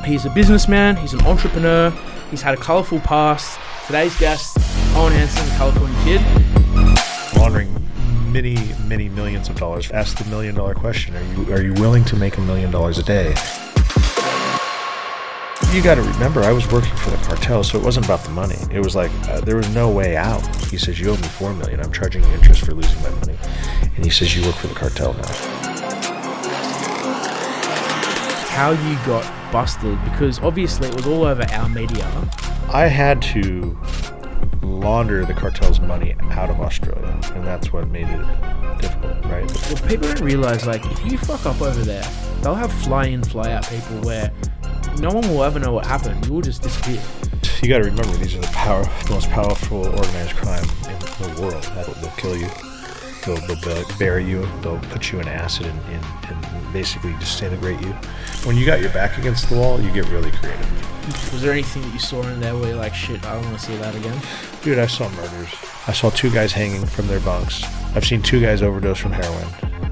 He's a businessman, he's an entrepreneur, he's had a colourful past. Today's guest, Owen Hanson, the California Kid. Laundering many millions of dollars. Ask the $1 million question. Are you willing to make $1 million a day? You got to remember, I was working for the cartel, so it wasn't about the money. It was like, there was no way out. He says, you owe me $4 million. I'm charging you interest for losing my money. And he says, you work for the cartel now. How you got busted, because obviously it was all over our media. I had to launder the cartel's money out of Australia, and that's what made it difficult, right? Well, people don't realize, like, if you fuck up over there, they'll have fly-in, fly-out people where no one will ever know what happened. You will just disappear. You got to remember, these are the most powerful organized crime in the world. They'll kill you. They'll bury you. They'll put you in acid and basically disintegrate you. When you got your back against the wall, you get really creative. Was there anything that you saw in there where you're like, shit, I don't want to see that again? Dude, I saw murders. I saw 2 guys hanging from their bunks. I've seen 2 guys overdose from heroin.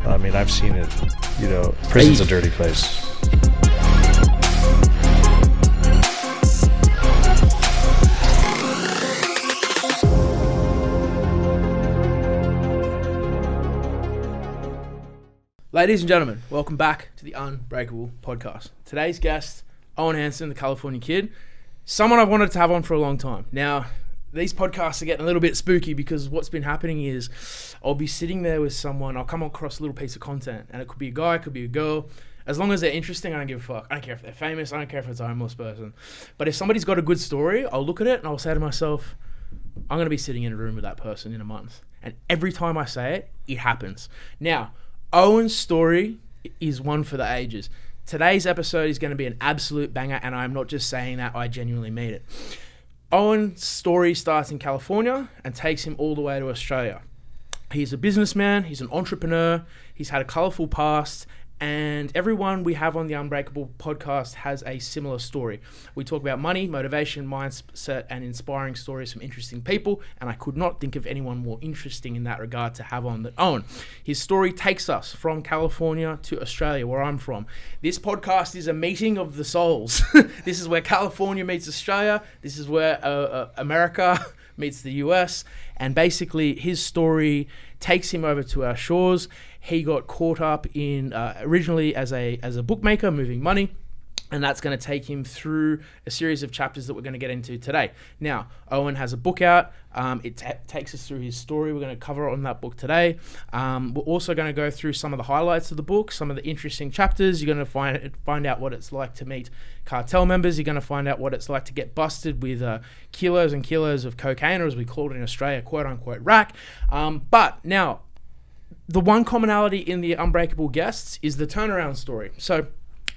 I mean, I've seen it. You know, prison's a dirty place. Ladies and gentlemen, welcome back to the Unbreakable Podcast. Today's guest, Owen Hanson, the California Kid, someone I've wanted to have on for a long time. Now, these podcasts are getting a little bit spooky because what's been happening is I'll be sitting there with someone, I'll come across a little piece of content, and it could be a guy, it could be a girl. As long as they're interesting, I don't give a fuck. I don't care if they're famous, I don't care if it's a homeless person. But if somebody's got a good story, I'll look at it and I'll say to myself, I'm going to be sitting in a room with that person in a month. And every time I say it, it happens. Now, Owen's story is one for the ages. Today's episode is going to be an absolute banger, and I'm not just saying that, I genuinely mean it. Owen's story starts in California and takes him all the way to Australia. He's a businessman, he's an entrepreneur, he's had a colourful past, and everyone we have on the Unbreakable podcast has a similar story. We talk about money, motivation, mindset, and inspiring stories from interesting people, and I could not think of anyone more interesting in that regard to have on than Owen. His story takes us from California to Australia, where I'm from. This podcast is a meeting of the souls. This is where California meets Australia. This is where America meets the US, and basically his story takes him over to our shores. He got caught up in originally as a bookmaker, moving money, and that's going to take him through a series of chapters that we're going to get into today. Now, Owen has a book out. It takes us through his story. We're going to cover on that book today. We're also going to go through some of the highlights of the book, some of the interesting chapters. You're going to find out what it's like to meet cartel members. You're going to find out what it's like to get busted with kilos and kilos of cocaine, or as we call it in Australia, quote-unquote rack. But now, the one commonality in the Unbreakable guests is the turnaround story. So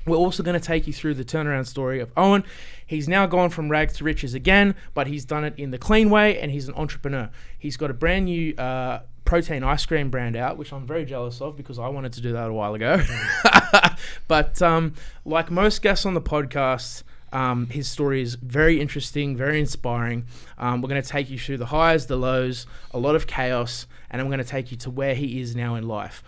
we're also going to take you through the turnaround story of Owen. He's now gone from rags to riches again, but he's done it in the clean way, and he's an entrepreneur. He's got a brand new protein ice cream brand out, which I'm very jealous of because I wanted to do that a while ago. But like most guests on the podcast, his story is very interesting, very inspiring. We're going to take you through the highs, the lows, a lot of chaos, and I'm going to take you to where he is now in life.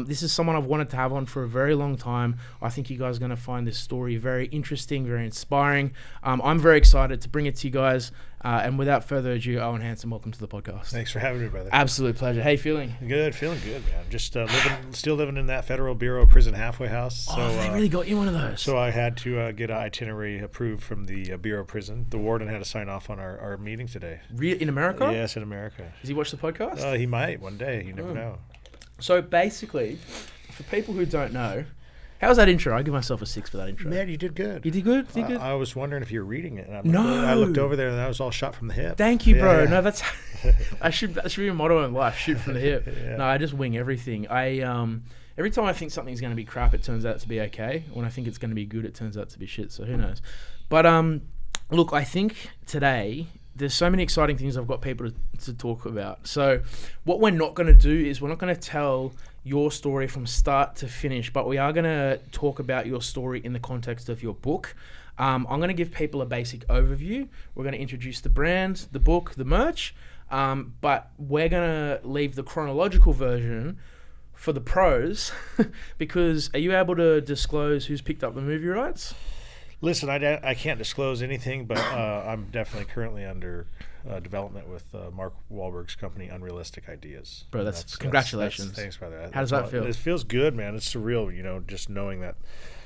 This is someone I've wanted to have on for a very long time. I think you guys are going to find this story very interesting, very inspiring. I'm very excited to bring it to you guys. And without further ado, Owen Hanson, welcome to the podcast. Thanks for having me, brother. Absolute pleasure. How you feeling? Good, feeling good, man. Just still living in that Federal Bureau of Prison halfway house. So, they really got you one of those. So I had to get an itinerary approved from the Bureau of Prison. The warden had to sign off on our meeting today. In America? Yes, in America. Does he watch the podcast? He might one day. You never know. So basically, for people who don't know, how was that intro? I give myself a 6 for that intro. Man, you did good. You did good? Did good? I was wondering if you were reading it. And No. I looked over there and that was all shot from the hip. Thank you, bro. Yeah. No, that should be a motto in life, shoot from the hip. Yeah. No, I just wing everything. Every time I think something's going to be crap, it turns out to be okay. When I think it's going to be good, it turns out to be shit, so who knows. But look, I think today there's so many exciting things I've got people to talk about. So what we're not going to do is we're not going to tell your story from start to finish, but we are going to talk about your story in the context of your book. I'm going to give people a basic overview. We're going to introduce the brand, the book, the merch, but we're going to leave the chronological version for the pros because are you able to disclose who's picked up the movie rights? Listen, I can't disclose anything, but I'm definitely currently under development with Mark Wahlberg's company, Unrealistic Ideas. Bro, congratulations. Thanks, brother. How does that feel? It feels good, man. It's surreal, just knowing that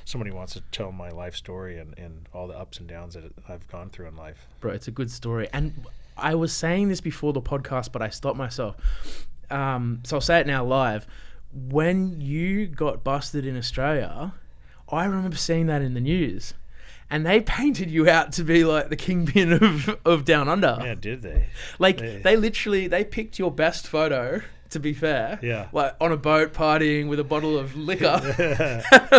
somebody wants to tell my life story and all the ups and downs that I've gone through in life. Bro, it's a good story. And I was saying this before the podcast, but I stopped myself. So I'll say it now live. When you got busted in Australia, I remember seeing that in the news. And they painted you out to be like the kingpin of Down Under. Yeah, did they? They picked your best photo, to be fair. Yeah. Like on a boat partying with a bottle of liquor.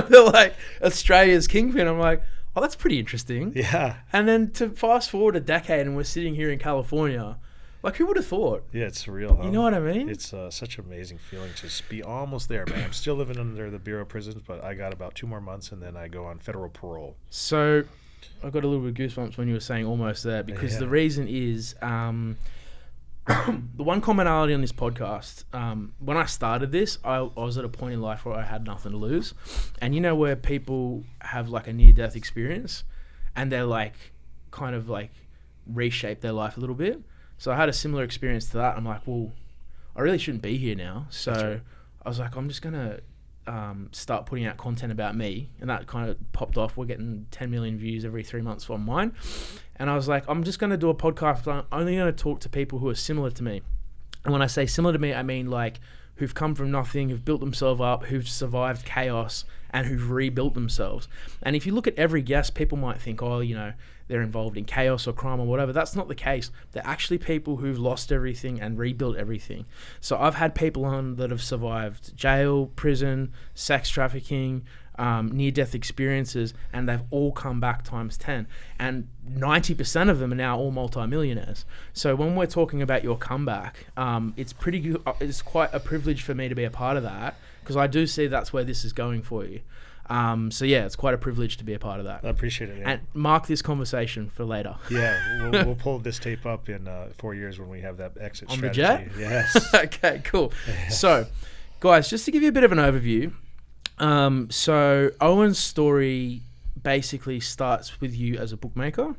They're like, Australia's kingpin. I'm like, oh, that's pretty interesting. Yeah. And then to fast forward a decade and we're sitting here in California. Like, who would have thought? Yeah, it's surreal, huh? You know what I mean? It's such an amazing feeling to be almost there, man. I'm still living under the Bureau of Prisons, but I got about 2 more months, and then I go on federal parole. So I got a little bit of goosebumps when you were saying almost there, because the reason is the one commonality on this podcast, when I started this, I was at a point in life where I had nothing to lose. And you know where people have like a near-death experience and they're like kind of like reshape their life a little bit? So I had a similar experience to that. I'm like, well, I really shouldn't be here now. So right. I was like, I'm just going to start putting out content about me. And that kind of popped off. We're getting 10 million views every 3 months on mine. And I was like, I'm just going to do a podcast. But I'm only going to talk to people who are similar to me. And when I say similar to me, I mean like who've come from nothing, who've built themselves up, who've survived chaos, and who've rebuilt themselves. And if you look at every guest, people might think, oh, you know, they're involved in chaos or crime or whatever. That's not the case. They're actually people who've lost everything and rebuilt everything. So I've had people on that have survived jail, prison, sex trafficking, near-death experiences, and they've all come back times 10. And 90% of them are now all multimillionaires. So when we're talking about your comeback, it's pretty good. It's quite a privilege for me to be a part of that, because I do see that's where this is going for you. So yeah, it's quite a privilege to be a part of that. I appreciate it. Yeah. And mark this conversation for later. Yeah, we'll pull this tape up in 4 years when we have that exit on strategy. The jet? Yes. Okay, cool. Yes. So, guys, just to give you a bit of an overview. So Owen's story basically starts with you as a bookmaker.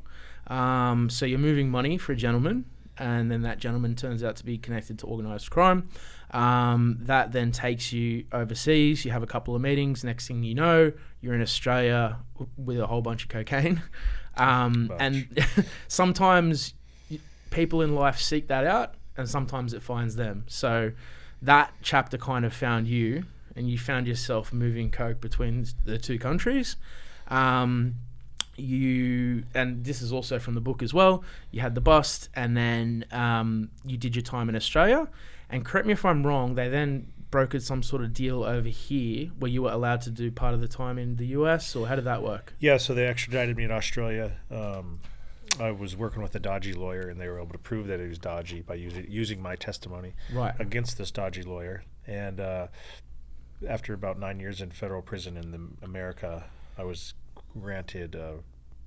So you're moving money for a gentleman, and then that gentleman turns out to be connected to organised crime. That then takes you overseas. You have a couple of meetings. Next thing you know, you're in Australia with a whole bunch of cocaine. And sometimes people in life seek that out, and sometimes it finds them. So that chapter kind of found you, and you found yourself moving coke between the two countries. And this is also from the book as well. You had the bust, and then you did your time in Australia. And correct me if I'm wrong, they then brokered some sort of deal over here where you were allowed to do part of the time in the US, or how did that work? Yeah, so they extradited me in Australia. I was working with a Dodgy lawyer, and they were able to prove that he was dodgy by using my testimony against this Dodgy lawyer. And after about 9 years in federal prison in America, I was granted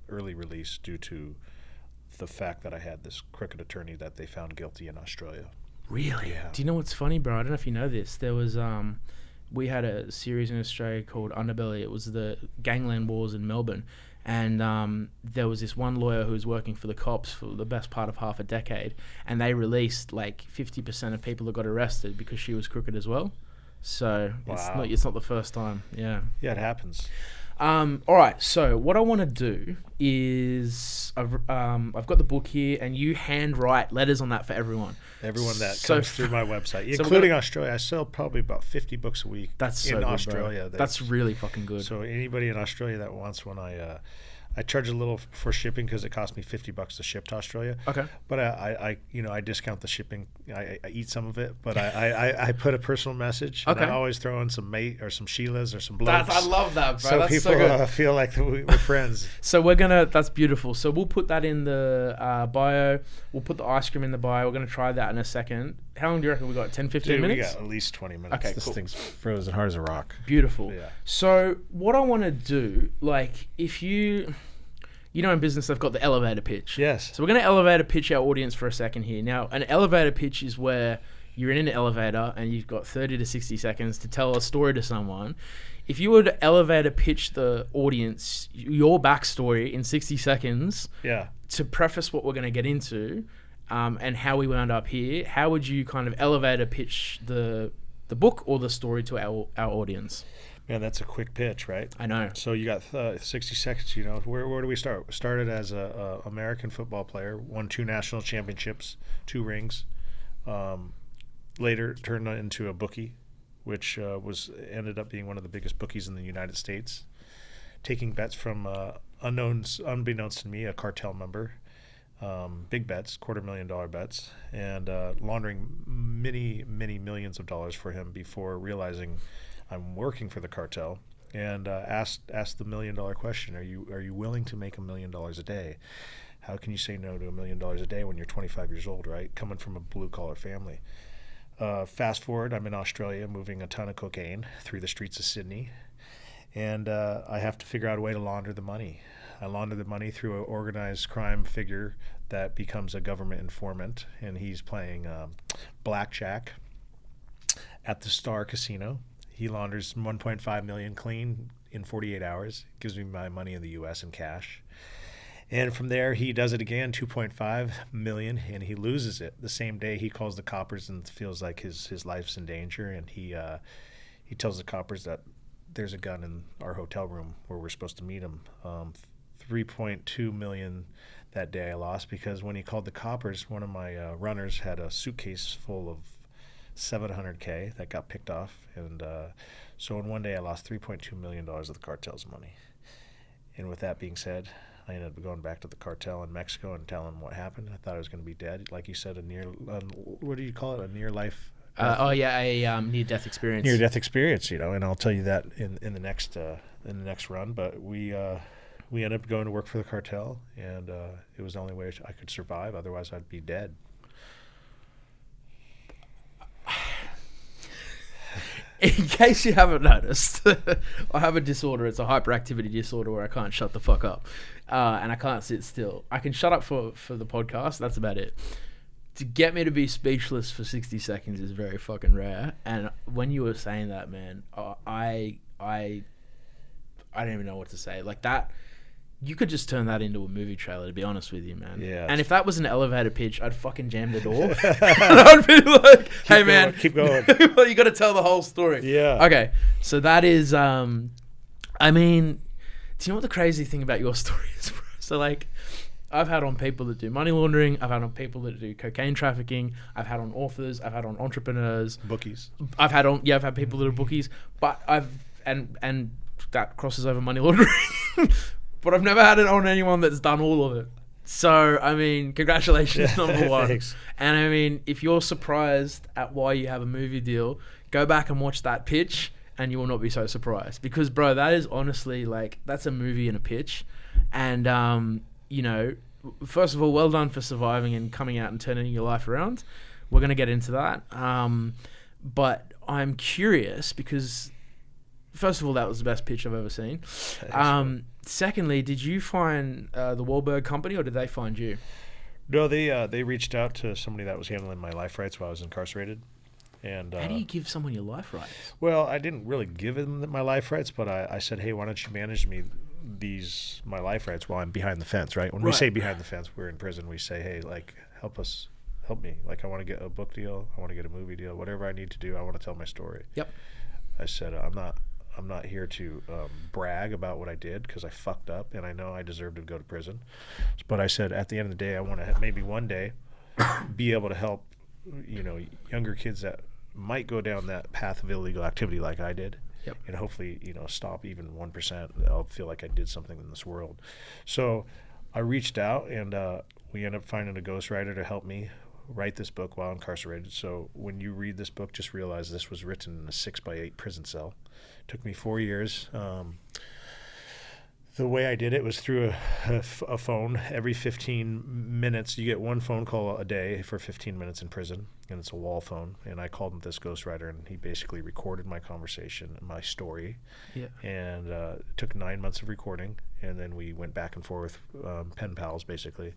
early release due to the fact that I had this crooked attorney that they found guilty in Australia. Really? Yeah. Do you know what's funny, bro? I don't know if you know this. There was we had a series in Australia called Underbelly. It was the gangland wars in Melbourne, and there was this one lawyer who was working for the cops for the best part of half a decade, and they released like 50% of people that got arrested because she was crooked as well. So wow. It's not the first time. Yeah. Yeah, it happens. All right, so what I want to do is I've got the book here, and you handwrite letters on that for everyone. Everyone that comes through my website, including Australia. I sell probably about 50 books a week. That's in so Australia. Good, bro. That's really fucking good. So anybody in Australia that wants one, I charge a little for shipping because it costs me $50 to ship to Australia. Okay. But I discount the shipping. I eat some of it, but I put a personal message. Okay. And I always throw in some mate or some Sheilas or some blokes. I love that, bro. So that's people so good. Feel like we're friends. So that's beautiful. So we'll put that in the bio. We'll put the ice cream in the bio. We're going to try that in a second. How long do you reckon we got? 10, 15 minutes? We got at least 20 minutes. Okay, this cool. thing's frozen hard as a rock. Beautiful. Yeah. So what I want to do, like if you know, in business, they've got the elevator pitch. Yes. So we're going to elevator pitch our audience for a second here. Now, an elevator pitch is where you're in an elevator and you've got 30 to 60 seconds to tell a story to someone. If you were to elevator pitch the audience your backstory in 60 seconds to preface what we're going to get into and how we wound up here, how would you kind of elevator pitch the book or the story to our audience? Man, that's a quick pitch, right? I know. So you got 60 seconds, you know. Where do we start? Started as a American football player, won 2 national championships, 2 rings. Later turned into a bookie, which ended up being one of the biggest bookies in the United States, taking bets from unbeknownst to me, a cartel member, big bets, $250,000 bets, and laundering many millions of dollars for him before realizing I'm working for the cartel, and asked the $1 million question: Are you willing to make $1 million a day? How can you say no to $1 million a day when you're 25 years old, right? Coming from a blue collar family. Fast forward, I'm in Australia moving a ton of cocaine through the streets of Sydney, and I have to figure out a way to launder the money. I launder the money through an organized crime figure that becomes a government informant, and he's playing blackjack at the Star Casino. He launders $1.5 million clean in 48 hours, gives me my money in the U.S. in cash. And from there, he does it again, $2.5 million, and he loses it. The same day, he calls the coppers and feels like his life's in danger, and he tells the coppers that there's a gun in our hotel room where we're supposed to meet him. $3.2 million that day I lost because when he called the coppers, one of my runners had a suitcase full of $700K that got picked off, and so in one day I lost $3.2 million of the cartel's money. And with that being said, I ended up going back to the cartel in Mexico and telling them what happened. I thought I was going to be dead. Like you said, what do you call it? A near-life? A near-death experience. Near-death experience, you know, and I'll tell you that in the next run. But we ended up going to work for the cartel, and it was the only way I could survive. Otherwise, I'd be dead. In case you haven't noticed, I have a disorder. It's a hyperactivity disorder where I can't shut the fuck up. And I can't sit still. I can shut up for the podcast. That's about it. To get me to be speechless for 60 seconds is very fucking rare. And when you were saying that, man, I don't even know what to say. Like that, you could just turn that into a movie trailer, to be honest with you, man. Yeah. And if that was an elevator pitch, I'd fucking jam the door. And I'd be like, hey, man. Keep going. Well, you got to tell the whole story. Yeah. Okay. So that is, I mean, do you know what the crazy thing about your story is, bro? So, like, I've had on people that do money laundering. I've had on people that do cocaine trafficking. I've had on authors. I've had on entrepreneurs. Bookies. I've had people that are bookies. But and that crosses over money laundering. But I've never had it on anyone that's done all of it. So, I mean, congratulations, number one. Thanks. And, I mean, if you're surprised at why you have a movie deal, go back and watch that pitch and you will not be so surprised. Because, bro, that is honestly, like, that's a movie and a pitch. And, you know, first of all, well done for surviving and coming out and turning your life around. We're going to get into that. But I'm curious because, first of all, that was the best pitch I've ever seen. Secondly, did you find the Wahlberg company or did they find you? No, they reached out to somebody that was handling my life rights while I was incarcerated. And how do you give someone your life rights? Well, I didn't really give them my life rights, but I said, hey, why don't you manage my life rights while I'm behind the fence, right? When we say behind the fence, we're in prison. We say, hey, like, help me. Like, I want to get a book deal. I want to get a movie deal. Whatever I need to do, I want to tell my story. Yep. I said, I'm not here to brag about what I did because I fucked up and I know I deserve to go to prison. But I said at the end of the day, I want to maybe one day be able to help, you know, younger kids that might go down that path of illegal activity like I did. Yep. And hopefully, you know, stop even 1%. I'll feel like I did something in this world. So I reached out and we ended up finding a ghostwriter to help me write this book while incarcerated. So when you read this book, just realize this was written in a 6x8 prison cell. Took me 4 years. The way I did it was through a phone. Every 15 minutes, you get one phone call a day for 15 minutes in prison, and it's a wall phone. And I called this ghostwriter, and he basically recorded my conversation and my story. Yeah. And it took 9 months of recording, and then we went back and forth, pen pals, basically.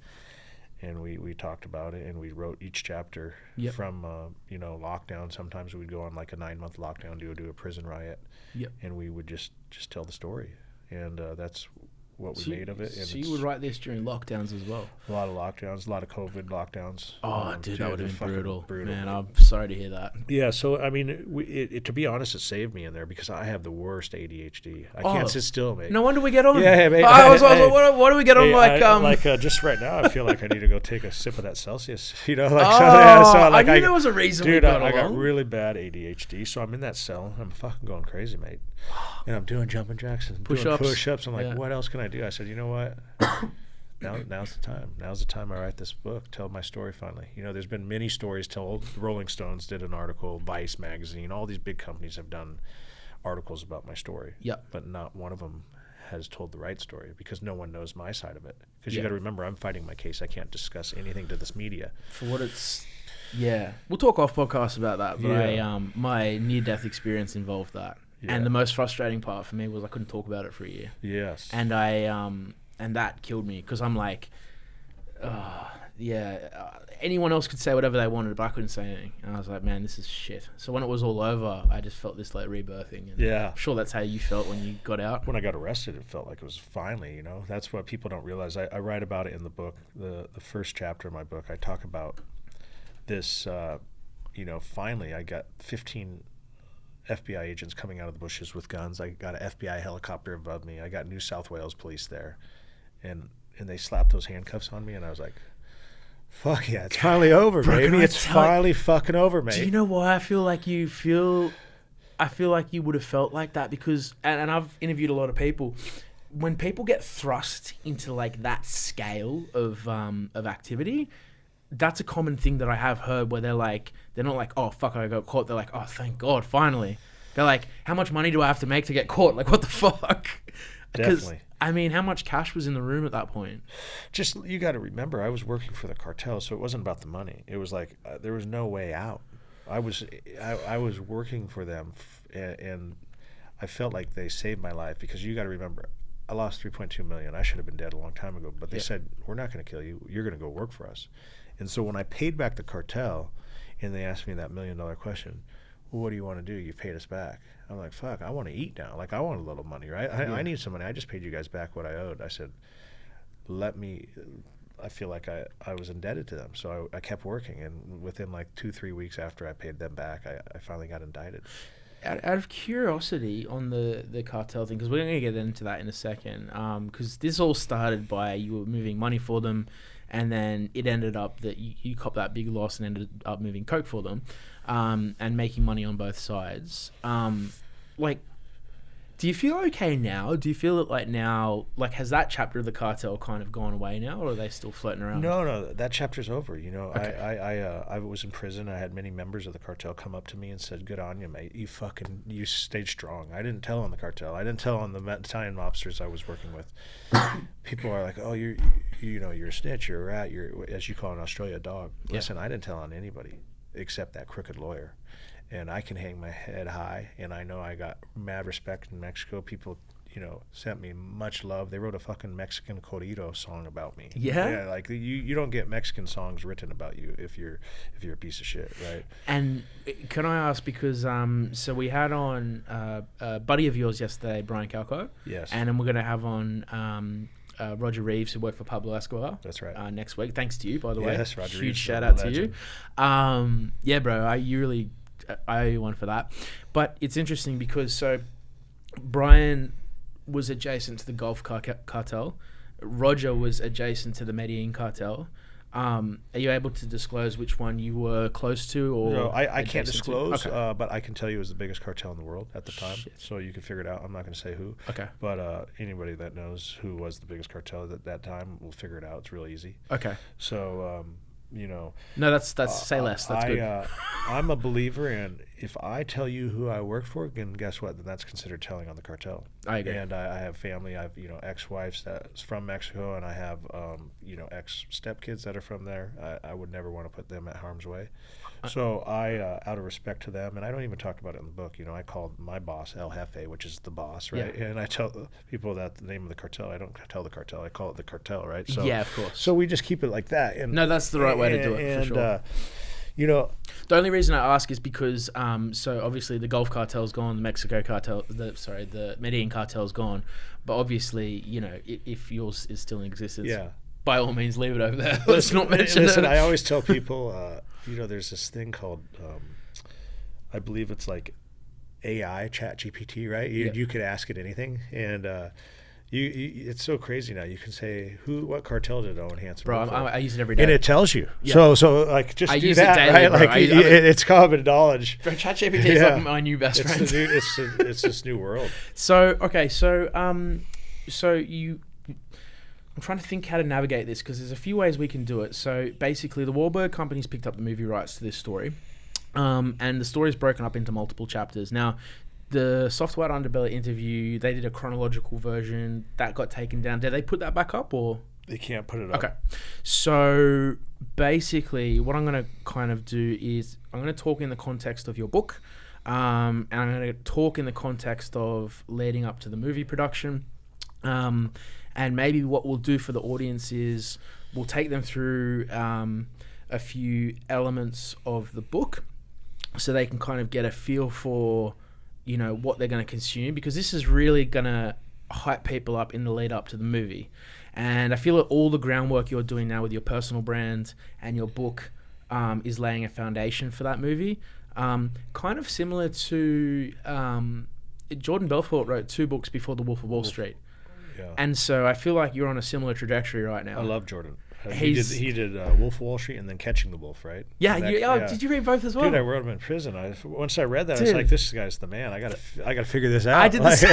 And we talked about it, and we wrote each chapter from, lockdown. Sometimes we'd go on like a 9-month lockdown to do a prison riot. Yep. And we would just tell the story. And that's what we made of it. And so you would write this during lockdowns as well? A lot of lockdowns, a lot of COVID lockdowns. Oh, dude, that would have been brutal. Man, I'm sorry sorry to hear that. Yeah, so, I mean, to be honest, it saved me in there because I have the worst ADHD. I can't sit still, mate. No wonder we get on. Yeah, mate. What do we get on? Just right now, I feel like I need to go take a sip of that Celsius. I knew there was a reason we got along. I got really bad ADHD, so I'm in that cell. I'm fucking going crazy, mate. And I'm doing jumping jacks and doing push-ups. I'm like, what else can I do? I said, you know what? Now's the time. Now's the time I write this book, tell my story finally. There's been many stories told. Rolling Stones did an article, Vice magazine, all these big companies have done articles about my story. Yep. But not one of them has told the right story because no one knows my side of it. Because you got to remember, I'm fighting my case. I can't discuss anything to this media. For what it's... Yeah. We'll talk off podcast about that, but my near-death experience involved that. Yeah. And the most frustrating part for me was I couldn't talk about it for a year. Yes. And and that killed me because I'm like, anyone else could say whatever they wanted, but I couldn't say anything. And I was like, man, this is shit. So when it was all over, I just felt this like rebirthing. And I'm sure that's how you felt when you got out. When I got arrested, it felt like it was finally, that's what people don't realize. I write about it in the book, the first chapter of my book. I talk about this, finally I got 15 FBI agents coming out of the bushes with guns. I got an FBI helicopter above me. I got New South Wales police there. And they slapped those handcuffs on me, and I was like, fuck yeah, it's finally over, baby. It's finally fucking over, mate. Do you know why I feel like you would have felt like that? Because, and I've interviewed a lot of people, when people get thrust into like that scale of activity, that's a common thing that I have heard where they're not like, oh, fuck, I got caught. They're like, oh, thank God, finally. They're like, how much money do I have to make to get caught? Like, what the fuck? Definitely. I mean, how much cash was in the room at that point? Just, you got to remember, I was working for the cartel, so it wasn't about the money. It was like, there was no way out. I was working for them, and I felt like they saved my life because you got to remember, I lost $3.2 million. I should have been dead a long time ago, but they said, we're not going to kill you. You're going to go work for us. And so when I paid back the cartel and they asked me that $1 million question, well, what do you want to do? You paid us back. I'm like, fuck, I want to eat now. Like, I want a little money, right? I need some money. I just paid you guys back what I owed. I said, I feel like I was indebted to them. So I kept working. And within like 2-3 weeks after I paid them back, I finally got indicted. Out of curiosity on the cartel thing, because we're going to get into that in a second, because this all started by you were moving money for them, and then it ended up that you copped that big loss and ended up moving coke for them, and making money on both sides. Do you feel okay now? Do you feel that like now, like has that chapter of the cartel kind of gone away now, or are they still floating around? No, that chapter's over. Okay. I was in prison. I had many members of the cartel come up to me and said, "Good on you, mate. You stayed strong." I didn't tell on the cartel. I didn't tell on the Italian officers I was working with. People are like, "Oh, you're a snitch. You're a rat. You're, as you call in Australia, a dog." Yeah. Listen, I didn't tell on anybody except that crooked lawyer. And I can hang my head high, and I know I got mad respect in Mexico. People, sent me much love. They wrote a fucking Mexican corrido song about me. Yeah, like you don't get Mexican songs written about you if you're a piece of shit, right? And can I ask, because so we had on a buddy of yours yesterday, Brian Calco. Yes. And then we're gonna have on Roger Reeves, who worked for Pablo Escobar. That's right. Next week. Thanks to you, by the way. Yes, Roger Huge Reeves, shout out to you. Yeah, bro. I owe you one for that. But it's interesting because so Brian was adjacent to the Gulf cartel. Roger was adjacent to the Medellin cartel. Are you able to disclose which one you were close to? Or no, I can't disclose, okay. But I can tell you it was the biggest cartel in the world at the time. Shit. So you can figure it out. I'm not going to say who. Okay. But anybody that knows who was the biggest cartel at that time will figure it out. It's real easy. Okay. So... no, that's say less. That's good. I'm a believer if I tell you who I worked for, then guess what? Then that's considered telling on the cartel. I agree. And I have family. I have ex-wives that's from Mexico, and I have ex-stepkids that are from there. I would never want to put them at harm's way. So I, out of respect to them, and I don't even talk about it in the book. I called my boss El Jefe, which is the boss, right? Yeah. And I tell people that the name of the cartel. I don't tell the cartel. I call it the cartel, right? So, yeah, of course. So we just keep it like that. And, no, that's the right way to do it, for sure. The only reason I ask is because, so obviously the Gulf cartel's gone, the Mexico cartel, the Medellin cartel's gone, but obviously, if yours is still in existence, by all means leave it over there. Let's not mention it. I always tell people, there's this thing called, I believe it's like AI, ChatGPT, right? You could ask it anything, and it's so crazy now. You can say what cartel did Owen Hanson? Bro, I use it every day, and it tells you. Yeah. So like just I do use that, it daily, right? bro. It's common knowledge. Bro, ChatGPT is like my new best friend. It's this new world. I'm trying to think how to navigate this because there's a few ways we can do it. So basically, the Wahlberg company's picked up the movie rights to this story, and the story's broken up into multiple chapters. Now, the Software Underbelly interview, they did a chronological version that got taken down. Did they put that back up or? They can't put it up. Okay. So basically, what I'm going to kind of do is I'm going to talk in the context of your book, and I'm going to talk in the context of leading up to the movie production. And maybe what we'll do for the audience is we'll take them through a few elements of the book so they can kind of get a feel for what they're going to consume, because this is really going to hype people up in the lead up to the movie. And I feel that all the groundwork you're doing now with your personal brand and your book is laying a foundation for that movie. Kind of similar to Jordan Belfort wrote 2 books before The Wolf of Wall Street. Yeah. And so I feel like you're on a similar trajectory right now. I love Jordan. He did Wolf of Wall Street and then Catching the Wolf, right? Yeah, did you read both as well? Dude, I wrote them in prison. Once I read that, I was like, "This guy's the man. I gotta figure this out." I did this.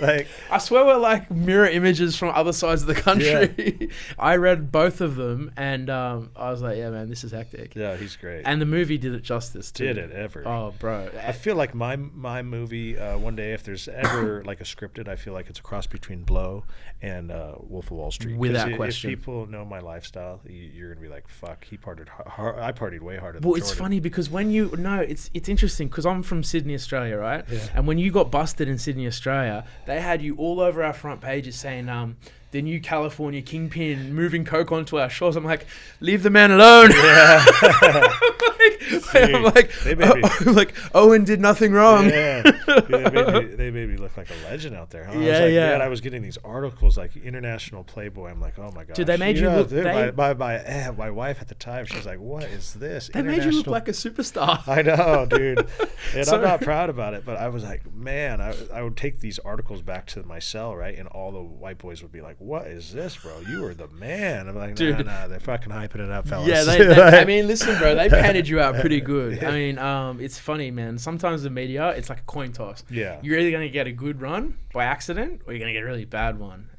Like, I swear we're like mirror images from other sides of the country. Yeah. I read both of them, and I was like, "Yeah, man, this is hectic." Yeah, he's great. And the movie did it justice too. Did it ever? Oh, bro. I feel like my movie one day, if there's ever like a scripted, I feel like it's a cross between Blow and Wolf of Wall Street. Without question. If people know my lifestyle, you're gonna be like, fuck, he partied hard. I partied way harder than Well, Jordan. it's funny because it's interesting because I'm from Sydney, Australia, right? Yeah. And when you got busted in Sydney, Australia, they had you all over our front pages saying, the new California Kingpin moving coke onto our shores. I'm like, leave the man alone. Yeah. I'm like, Owen did nothing wrong. Yeah. They made me look like a legend out there. Huh? Yeah, Man, I was getting these articles like International Playboy. I'm like, oh my gosh. Dude, they made you look. My wife at the time, she was like, what is this? They made you look like a superstar. I know, dude. And I'm not proud about it, but I was like, man, I would take these articles back to my cell, right? And all the white boys would be like, what is this, bro? You were the man. I'm like, nah, they're fucking hyping it up, fellas. Yeah, I mean, listen, bro, they painted you out pretty good. I mean, it's funny, man. Sometimes the media, it's like a coin toss. Yeah. You're either going to get a good run by accident or you're going to get a really bad one.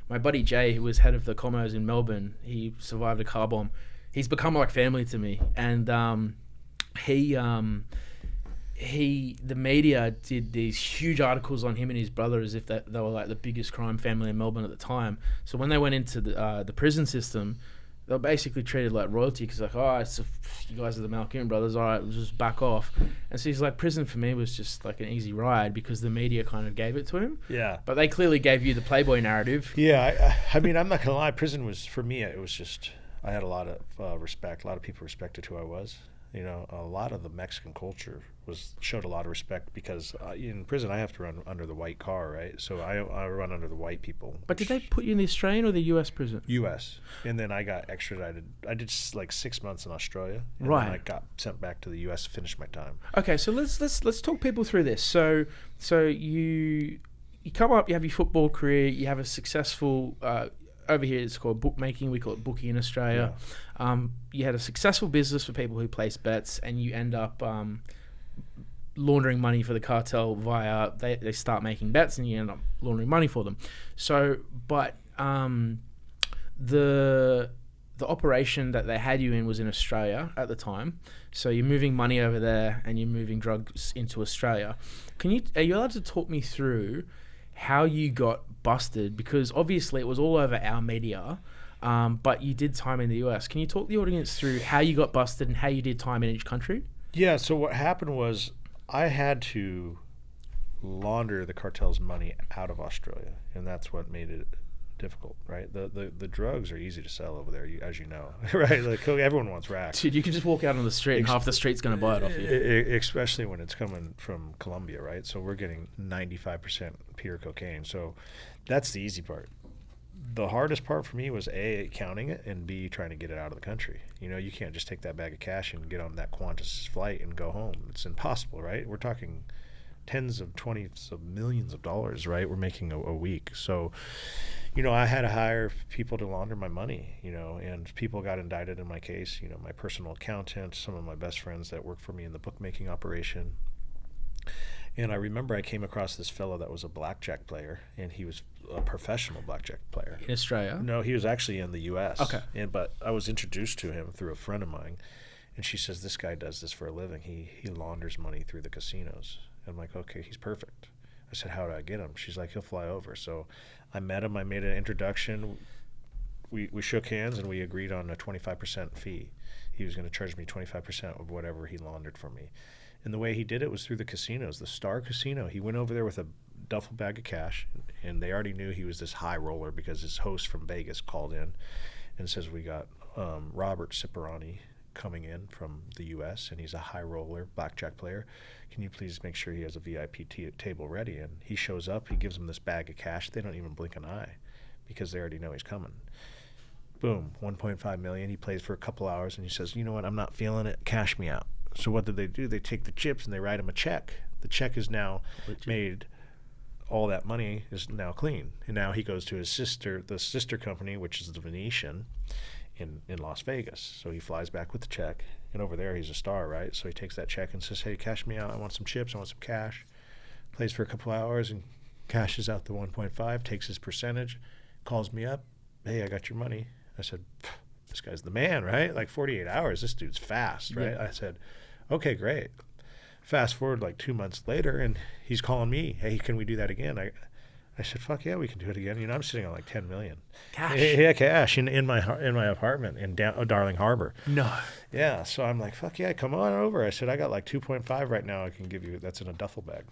My buddy Jay, who was head of the commos in Melbourne, he survived a car bomb. He's become like family to me. And the media did these huge articles on him and his brother as if they were like the biggest crime family in Melbourne at the time. So when they went into the prison system, they were basically treated like royalty because like, you guys are the Malcolm brothers, all right, we'll just back off. And so he's like, prison for me was just like an easy ride because the media kind of gave it to him. Yeah. But they clearly gave you the Playboy narrative. Yeah, I mean, I'm not going to lie, prison was, for me, it was just, I had a lot of respect. A lot of people respected who I was. A lot of the Mexican culture showed a lot of respect because in prison I have to run under the white car, right? So I run under the white people. But did they put you in the Australian or the US prison? US. And then I got extradited. I did like 6 months in Australia. And right. Then I got sent back to the US to finish my time. Okay, so let's talk people through this. So you come up, you have your football career, you have a successful over here it's called bookmaking. We call it bookie in Australia. Yeah. You had a successful business for people who place bets, and you end up laundering money for the cartel via they start making bets, and you end up laundering money for them. So, but the the operation that they had you in was in Australia at the time. So you're moving money over there and you're moving drugs into Australia. Are you allowed to talk me through how you got busted? Because obviously it was all over our media, but you did time in the US. Can you talk the audience through how you got busted and how you did time in each country? Yeah, so what happened was I had to launder the cartel's money out of Australia, and that's what made it difficult, right? The drugs are easy to sell over there, as you know, right? Like everyone wants racks. Dude, you can just walk out on the street and half the street's going to buy it off you. Especially when it's coming from Colombia, right? So we're getting 95% pure cocaine. So that's the easy part. The hardest part for me was A, counting it, and B, trying to get it out of the country. You know, you can't just take that bag of cash and get on that Qantas flight and go home. It's impossible, right? We're talking tens of 20s of millions of dollars, right? We're making a week. So, you know, I had to hire people to launder my money, you know, and people got indicted in my case. You know, my personal accountant, some of my best friends that worked for me in the bookmaking operation. And I remember I came across this fellow that was a blackjack player, and he was a professional blackjack player. In Australia? No, he was actually in the U.S. Okay. But I was introduced to him through a friend of mine, and she says, this guy does this for a living. He launders money through the casinos. And I'm like, okay, he's perfect. I said, how do I get him? She's like, he'll fly over. So I met him. I made an introduction. We shook hands, and we agreed on a 25% fee. He was going to charge me 25% of whatever he laundered for me. And the way he did it was through the casinos, the Star Casino. He went over there with a duffel bag of cash, and they already knew he was this high roller because his host from Vegas called in and says, we got Robert Cipriani coming in from the U.S., and he's a high roller blackjack player. Can you please make sure he has a VIP table ready? And he shows up. He gives them this bag of cash. They don't even blink an eye because they already know he's coming. Boom, $1.5 million. He plays for a couple hours, and he says, you know what, I'm not feeling it. Cash me out. So what did they do? They take the chips and they write him a check. The check is now made. All that money is now clean. And now he goes to his sister, the sister company, which is the Venetian in Las Vegas. So he flies back with the check. And over there, he's a star, right? So he takes that check and says, hey, cash me out. I want some chips. I want some cash. Plays for a couple hours and cashes out the 1.5, takes his percentage, calls me up. Hey, I got your money. I said, this guy's the man, right? Like 48 hours. This dude's fast, right? Yeah. I said, okay, great. Fast forward like 2 months later, and he's calling me. Hey, can we do that again? I said, fuck yeah, we can do it again. You know, I'm sitting on like 10 million. Cash. Yeah, cash in my apartment in Darling Harbor. No. Yeah, so I'm like, fuck yeah, come on over. I said, I got like 2.5 right now. I can give you. That's in a duffel bag.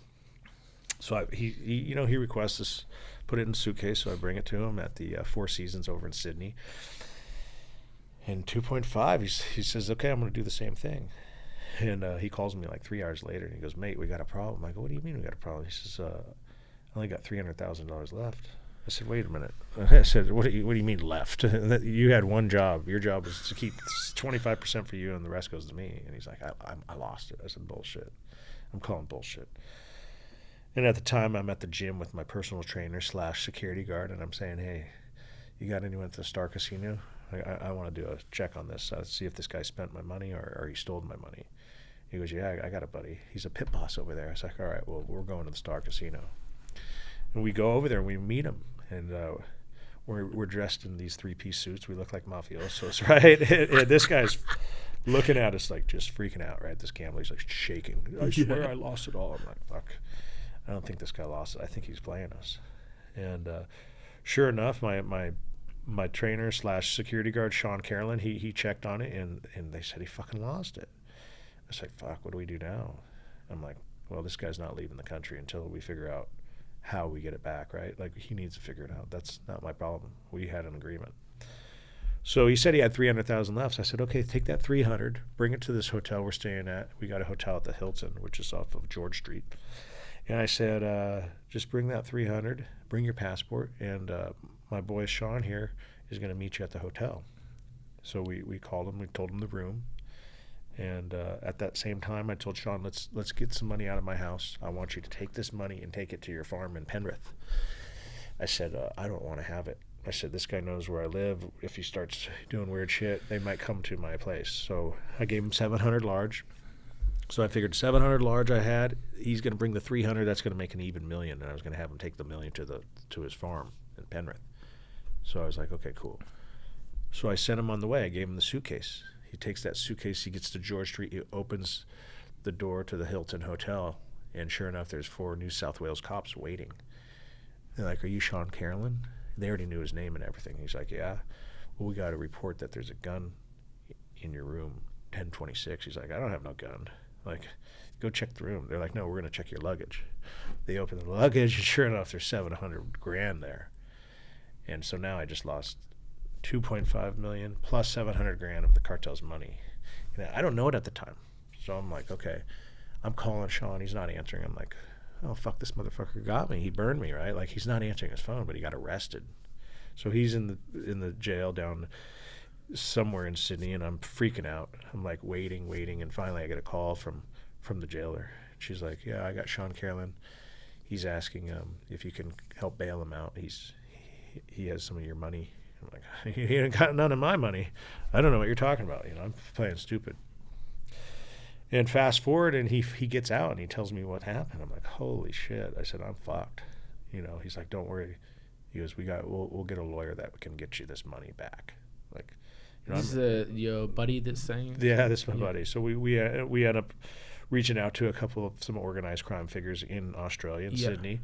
So he requests this, put it in a suitcase. So I bring it to him at the Four Seasons over in Sydney. And 2.5, he says, okay, I'm going to do the same thing. And he calls me like 3 hours later, and he goes, mate, we got a problem. I go, what do you mean we got a problem? He says, I only got $300,000 left. I said, wait a minute. I said, what do you mean left? You had one job. Your job was to keep 25% for you, and the rest goes to me. And he's like, I lost it. I said, bullshit. I'm calling bullshit. And at the time, I'm at the gym with my personal trainer / security guard, and I'm saying, hey, you got anyone at the Star Casino? I want to do a check on this, see if this guy spent my money or he stole my money. He goes, yeah, I got a buddy. He's a pit boss over there. I was like, all right, well, we're going to the Star Casino. And we go over there and we meet him. And we're dressed in these 3-piece suits. We look like mafiosos, right? And this guy's looking at us like just freaking out, right? This gambler's like shaking. I swear I lost it all. I'm like, fuck. I don't think this guy lost it. I think he's playing us. And sure enough, my trainer / security guard, Sean Carolyn, he checked on it, and they said he fucking lost it. I was like, fuck, what do we do now? I'm like, well, this guy's not leaving the country until we figure out how we get it back, right? Like, he needs to figure it out. That's not my problem. We had an agreement. So he said he had $300,000 left. So I said, okay, take that 300, bring it to this hotel we're staying at. We got a hotel at the Hilton, which is off of George Street. And I said, just bring that 300, bring your passport, and my boy Sean here is going to meet you at the hotel. So we called him, we told him the room. And at that same time, I told Sean, let's get some money out of my house. I want you to take this money and take it to your farm in Penrith. I said, I don't want to have it. I said, this guy knows where I live. If he starts doing weird shit, they might come to my place. So I gave him 700 large. So I figured 700 large I had. He's going to bring the 300. That's going to make an even million. And I was going to have him take the million to his farm in Penrith. So I was like, okay, cool. So I sent him on the way. I gave him the suitcase. He takes that suitcase. He gets to George Street. He opens the door to the Hilton Hotel. And sure enough, there's 4 New South Wales cops waiting. They're like, are you Sean Carolyn? They already knew his name and everything. He's like, yeah. Well, we got a report that there's a gun in your room, 1026. He's like, I don't have no gun. Like, go check the room. They're like, no, we're going to check your luggage. They open the luggage, and sure enough, there's $700,000 there. And so now I just lost $2.5 million plus $700,000 of the cartel's money. And I don't know it at the time. So I'm like, okay. I'm calling Sean. He's not answering. I'm like, oh, fuck, this motherfucker got me. He burned me, right? Like, he's not answering his phone, but he got arrested. So he's in the jail down somewhere in Sydney, and I'm freaking out. I'm like waiting, and finally I get a call from the jailer. She's like, yeah, I got Sean Carolyn. He's asking if you can help bail him out. He has some of your money. I'm like, he ain't got none of my money. I don't know what you're talking about. I'm playing stupid. And fast forward, and he gets out, and he tells me what happened. I'm like, holy shit. I said, I'm fucked. He's like, don't worry. He goes, we'll get a lawyer that can get you this money back. Like, this is your buddy that's saying? Yeah, this is my buddy. So we end up reaching out to some organized crime figures in Australia, in Sydney.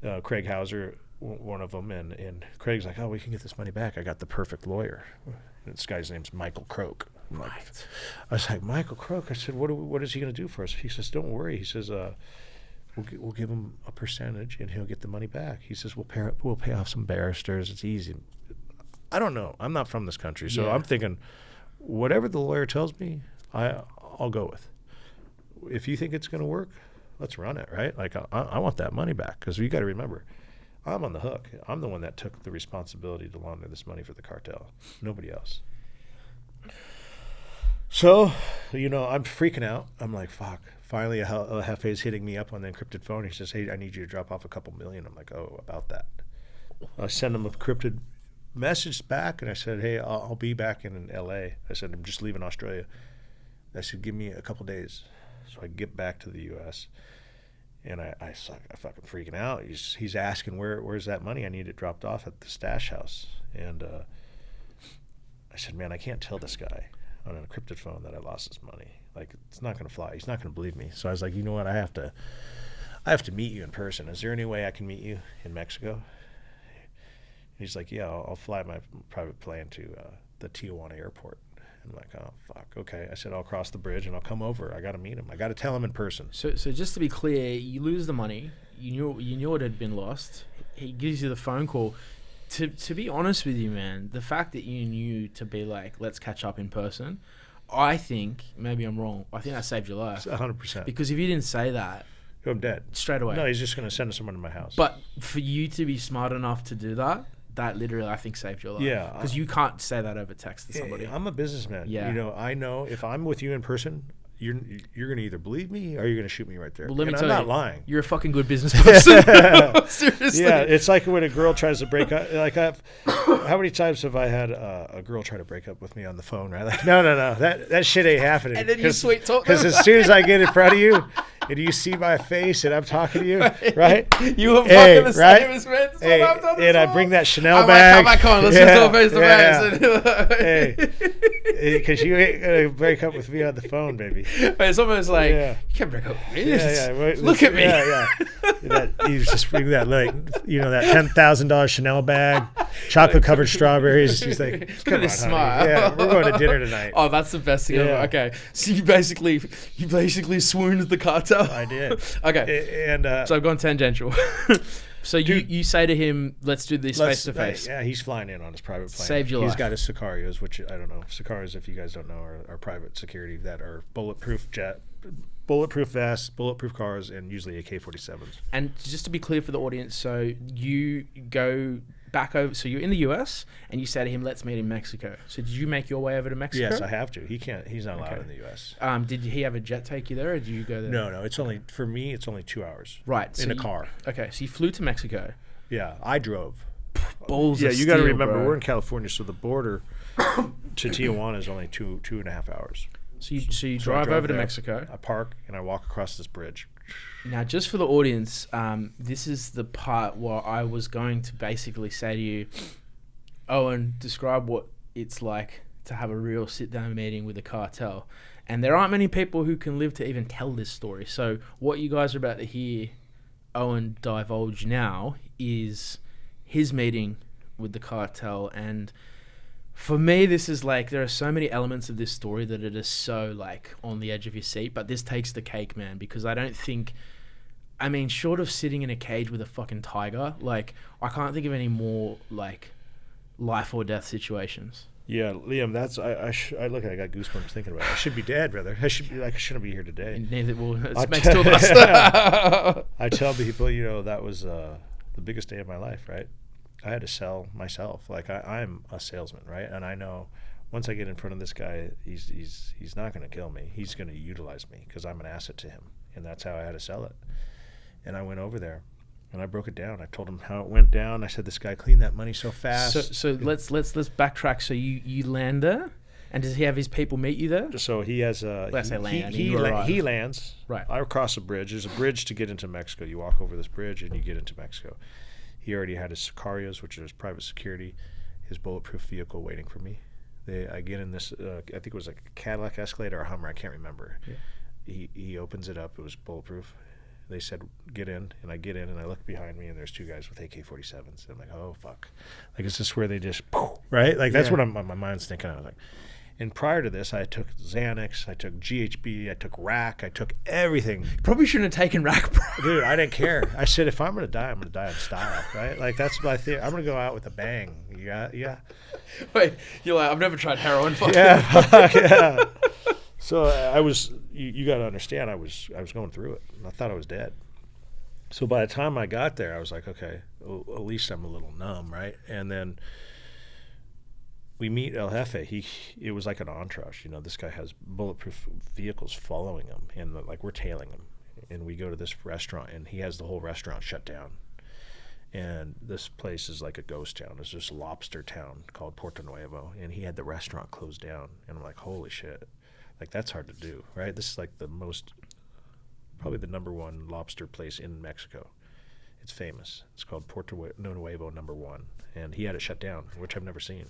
Yeah. Craig Hauser, one of them, and Craig's like, oh, we can get this money back. I got the perfect lawyer. And this guy's name's Michael Croak. Right. I was like, Michael Croak. I said, what is he going to do for us? He says, don't worry. He says, we'll give him a percentage and he'll get the money back. He says, we'll pay off some barristers. It's easy. I don't know. I'm not from this country, so I'm thinking, whatever the lawyer tells me, I'll go with. If you think it's going to work, let's run it, right? Like, I want that money back, because you got to remember, I'm on the hook. I'm the one that took the responsibility to launder this money for the cartel. Nobody else. So, I'm freaking out. I'm like, fuck. Finally, a Hefe's hitting me up on the encrypted phone. He says, hey, I need you to drop off a couple million. I'm like, oh, about that. I send him a encrypted message back, and I said, hey, I'll be back in L.A. I said, I'm just leaving Australia. I said, give me a couple days so I can get back to the U.S. And I fucking freaking out. He's asking, where's that money? I need it dropped off at the stash house. And I said, man, I can't tell this guy on an encrypted phone that I lost his money. Like, it's not going to fly. He's not going to believe me. So I was like, you know what? I have to meet you in person. Is there any way I can meet you in Mexico? He's like, yeah, I'll fly my private plane to the Tijuana airport. I'm like, oh, fuck, okay. I said, I'll cross the bridge and I'll come over. I got to meet him. I got to tell him in person. So just to be clear, you lose the money. You knew it had been lost. He gives you the phone call. To be honest with you, man, the fact that you knew to be like, let's catch up in person, I think, maybe I'm wrong, I think that saved your life. 100%. Because if you didn't say that, I'm dead. Straight away. No, he's just going to send someone to my house. But for you to be smart enough to do that literally, I think, saved your life. Yeah. Because you can't say that over text to somebody. I'm a businessman. Yeah. I know if I'm with you in person, you're going to either believe me or you're going to shoot me right there. Well, let me tell I'm not lying. You're a fucking good business person. Seriously. Yeah, it's like when a girl tries to break up. Like, how many times have I had a girl try to break up with me on the phone, right? Like, no, that shit ain't happening. And then you sweet talk. Because as soon as I get in front of you, and you see my face, and I'm talking to you, right? You were fucking the same as me. Hey, and I bring that Chanel bag. Come back on. Let's just go face to face. Hey, because you ain't gonna break up with me on the phone, baby. But it's almost like you can't break up with me. Look at me. You just bring that, like, that $10,000 Chanel bag, chocolate covered strawberries. She's like, come on, smile. Yeah, we're going to dinner tonight. Oh, that's the best thing ever. Okay, so you basically swooned the cartel. I did. Okay. And so I've gone tangential. So you say to him, let's do this face to face. Yeah, he's flying in on his private plane. Saved your life. He's got his Sicarios, which I don't know. Sicarios, if you guys don't know, are private security that are bulletproof vests, bulletproof cars, and usually AK-47s. And just to be clear for the audience, so you go back over, so you're in the US and you say to him, let's meet in Mexico. So did you make your way over to Mexico? Yes, I have to. He's not allowed in the US. Did he have a jet take you there, or did you go there? No, for me it's only 2 hours. Right. In a car. Okay, so you flew to Mexico. Yeah, I drove. Balls Yeah, of you got to steel, remember, bro. we're in California, so the border to Tijuana is only two and a half hours. So you drive over to Mexico. I park and I walk across this bridge. Now, just for the audience, this is the part where I was going to basically say to you, Owen, describe what it's like to have a real sit-down meeting with the cartel. And there aren't many people who can live to even tell this story. So what you guys are about to hear Owen divulge now is his meeting with the cartel. And for me, this is like, there are so many elements of this story that it is so like on the edge of your seat, but this takes the cake, man, because I don't think, I mean, short of sitting in a cage with a fucking tiger, like, I can't think of any more like life or death situations. Yeah, Liam, that's I look. I got goosebumps thinking about it. I should be dead, brother. I shouldn't be here today. And neither will. It makes two of us. I tell people, that was the biggest day of my life, right? I had to sell myself. Like I'm a salesman, right? And I know once I get in front of this guy, he's not going to kill me. He's going to utilize me because I'm an asset to him, and that's how I had to sell it. And I went over there. And I broke it down. I told him how it went down. I said, "This guy cleaned that money so fast." So let's backtrack. So you land there, and does he have his people meet you there? So he has he lands. Right. I cross a bridge. There's a bridge to get into Mexico. You walk over this bridge and you get into Mexico. He already had his Sicarios, which is private security, his bulletproof vehicle waiting for me. I get in this. I think it was like a Cadillac Escalade or a Hummer. I can't remember. Yeah. He opens it up. It was bulletproof. They said, get in, and I get in, and I look behind me, and there's two guys with AK-47s. I'm like, oh, fuck. Like, is this where they just, right? Like, that's what my mind's thinking. I was like, and prior to this, I took Xanax, I took GHB, I took rack, I took everything. You probably shouldn't have taken rack, bro. Dude, I didn't care. I said, if I'm going to die, I'm going to die in style, right? Like, that's my thing. I'm going to go out with a bang. Yeah. Wait, you're like, I've never tried heroin. Fuck. Yeah. So I was, you got to understand, I was going through it. And I thought I was dead. So by the time I got there, I was like, okay, well, at least I'm a little numb, right? And then we meet El Jefe. It was like an entourage. This guy has bulletproof vehicles following him, and like we're tailing him. And we go to this restaurant, and he has the whole restaurant shut down. And this place is like a ghost town. It's this lobster town called Portrayal, and he had the restaurant closed down. And I'm like, holy shit. Like, that's hard to do, right? This is like probably the number one lobster place in Mexico. It's famous. It's called Portrayal #1, and he had it shut down, which I've never seen.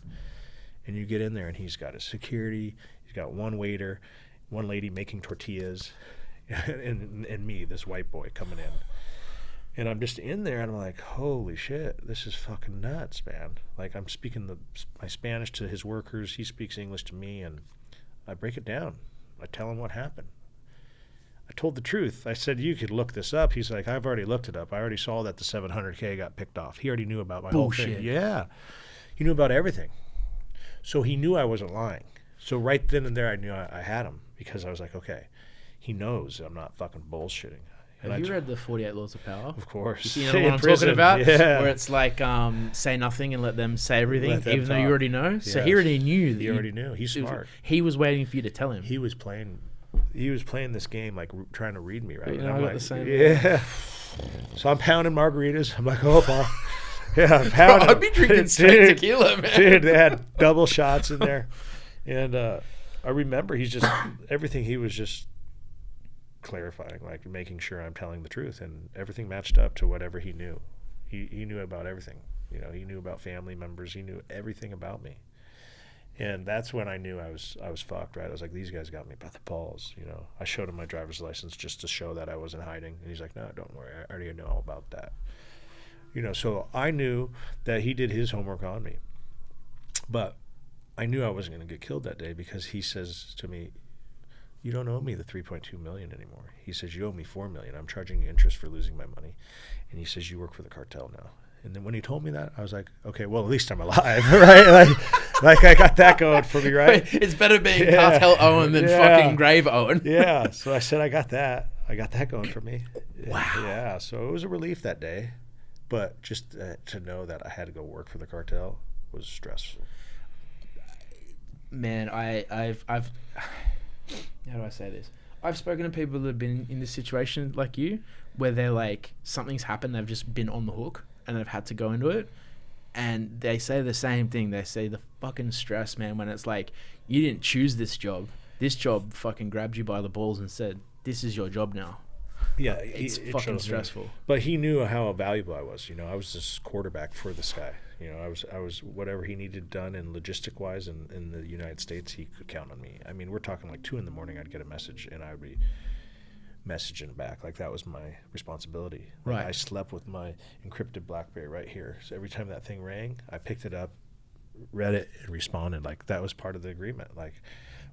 And you get in there, and he's got his security. He's got one waiter, one lady making tortillas, and me, this white boy, coming in. And I'm just in there, and I'm like, holy shit, this is fucking nuts, man. Like, I'm speaking my Spanish to his workers. He speaks English to me, and I break it down. I tell him what happened. I told the truth. I said, you could look this up. He's like, I've already looked it up. I already saw that the $700K got picked off. He already knew about my whole thing. Yeah. He knew about everything. So he knew I wasn't lying. So right then and there, I knew I had him, because I was like, okay, he knows I'm not fucking bullshitting. Have you read the 48 Laws of Power? Of course. You know what I'm talking about? Yeah. Where it's like, say nothing and let them say everything, even though you already know. Yes. So he already knew. He already knew. He's smart. He was waiting for you to tell him. He was playing this game, like trying to read me, right? You know, I'm like, the same. Yeah. So I'm pounding margaritas. I'm like, oh, fuck. Yeah, I'm pounding. Bro, I'd be drinking straight tequila, man. Dude, they had double shots in there. And I remember everything he was just clarifying, like making sure I'm telling the truth, and everything matched up to whatever he knew. He knew about everything. He knew about family members. He knew everything about me. And that's when I knew I was fucked, right? I was like, these guys got me by the balls, I showed him my driver's license just to show that I wasn't hiding. And he's like, no, don't worry. I already know all about that. So I knew that he did his homework on me. But I knew I wasn't going to get killed that day, because he says to me, you don't owe me the $3.2 million anymore. He says, you owe me $4 million. I'm charging you interest for losing my money. And he says, you work for the cartel now. And then when he told me that, I was like, okay, well, at least I'm alive, right? Like I got that going for me, right? Wait, it's better being Cartel Owen than fucking Grave Owen. Yeah. So I said, I got that going for me. Wow. Yeah. So it was a relief that day. But just to know that I had to go work for the cartel was stressful. Man, I've how do I say this? I've spoken to people that have been in this situation like you, where they're like, something's happened, they've just been on the hook and they've had to go into it. And they say the same thing. They say the fucking stress, man, when it's like, you didn't choose this job. This job fucking grabbed you by the balls and said, this is your job now. Yeah, it's fucking stressful. But he knew how valuable I was. I was this quarterback for this guy. I was whatever he needed done in logistic wise in the United States, he could count on me. I mean, we're talking like 2 a.m. I'd get a message and I would be messaging back. Like that was my responsibility. Like, Right. I slept with my encrypted BlackBerry right here. So every time that thing rang, I picked it up, read it, and responded. Like that was part of the agreement. Like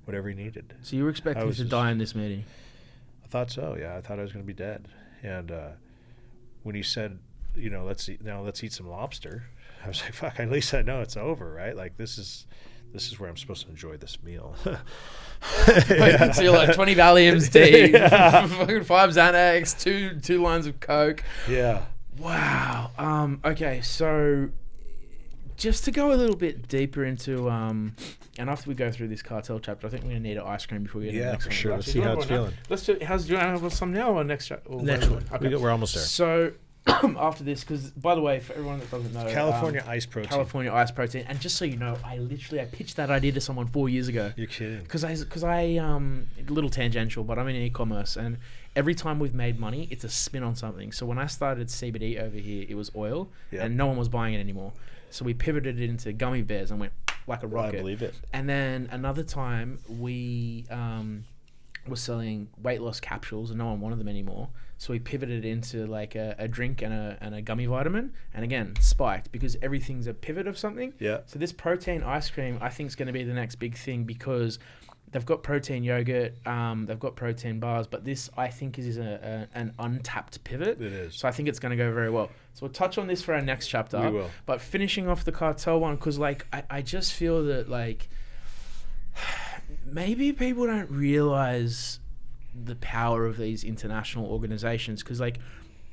whatever he needed. So you were expecting to die in this meeting? I thought so. Yeah, I thought I was going to be dead. And when he said, let's eat some lobster, I was like, fuck. At least I know it's over, right? Like this is where I'm supposed to enjoy this meal. Yeah. So you're like 20 Valiums deep, fucking 5 Xanax, two lines of Coke. Yeah. Wow. Okay, so just to go a little bit deeper into and after we go through this cartel chapter, I think we're gonna need an ice cream before we get into the next for one. sure. Let's see how it's feeling. Let's do. Do you want to have some now or next chapter? Next one. Okay. We're almost there. So after this, because by the way, for everyone that doesn't know, California ice protein. California ice protein, and just so you know, I pitched that idea to someone 4 years ago. You're kidding. Because I a little tangential, but I'm in e-commerce, and every time we've made money, it's a spin on something. So when I started CBD over here, it was oil, and no one was buying it anymore. So we pivoted it into gummy bears and went like a rocket. I believe it. And then another time we were selling weight loss capsules, and no one wanted them anymore. So we pivoted into like a drink and a gummy vitamin, and again spiked because everything's a pivot of something. Yeah. So this protein ice cream, I think, is going to be the next big thing because they've got protein yogurt, they've got protein bars, but this I think is an untapped pivot. It is. So I think it's going to go very well. So we'll touch on this for our next chapter. We will. But finishing off the cartel one, because like I just feel that like maybe people don't realize the power of these international organizations, because like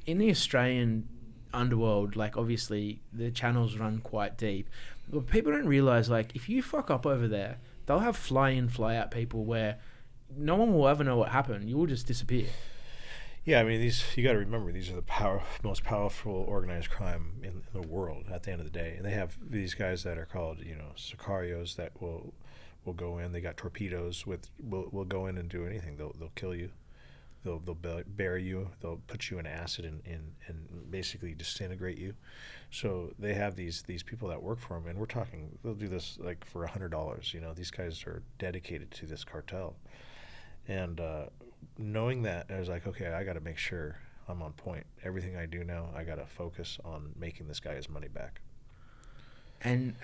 in the Australian underworld, like obviously the channels run quite deep, but people don't realize like if you fuck up over there, they'll have fly in fly out people where no one will ever know what happened. You will just disappear. Yeah, I mean, you got to remember, these are the most powerful organized crime in the world at the end of the day. And they have these guys that are called, sicarios that will go in. They got torpedoes will go in and do anything. They'll kill you. They'll bury you. They'll put you in acid and basically disintegrate you. So they have these people that work for them, and we're talking, they'll do this like for $100. These guys are dedicated to this cartel. And knowing that, I was like, okay, I got to make sure I'm on point. Everything I do now, I got to focus on making this guy his money back. And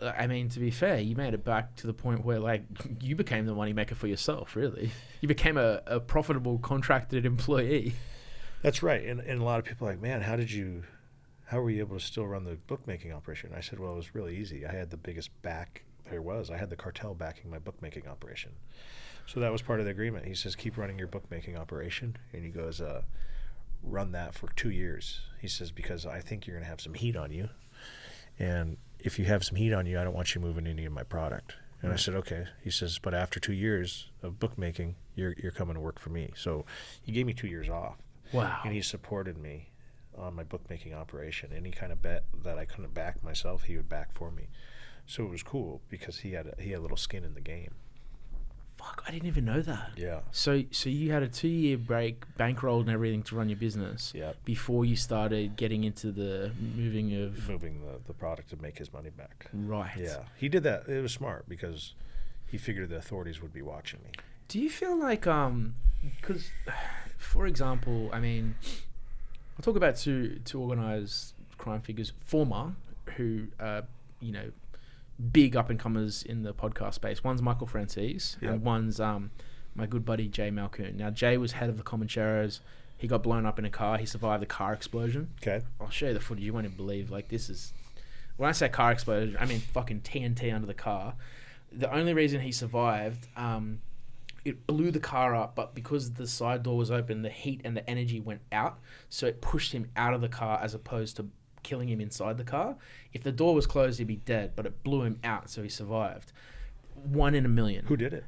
I mean, to be fair, you made it back to the point where like you became the money maker for yourself. Really, you became a profitable contracted employee. That's right. And a lot of people are like, man, how were you able to still run the bookmaking operation? I said, well, it was really easy. I had the biggest back there was. I had the cartel backing my bookmaking operation. So that was part of the agreement. He says, keep running your bookmaking operation. And he goes, run that for 2 years. He says, because I think you're going to have some heat on you. And if you have some heat on you, I don't want you moving any of my product. And I said, okay. He says, but after 2 years of bookmaking, you're coming to work for me. So he gave me 2 years off. Wow. And he supported me on my bookmaking operation. Any kind of bet that I couldn't back myself, he would back for me. So it was cool because he had a little skin in the game. Fuck, I didn't even know that. Yeah. So you had a 2-year break, bankrolled and everything to run your business. Yep. Before you started getting into the moving the product to make his money back. Right. Yeah. He did that. It was smart because he figured the authorities would be watching me. Do you feel like because for example, I mean, I'll talk about two organized crime figures, former who big up-and-comers in the podcast space. One's Michael Francis, and one's my good buddy Jay Malcoon. Now, Jay was head of the Comancheros. He got blown up in a car. He survived the car explosion. Okay. I'll show you the footage. You won't even believe. Like, this is... When I say car explosion, I mean fucking TNT under the car. The only reason he survived, it blew the car up, but because the side door was open, the heat and the energy went out, so it pushed him out of the car as opposed to killing him inside the car. If the door was closed, he'd be dead, but it blew him out, so he survived. 1 in a million. Who did it?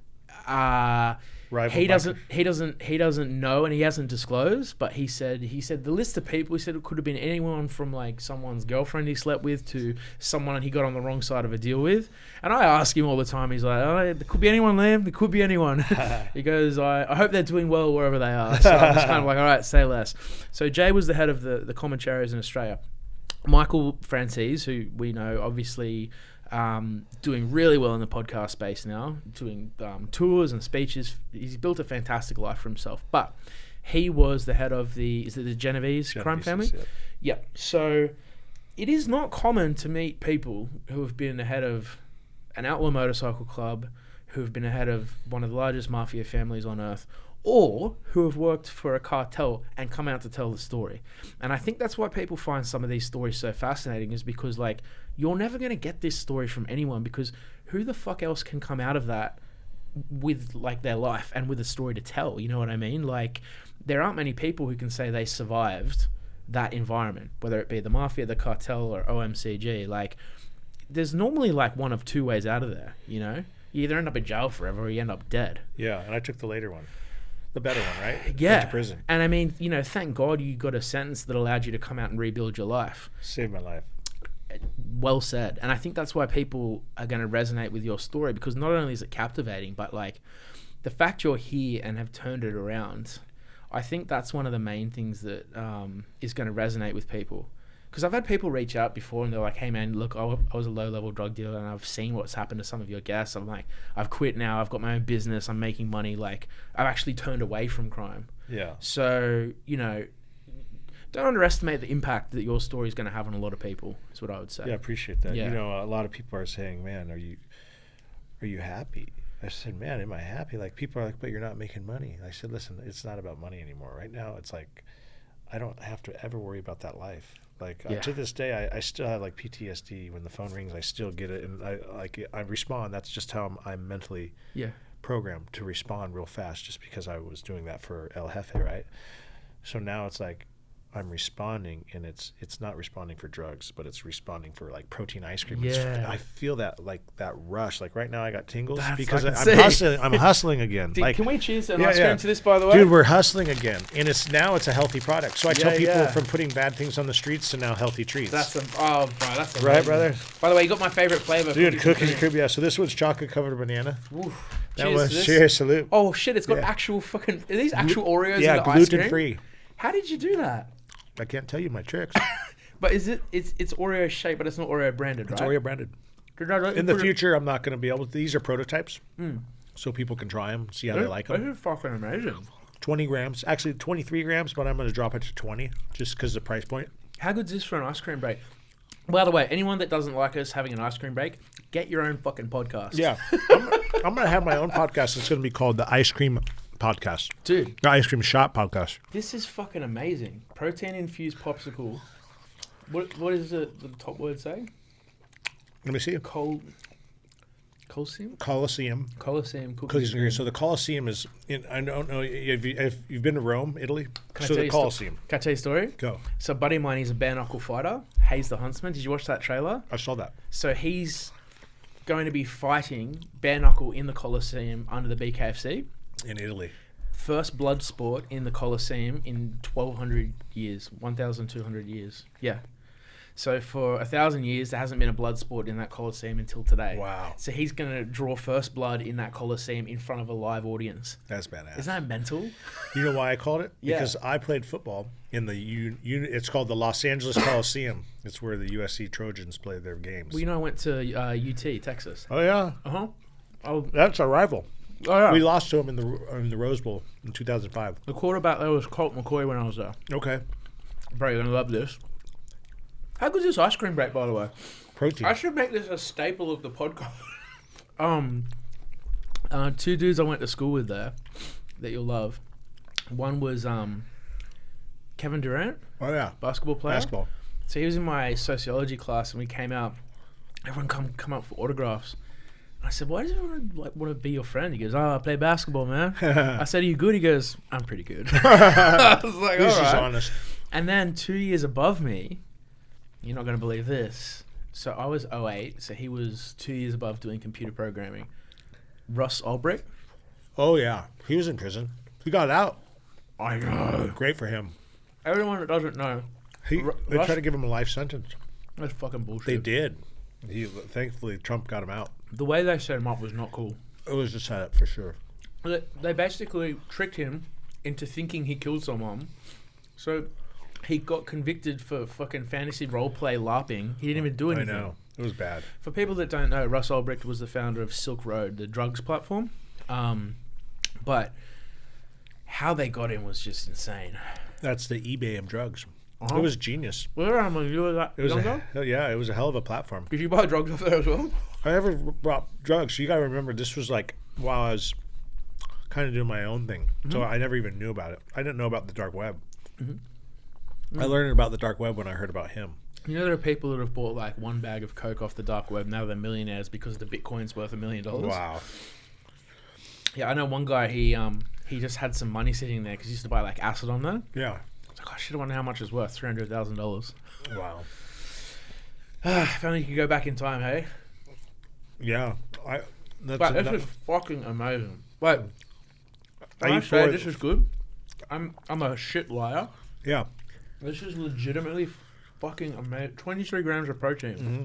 He doesn't know, and he hasn't disclosed, but he said the list of people, he said it could have been anyone from like someone's girlfriend he slept with to someone he got on the wrong side of a deal with. And I ask him all the time, he's like, oh, there could be anyone, Liam, there could be anyone. He goes, I hope they're doing well wherever they are. So I'm just kind of like, all right, say less. So Jay was the head of the Comancheros in Australia. Michael Francis, who we know, obviously doing really well in the podcast space now, doing tours and speeches. He's built a fantastic life for himself. But he was the head of the Genovese crime family? Yeah. So it is not common to meet people who have been the head of an outlaw motorcycle club, who have been ahead of one of the largest mafia families on earth, or who have worked for a cartel and come out to tell the story. And I think that's why people find some of these stories so fascinating, is because, like, you're never going to get this story from anyone, because who the fuck else can come out of that with, like, their life and with a story to tell? You know what I mean? Like, there aren't many people who can say they survived that environment, whether it be the mafia, the cartel, or OMCG. Like, there's normally, like, one of two ways out of there, you know? You either end up in jail forever or you end up dead. Yeah, and I took the later one. The better one, right? Yeah. Went to prison. And I mean, you know, thank God you got a sentence that allowed you to come out and rebuild your life. Saved my life. Well said. And I think that's why people are going to resonate with your story, because not only is it captivating, but, like, the fact you're here and have turned it around, I think that's one of the main things that is going to resonate with people. Because I've had people reach out before and they're like, hey man, look, I was a low-level drug dealer and I've seen what's happened to some of your guests. I'm like, I've quit now, I've got my own business, I'm making money, like, I've actually turned away from crime. Yeah. So, you know, don't underestimate the impact that your story is going to have on a lot of people, is what I would say. Yeah, I appreciate that. Yeah. You know, a lot of people are saying, man, are you happy? I said, man, am I happy? Like, people are like, but you're not making money. I said, listen, it's not about money anymore. Right now, it's like, I don't have to ever worry about that life. Like, to this day, I still have, like, PTSD. When the phone rings, I still get it, and I respond. That's just how I'm mentally programmed to respond real fast, just because I was doing that for El Jefe, right? So now it's like I'm responding, and it's not responding for drugs, but it's responding for, like, protein ice cream. Yeah. I feel that, like, that rush. Like, right now I got tingles That's because fucking sick. I'm hustling again. Dude, like, can we cheers and ice cream to this, by the way? Dude, we're hustling again, and it's a healthy product. So I tell people yeah. from putting bad things on the streets to now healthy treats. That's that's amazing. Right, brother? By the way, you got my favorite flavor. Dude, cookies and cream. Yeah, so this one's chocolate covered banana. Oof. That was cheers, salute. Oh shit, it's got actual fucking. Are these actual Oreos? Yeah, in the ice cream? gluten free. How did you do that? I can't tell you my tricks. But it's Oreo shaped, but it's not Oreo branded, right? It's Oreo branded. In the future, I'm not going to be able to. These are prototypes, so people can try them, see how they like them. This is fucking amazing. 20 grams, actually 23 grams, but I'm going to drop it to 20 just because of the price point. How good is this for an ice cream break? By the way, anyone that doesn't like us having an ice cream break, get your own fucking podcast. Yeah, I'm going to have my own podcast. It's going to be called the Ice Cream Podcast. Dude. The Ice Cream Shot Podcast. This is fucking amazing. Protein-infused popsicle. What is the top word say? Let me see. Coliseum? Coliseum. Coliseum Cookies and cream. So the Coliseum is I don't know if you've been to Rome, Italy. Can the Coliseum. Can I tell you a story? Go. So a buddy of mine, he's a bare knuckle fighter. Hayes the Huntsman. Did you watch that trailer? I saw that. So he's going to be fighting bare knuckle in the Coliseum under the BKFC. In Italy. First blood sport in the Coliseum in 1,200 years, 1,200 years. Yeah. So for 1,000 years, there hasn't been a blood sport in that Coliseum until today. Wow. So he's going to draw first blood in that Coliseum in front of a live audience. That's badass. Isn't that mental? You know why I called it? Yeah. Because I played football in the it's called the Los Angeles Coliseum. It's where the USC Trojans play their games. Well, you know, I went to UT, Texas. Oh, yeah. Uh-huh. Oh, That's a rival. Oh, yeah. We lost to him in the Rose Bowl in 2005. The quarterback there was Colt McCoy when I was there. Okay. Bro, you're going to love this. How good is this ice cream break, by the way? Protein. I should make this a staple of the podcast. Two dudes I went to school with there that you'll love. One was Kevin Durant. Oh, yeah. Basketball player. Basketball. So he was in my sociology class, and we came out. Everyone come up for autographs. I said, why does everyone want to be your friend? He goes, I play basketball, man. I said, are you good? He goes, I'm pretty good. I was like, This all is right. honest. And then 2 years above me, you're not going to believe this. So I was 08, so he was 2 years above doing computer programming. Russ Ulbricht. Oh, yeah. He was in prison. He got out. I know. Great for him. Everyone that doesn't know, They Russ- tried to give him a life sentence. that's fucking bullshit. They did. Thankfully, Trump got him out. The way they set him up was not cool. It was a setup for sure. They basically tricked him into thinking he killed someone. So He got convicted for fucking fantasy roleplay LARPing. He didn't even do anything. I know. It was bad. For people that don't know, Russ Ulbricht was the founder of Silk Road, the drugs platform. But how they got him was just insane. That's the eBay of drugs. Uh-huh. It was genius. Where am I? You were that younger? It was a hell of a platform. Did you buy drugs off there as well? I never bought drugs. So you got to remember, this was like while I was kind of doing my own thing. Mm-hmm. So I never even knew about it. I didn't know about the dark web. Mm-hmm. Mm-hmm. I learned about the dark web when I heard about him. You know, there are people that have bought like one bag of coke off the dark web. Now they're millionaires because the Bitcoin's worth $1 million. Wow. Yeah, I know one guy. He just had some money sitting there because he used to buy like acid on there. Yeah. It's like, I should have wondered how much it's worth. $300,000. Wow. If only you could go back in time, hey. Yeah. But this is fucking amazing. Wait, I say this is good. I'm a shit liar. Yeah. This is legitimately fucking amazing. 23 grams of protein. Mm-hmm.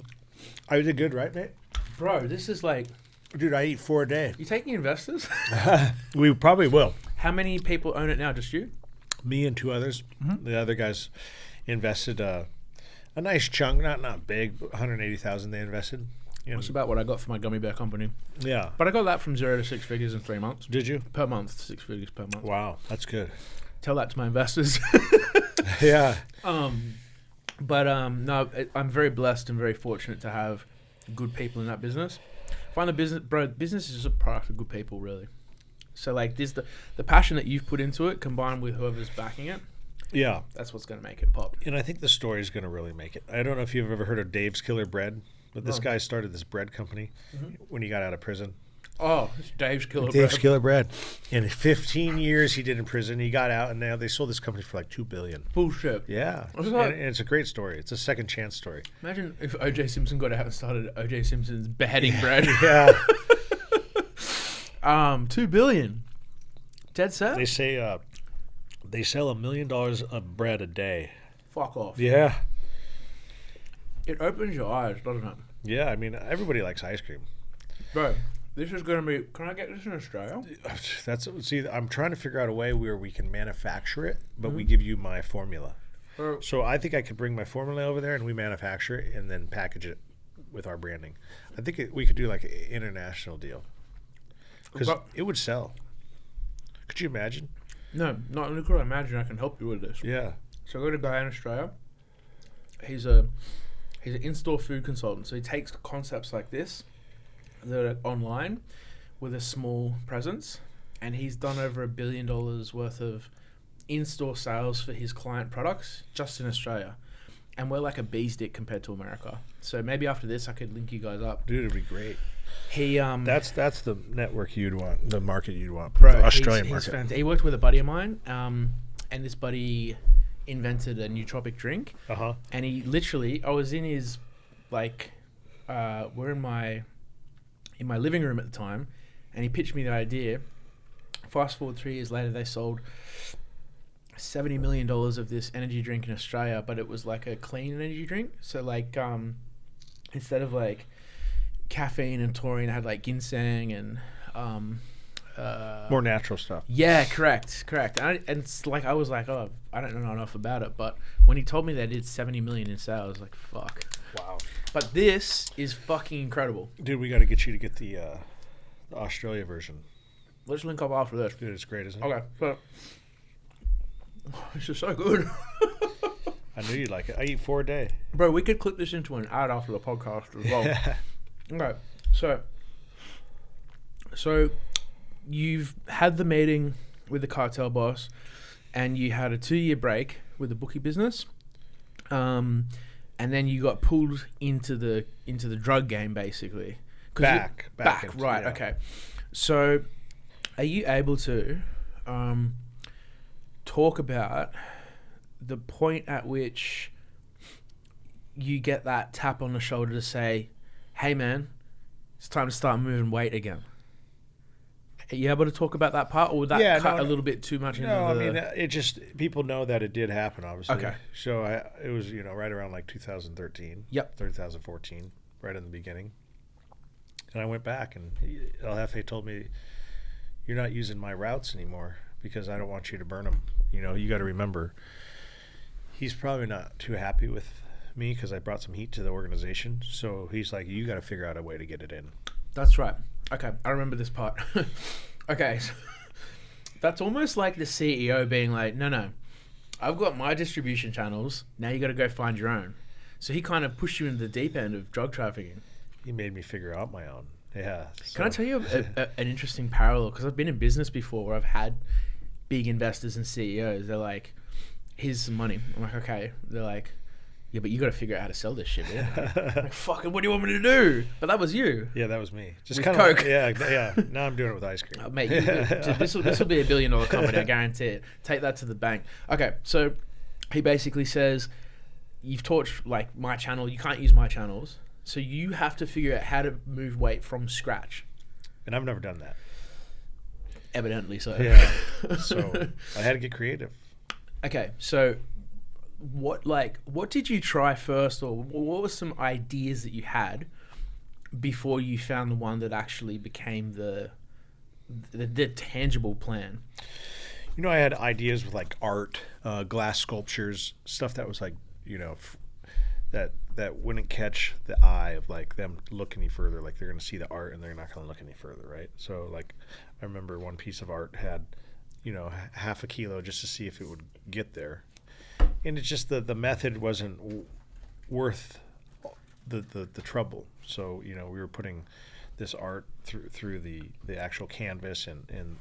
I did good, right, mate? Bro, this is like... Dude, I eat 4 a day. You taking investors? We probably will. How many people own it now? Just you? Me and 2 others. Mm-hmm. The other guys invested a nice chunk, not big, but $180,000 they invested. That's about what I got for my gummy bear company. Yeah. But I got that from 0 to 6 figures in 3 months. Did you? Per month, 6 figures per month. Wow, that's good. Tell that to my investors. Yeah. But no, I'm very blessed and very fortunate to have good people in that business. Find the business, bro. Business is just a product of good people, really. So like this, the passion that you've put into it, combined with whoever's backing it. Yeah, that's what's going to make it pop. And I think the story is going to really make it. I don't know if you've ever heard of Dave's Killer Bread, but this guy started this bread company when he got out of prison. Oh, it's Dave's Killer Bread. Dave's Killer Bread. In 15 years he did in prison. He got out, and now they sold this company for like $2 billion. Bullshit. Yeah. And it's a great story. It's a second chance story. Imagine if O.J. Simpson got out and started O.J. Simpson's beheading bread. Yeah. $2 billion. Dead set? They say they sell $1 million of bread a day. Fuck off. Yeah. It opens your eyes, doesn't it? Yeah, I mean, everybody likes ice cream. Bro, this is going to be... Can I get this in Australia? See, I'm trying to figure out a way where we can manufacture it, but we give you my formula. So I think I could bring my formula over there and we manufacture it and then package it with our branding. I think we could do like an international deal. Because it would sell. Could you imagine? No, not only could I imagine, I can help you with this. Yeah. So I got a guy in Australia. He's an in-store food consultant. So he takes concepts like this that are online with a small presence, and he's done over $1 billion worth of in-store sales for his client products just in Australia. And we're like a bee's dick compared to America. So maybe after this, I could link you guys up. Dude, it'd be great. He that's the network you'd want, the market you'd want, bro, the Australian market. He worked with a buddy of mine, and this buddy invented a nootropic drink. And he literally, I was in his we're in my living room at the time, and he pitched me the idea. Fast forward 3 years later, they sold $70 million of this energy drink in Australia, but it was like a clean energy drink. So like instead of like caffeine and taurine, it had like ginseng and more natural stuff. Yeah, correct. And it's like I was like, oh, I don't know enough about it, but when he told me they did 70 million in sales, I was like, fuck. Wow. But this is fucking incredible. Dude, we got to get you to get the Australia version. Let's link up after this. Dude, it's great, isn't it? Okay, so this is so good. I knew you'd like it. I eat 4 a day. Bro, we could clip this into an ad after the podcast as well. Okay, so you've had the meeting with the cartel boss, and you had a 2-year break with the bookie business, and then you got pulled into the drug game, basically. Back, right? Yeah. Okay. So, are you able to talk about the point at which you get that tap on the shoulder to say, "Hey, man, it's time to start moving weight again"? Are you able to talk about that part, or would that cut a little bit too much into I mean, it just, people know that it did happen, obviously. Okay. So it was, right around like 2013. Yep. 2014, right in the beginning. And I went back, and El Jefe told me, "You're not using my routes anymore because I don't want you to burn them." You got to remember, he's probably not too happy with me because I brought some heat to the organization. So he's like, you got to figure out a way to get it in. That's right. Okay, I remember this part. Okay, so that's almost like the CEO being like, no, I've got my distribution channels. Now you got to go find your own. So he kind of pushed you into the deep end of drug trafficking. He made me figure out my own. Yeah. So. Can I tell you an interesting parallel? Because I've been in business before where I've had big investors and CEOs. They're like, here's some money. I'm like, okay. They're like, yeah, but you got to figure out how to sell this shit. Yeah? Like, fucking, what do you want me to do? But that was you. Yeah, that was me. Just with kind Coke. of yeah. Now I'm doing it with ice cream. Mate, this will be $1 billion company. I guarantee it. Take that to the bank. Okay, so he basically says, you've taught like my channel. You can't use my channels, so you have to figure out how to move weight from scratch. And I've never done that. Evidently so. Yeah. So I had to get creative. Okay, so what did you try first, or what were some ideas that you had before you found the one that actually became the tangible plan? You know, I had ideas with like art, glass sculptures, stuff that was like, you know, that wouldn't catch the eye of like them look any further. Like they're going to see the art and they're not going to look any further, right? So like I remember one piece of art had, you know, half a kilo just to see if it would get there. And it's just the method wasn't worth the trouble. So, you know, we were putting this art through the actual canvas and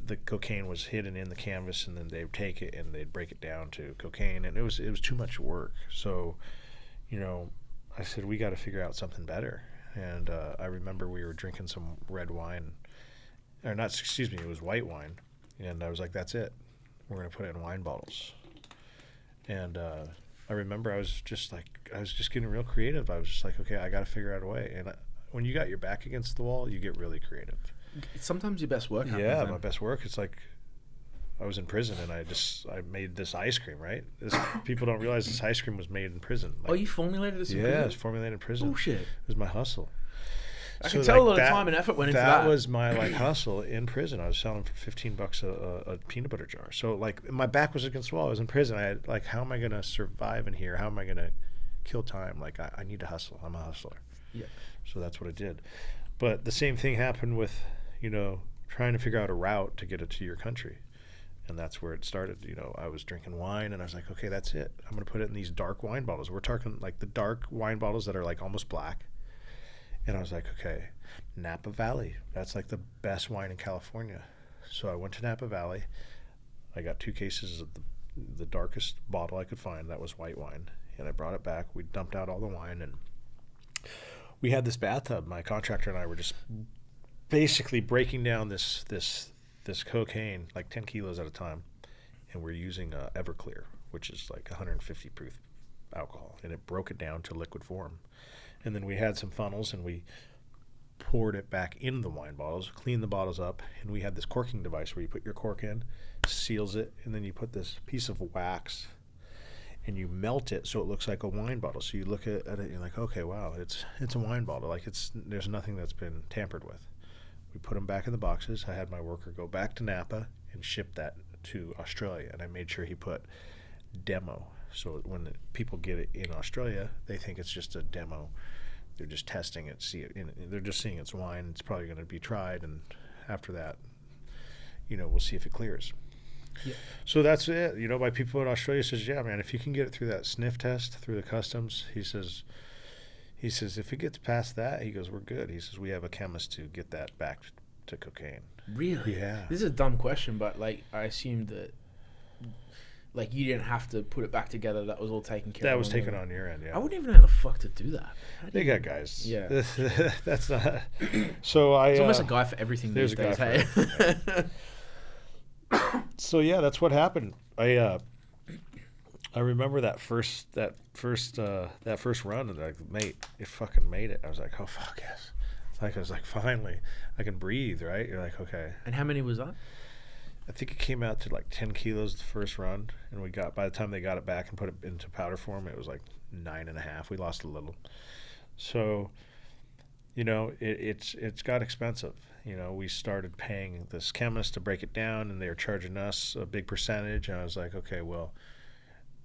the cocaine was hidden in the canvas, and then they'd take it and they'd break it down to cocaine, and it was too much work. So, you know, I said, we got to figure out something better. And I remember we were drinking some red wine, or not, excuse me, it was white wine. And I was like, that's it. We're going to put it in wine bottles. And I remember I was just getting real creative. I was just like, okay, I got to figure out a way. And when you got your back against the wall, you get really creative. Sometimes your best work happens. Yeah, then. My best work. It's like I was in prison and I made this ice cream, right? People don't realize this ice cream was made in prison. Like, you formulated this in prison? Yeah, it was formulated in prison. Bullshit. It was my hustle. I can tell a lot of time and effort went into that. That was my like hustle in prison. I was selling for $15 a peanut butter jar. So like my back was against the wall. I was in prison. I had like, how am I going to survive in here? How am I going to kill time? Like I need to hustle. I'm a hustler. Yeah. So that's what I did. But the same thing happened with, you know, trying to figure out a route to get it to your country. And that's where it started. You know, I was drinking wine and I was like, okay, that's it. I'm going to put it in these dark wine bottles. We're talking like the dark wine bottles that are like almost black. And I was like, okay, Napa Valley. That's like the best wine in California. So I went to Napa Valley. I got 2 cases of the darkest bottle I could find. That was white wine. And I brought it back. We dumped out all the wine. And we had this bathtub. My contractor and I were just basically breaking down this cocaine, like 10 kilos at a time. And we're using Everclear, which is like 150 proof alcohol. And it broke it down to liquid form. And then we had some funnels and we poured it back in the wine bottles, cleaned the bottles up, and we had this corking device where you put your cork in, seals it, and then you put this piece of wax and you melt it so it looks like a wine bottle. So you look at it and you're like, okay, wow, it's a wine bottle. Like there's nothing that's been tampered with. We put them back in the boxes. I had my worker go back to Napa and ship that to Australia, and I made sure he put demo. So when the people get it in Australia, they think it's just a demo. They're just testing it, they're just seeing it's wine. It's probably going to be tried, and after that, you know, we'll see if it clears. Yeah. So that's it. You know, my people in Australia says, yeah, man, if you can get it through that sniff test, through the customs, he says, if it gets past that, he goes, we're good. He says, we have a chemist to get that back to cocaine. Really? Yeah. This is a dumb question, but like I assumed that like you didn't have to put it back together. That was all taken care of. That was taken on your end, yeah. I wouldn't even know how the fuck to do that. They got guys. Yeah. That's not. So It's almost a guy for everything there's these a guy days, for everything, yeah. So yeah, that's what happened. I remember that first run, and like, mate, it fucking made it. I was like, oh fuck yes. I was like, finally, I can breathe, right? You're like, okay. And how many was that? I think it came out to like 10 kilos the first run, and by the time they got it back and put it into powder form, it was like 9.5. We lost a little. So, you know, it's got expensive. You know, we started paying this chemist to break it down, and they were charging us a big percentage, and I was like, okay, well,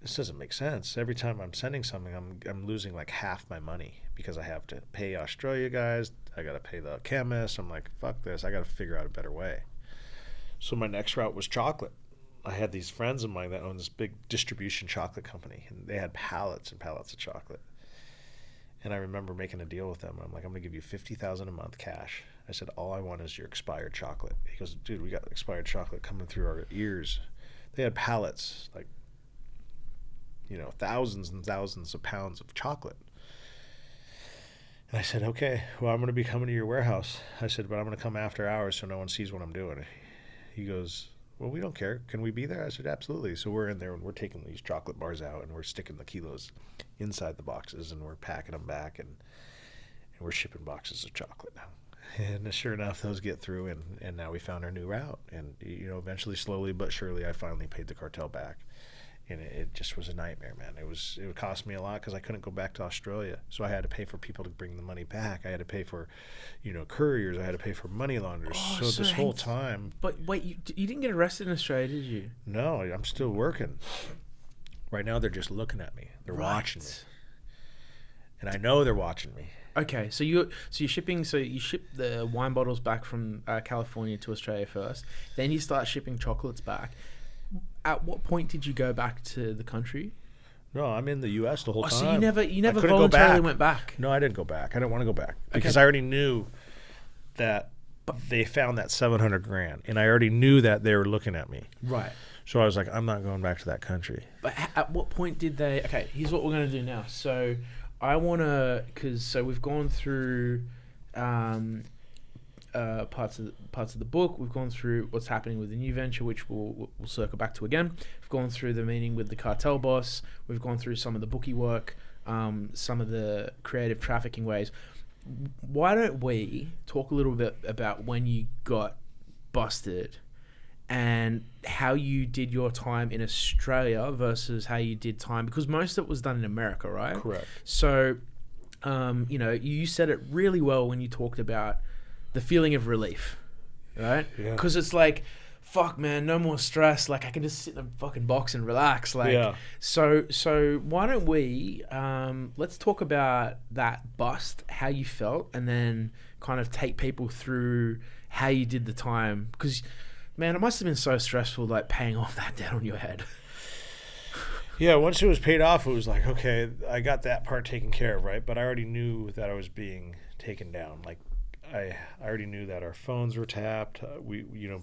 this doesn't make sense. Every time I'm sending something, I'm losing like half my money because I have to pay Australia guys. I got to pay the chemist. I'm like, fuck this. I got to figure out a better way. So my next route was chocolate. I had these friends of mine that owned this big distribution chocolate company, and they had pallets and pallets of chocolate. And I remember making a deal with them. I'm like, I'm going to give you $50,000 a month cash. I said, all I want is your expired chocolate. He goes, dude, we got expired chocolate coming through our ears. They had pallets, like, thousands and thousands of pounds of chocolate. And I said, okay, well, I'm going to be coming to your warehouse. I said, but I'm going to come after hours so no one sees what I'm doing. He goes, well, we don't care. Can we be there? I said, absolutely. So we're in there and we're taking these chocolate bars out and we're sticking the kilos inside the boxes and we're packing them back and we're shipping boxes of chocolate now. And sure enough, those get through and now we found our new route. And, eventually, slowly but surely, I finally paid the cartel back. And it just was a nightmare, man. It would cost me a lot because I couldn't go back to Australia. So I had to pay for people to bring the money back. I had to pay for, couriers. I had to pay for money launderers. So this whole time. But wait, you didn't get arrested in Australia, did you? No, I'm still working. Right now, they're just looking at me. They're watching me. And I know they're watching me. Okay, so you're shipping. So you ship the wine bottles back from California to Australia first. Then you start shipping chocolates back. At what point did you go back to the country? No, I'm in the U.S. the whole time. So you never voluntarily went back? No, I didn't go back. I didn't want to go back because I already knew that they found that $700,000, and I already knew that they were looking at me. Right. So I was like, I'm not going back to that country. But at what point did they? Okay, here's what we're going to do now. So I want to, so we've gone through parts of the book. We've gone through what's happening with the new venture, which we'll circle back to again. We've gone through the meeting with the cartel boss. We've gone through some of the bookie work, some of the creative trafficking ways. Why don't we talk a little bit about when you got busted and how you did your time in Australia versus how you did time, because most of it was done in America, right? Correct. So, you said it really well when you talked about the feeling of relief, right? Yeah. Because it's like, fuck, man, no more stress. Like, I can just sit in a fucking box and relax. Like, yeah. So why don't we, let's talk about that bust, how you felt, and then kind of take people through how you did the time. Because, man, it must have been so stressful, like, paying off that debt on your head. Yeah, once it was paid off, it was like, okay, I got that part taken care of, right? But I already knew that I was being taken down. Like, I already knew that our phones were tapped.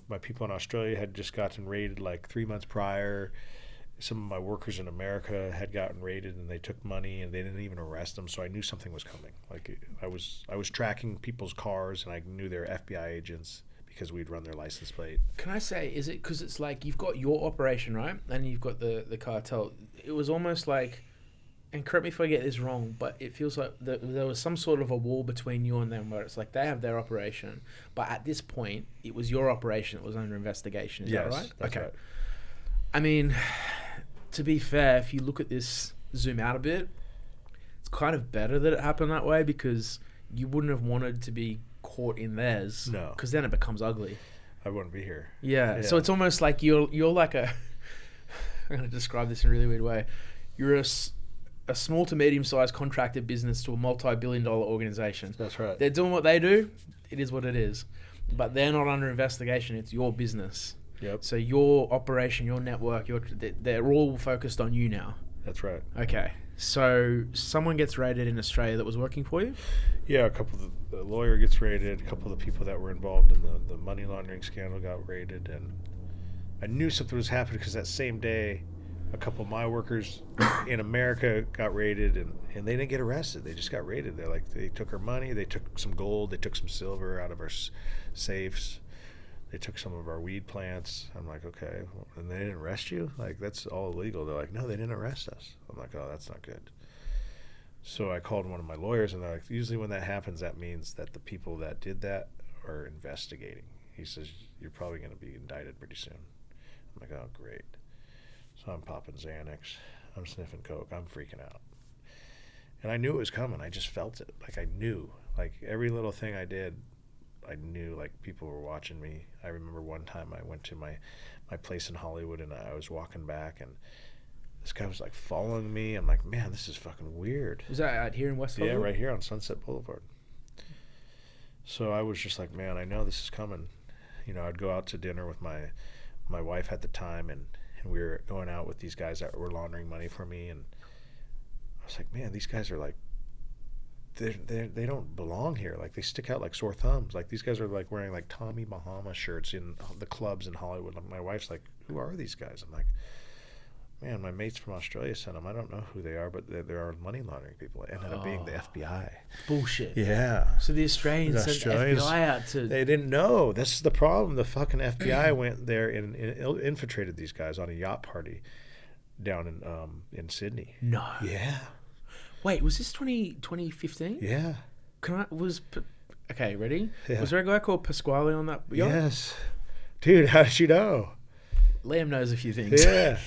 My people in Australia had just gotten raided like 3 months prior. Some of my workers in America had gotten raided and they took money and they didn't even arrest them. So I knew something was coming. Like I was tracking people's cars and I knew they were FBI agents because we'd run their license plate. Can I say, is it because it's like you've got your operation, right? And you've got the cartel. It was almost like, and correct me if I get this wrong, but it feels like there was some sort of a wall between you and them where it's like they have their operation, but at this point, it was your operation that was under investigation. Is that right? That's right. I mean, to be fair, if you look at this, zoom out a bit, it's kind of better that it happened that way because you wouldn't have wanted to be caught in theirs. No. Because then it becomes ugly. I wouldn't be here. Yeah. So it's almost like you're like a... I'm going to describe this in a really weird way. You're a small to medium-sized contracted business to a multi-billion-dollar organization. That's right. They're doing what they do. It is what it is. But they're not under investigation. It's your business. Yep. So your operation, your network, they're all focused on you now. That's right. Okay. So someone gets raided in Australia that was working for you? Yeah, a couple of the lawyer gets raided. A couple of the people that were involved in the money laundering scandal got raided. And I knew something was happening because that same day, a couple of my workers in America got raided and they didn't get arrested. They just got raided. They took our money. They took some gold. They took some silver out of our safes. They took some of our weed plants. I'm like, okay. And they didn't arrest you? Like, that's all illegal. They're like, no, they didn't arrest us. I'm like, oh, that's not good. So I called one of my lawyers and they're like, usually when that happens, that means that the people that did that are investigating. He says, you're probably going to be indicted pretty soon. I'm like, oh, great. So I'm popping Xanax, I'm sniffing coke, I'm freaking out. And I knew it was coming, I just felt it. Like I knew, like every little thing I did, I knew like people were watching me. I remember one time I went to my place in Hollywood and I was walking back and This guy was like following me. I'm like, man, this is fucking weird. Was that out here in West Hollywood? Yeah, right here on Sunset Boulevard. So I was just like, man, I know this is coming. You know, I'd go out to dinner with my wife at the time, and we were going out with these guys that were laundering money for me, and I was like, man, these guys are like, they don't belong here. Like, they stick out like sore thumbs. Like, these guys are like wearing like Tommy Bahama shirts in the clubs in Hollywood. And my wife's like, who are these guys? I'm like, man, my mates from Australia sent them. I don't know who they are, but there are money laundering people. It ended up being the FBI. Bullshit. Yeah. So the Australians sent FBI out to... They didn't know. This is the problem. The fucking FBI went there and infiltrated these guys on a yacht party down in Sydney. No. Yeah. Wait, was this 2015? Yeah. Okay, ready? Yeah. Was there a guy called Pasquale on that yacht? Yes. Dude, how did you know? Liam knows a few things. Yeah.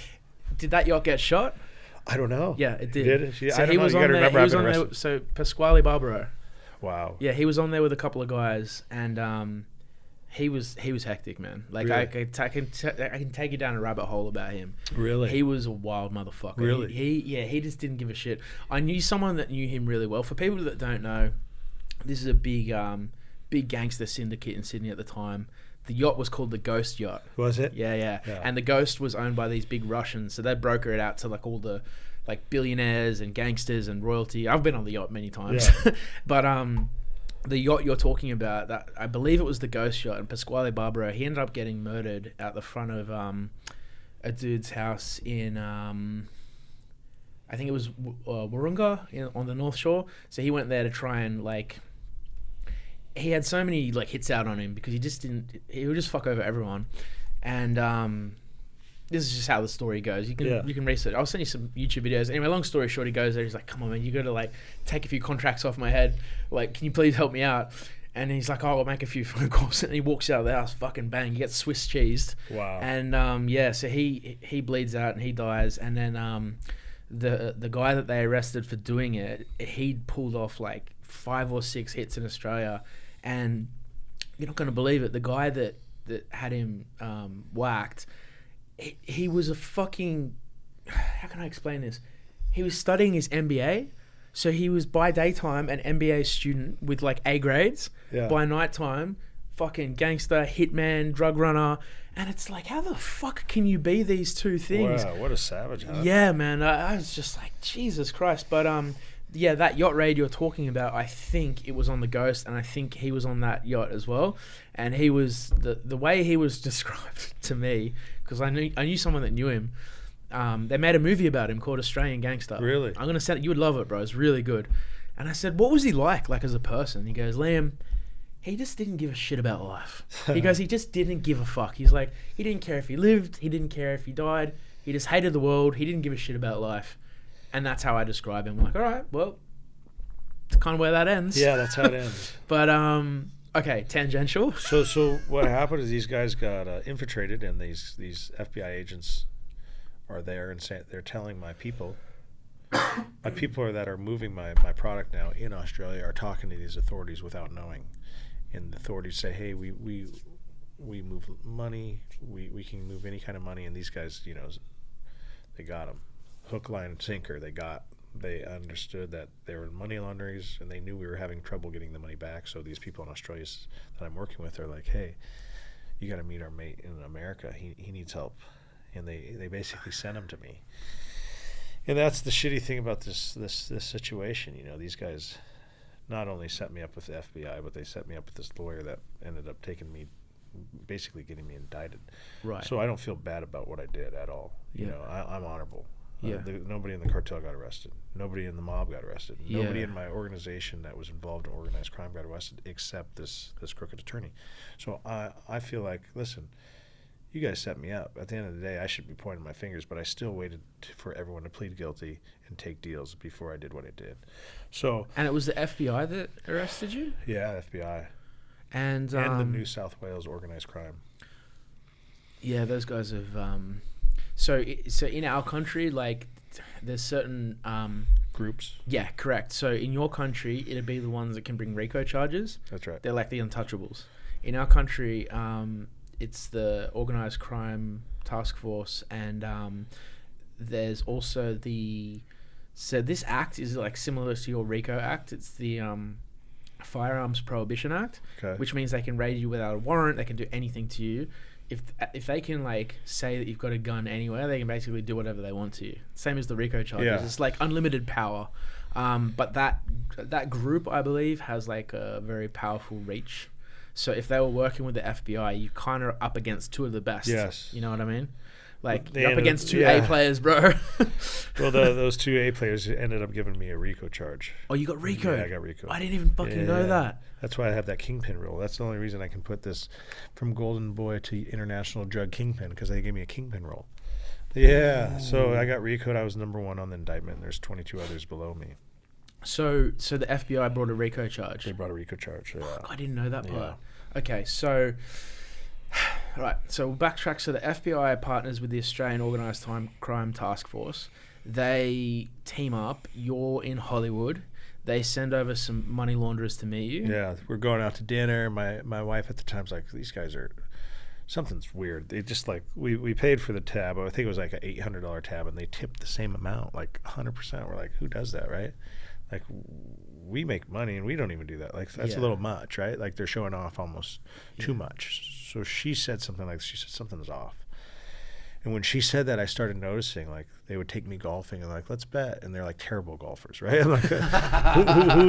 Did that yacht get shot? I don't know. Yeah, it did. Did it? So I don't he know. was You on gotta there. remember He was I've on been there. arrested. So Pasquale Barbaro. Wow. Yeah, he was on there with a couple of guys, and he was hectic, man. Like, Really? I can take you down a rabbit hole about him. Really? He was a wild motherfucker. Really? He just didn't give a shit. I knew someone that knew him really well. For people that don't know, this is a big gangster syndicate in Sydney at the time. The yacht was called the Ghost Yacht. Was it? Yeah. And the Ghost was owned by these big Russians, so they'd broker it out to like all the like billionaires and gangsters and royalty. I've been on the yacht many times. Yeah. But the yacht you're talking about, that I believe it was the Ghost Yacht, and Pasquale Barbaro, he ended up getting murdered out the front of a dude's house in I think it was Wahroonga on the North Shore. So he went there to try and like, he had so many like hits out on him because he would just fuck over everyone. And this is just how the story goes. You can research. I'll send you some YouTube videos. Anyway, long story short, he goes there. He's like, "Come on, man, you got to like take a few contracts off my head. Like, can you please help me out?" And he's like, "Oh, I'll make a few phone calls." And he walks out of the house, fucking bang, he gets Swiss cheesed. Wow. And so he bleeds out and he dies. And then the guy that they arrested for doing it, he'd pulled off like 5 or 6 hits in Australia. And you're not going to believe it. The guy that had him whacked, he was a fucking... How can I explain this? He was studying his MBA. So he was by daytime an MBA student with like A grades. Yeah. By nighttime, fucking gangster, hitman, drug runner. And it's like, how the fuck can you be these two things? Wow, what a savage, huh? Yeah, man. I was just like, Jesus Christ. But yeah, that yacht raid you're talking about, I think it was on the Ghost, and I think he was on that yacht as well. And he was the way he was described to me, because I knew someone that knew him. They made a movie about him called Australian Gangster. Really? I'm gonna send it. You would love it, bro. It's really good. And I said, what was he like as a person? He goes, Liam, he just didn't give a shit about life. He goes, he just didn't give a fuck. He's like, he didn't care if he lived. He didn't care if he died. He just hated the world. He didn't give a shit about life. And that's how I describe him. I'm like, all right, well, it's kind of where that ends. Yeah, that's how it ends. But, okay, tangential. So what happened is these guys got infiltrated, and these FBI agents are there and they're telling my people that are moving my product now in Australia are talking to these authorities without knowing. And the authorities say, hey, we move money, we can move any kind of money, and these guys, you know, they got them. Hook, line, and sinker. They understood that they were money launderers, and they knew we were having trouble getting the money back. So these people in Australia that I'm working with are like, hey, you got to meet our mate in America. He needs help. And they basically sent him to me. And that's the shitty thing about this situation. You know, these guys not only set me up with the FBI, but they set me up with this lawyer that ended up basically getting me indicted. Right. So I don't feel bad about what I did at all. You know, I'm honorable. Yeah. Nobody in the cartel got arrested. Nobody in the mob got arrested. Yeah. Nobody in my organization that was involved in organized crime got arrested except this crooked attorney. So I feel like, listen, you guys set me up. At the end of the day, I should be pointing my fingers, but I still waited for everyone to plead guilty and take deals before I did what I did. So. And it was the FBI that arrested you? Yeah, FBI. And the New South Wales organized crime. Yeah, those guys have. So in our country, like, there's certain groups. Yeah, correct. So in your country, it'd be the ones that can bring RICO charges. That's right. They're like the untouchables. In our country, it's the Organised Crime Task Force, and there's also so this act is like similar to your RICO Act. It's the Firearms Prohibition Act, which means they can raid you without a warrant. They can do anything to you. If they can like say that you've got a gun anywhere, they can basically do whatever they want to you. Same as the RICO charges. Yeah. It's like unlimited power. But that group, I believe, has like a very powerful reach. So if they were working with the FBI, you kind of up against two of the best. Yes. You know what I mean? Like, you're up against two A players, bro. Well, those two A players ended up giving me a RICO charge. Oh, you got RICO? Yeah, I got RICO. I didn't even fucking know that. That's why I have that Kingpin rule. That's the only reason I can put this from Golden Boy to International Drug Kingpin, because they gave me a Kingpin role. Yeah, so I got RICO'd. I was number 1 on the indictment. There's 22 others below me. So the FBI brought a RICO charge? They brought a RICO charge, yeah. Fuck, I didn't know that part. Okay, so... Right, so we'll backtrack. So the FBI partners with the Australian Organised Crime Task Force. They team up. You're in Hollywood. They send over some money launderers to meet you. Yeah, we're going out to dinner. My wife at the time's like, these guys are... Something's weird. They just like... We paid for the tab. I think it was like an $800 tab, and they tipped the same amount, like 100%. We're like, who does that, right? Like, we make money, and we don't even do that. Like, that's a little much, right? Like, they're showing off almost too much. So she said something's off. And when she said that, I started noticing, like, they would take me golfing and like, let's bet. And they're like terrible golfers, right? I'm like,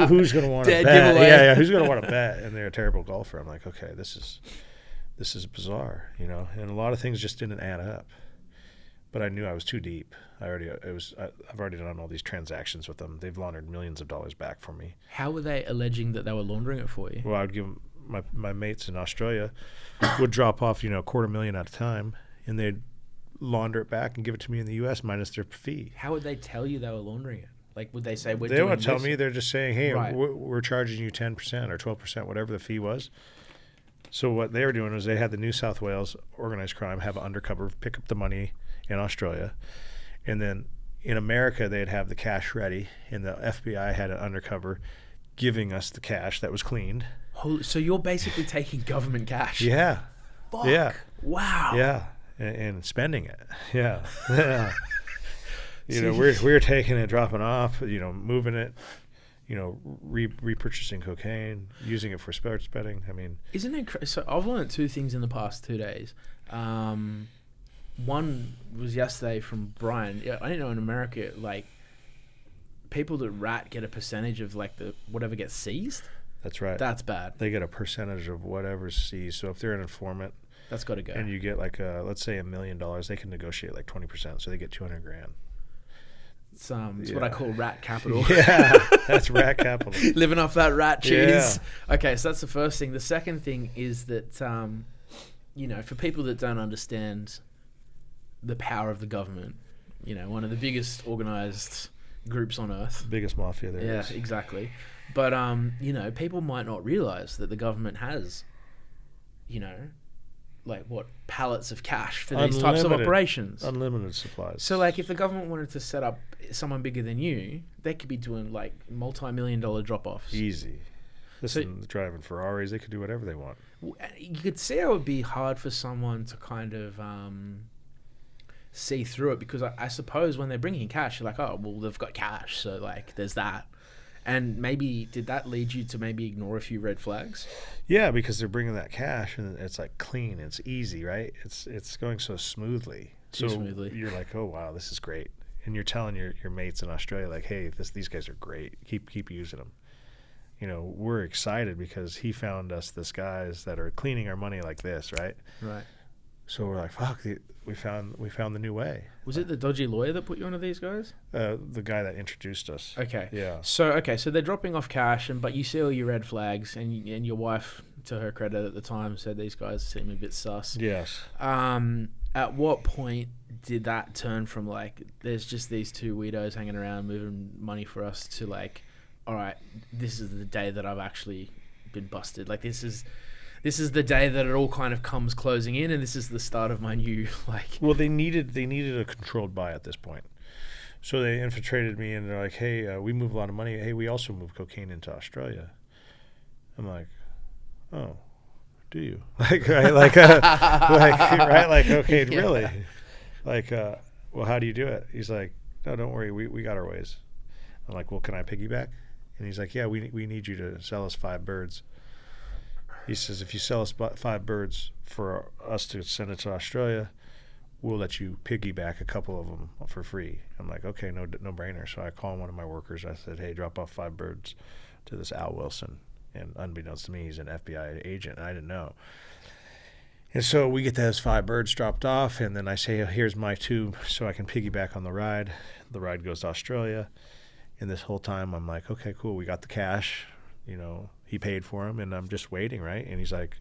who's going to want to bet? Yeah, who's going to want to bet? And they're a terrible golfer. I'm like, okay, this is bizarre, you know? And a lot of things just didn't add up. But I knew I was too deep. I've already done all these transactions with them. They've laundered millions of dollars back for me. How were they alleging that they were laundering it for you? Well, I'd give them, my mates in Australia would drop off, $250,000 at a time, and they'd launder it back and give it to me in the U.S. minus their fee. How would they tell you they were laundering it? Like, would they say, they won't tell me. They're just saying, hey, we're charging you 10% or 12%, whatever the fee was. So what they were doing was they had the New South Wales organized crime have Undercover pick up the money in Australia, and then in America they'd have the cash ready, and the FBI had an Undercover giving us the cash that was cleaned. So you're basically taking government cash? Yeah. Fuck. Yeah. Wow. Yeah, and spending it. Yeah. Yeah. We're taking it, dropping off, moving it, repurchasing cocaine, using it for sports betting. I mean, isn't it? So I've learned 2 things in the past 2 days. One was yesterday from Brian. I didn't know in America, like, people that rat get a percentage of like whatever gets seized. That's right. That's bad. They get a percentage of whatever's seized. So if they're an informant, that's got to go. And you get like let's say $1 million, they can negotiate like 20%. So they get $200,000. It's what I call rat capital. Yeah, that's rat capital. Living off that rat cheese. Yeah. Okay, so that's the first thing. The second thing is that, for people that don't understand the power of the government, one of the biggest organized groups on earth. Biggest mafia there is. Yeah, exactly. But, people might not realize that the government has, pallets of cash for these types of operations. Unlimited supplies. So, like, if the government wanted to set up someone bigger than you, they could be doing, like, multi-million-dollar drop-offs. Easy. Listen, driving Ferraris, they could do whatever they want. You could see how it would be hard for someone to kind of see through it, because I suppose when they're bringing cash, you're like, oh, well, they've got cash, so, like, there's that. And maybe, did that lead you to maybe ignore a few red flags? Yeah, because they're bringing that cash, and it's like clean, it's easy, right? It's going so smoothly. Too smoothly. You're like, oh wow, this is great, and you're telling your mates in Australia, like, hey, these guys are great. Keep using them. We're excited because he found us this guys that are cleaning our money like this, right? Right. So we're like, fuck, we found the new way. Was it the dodgy lawyer that put you onto these guys? The guy that introduced us. Okay. Yeah. So they're dropping off cash, but you see all your red flags, and your wife, to her credit at the time, said these guys seem a bit sus. Yes. At what point did that turn from, like, there's just these 2 weirdos hanging around moving money for us, to, like, all right, this is the day that I've actually been busted. Like, this is the day that it all kind of comes closing in, and this is the start of my new, like... Well, they needed a controlled buy at this point. So they infiltrated me, and they're like, hey, we move a lot of money. Hey, we also move cocaine into Australia. I'm like, oh, do you? Like, right? Like, right? Like, okay, yeah. Really? Like, well, how do you do it? He's like, no, don't worry. We got our ways. I'm like, well, can I piggyback? And he's like, yeah, we need you to sell us 5 birds. He says, if you sell us 5 birds for us to send it to Australia, we'll let you piggyback a couple of them for free. I'm like, okay, no brainer. So I call one of my workers. I said, hey, drop off 5 birds to this Al Wilson. And unbeknownst to me, he's an FBI agent, and I didn't know. And so we get those 5 birds dropped off, and then I say, here's my 2 so I can piggyback on the ride. The ride goes to Australia. And this whole time I'm like, okay, cool, we got the cash. You know, he paid for them, and I'm just waiting, right? And he's like,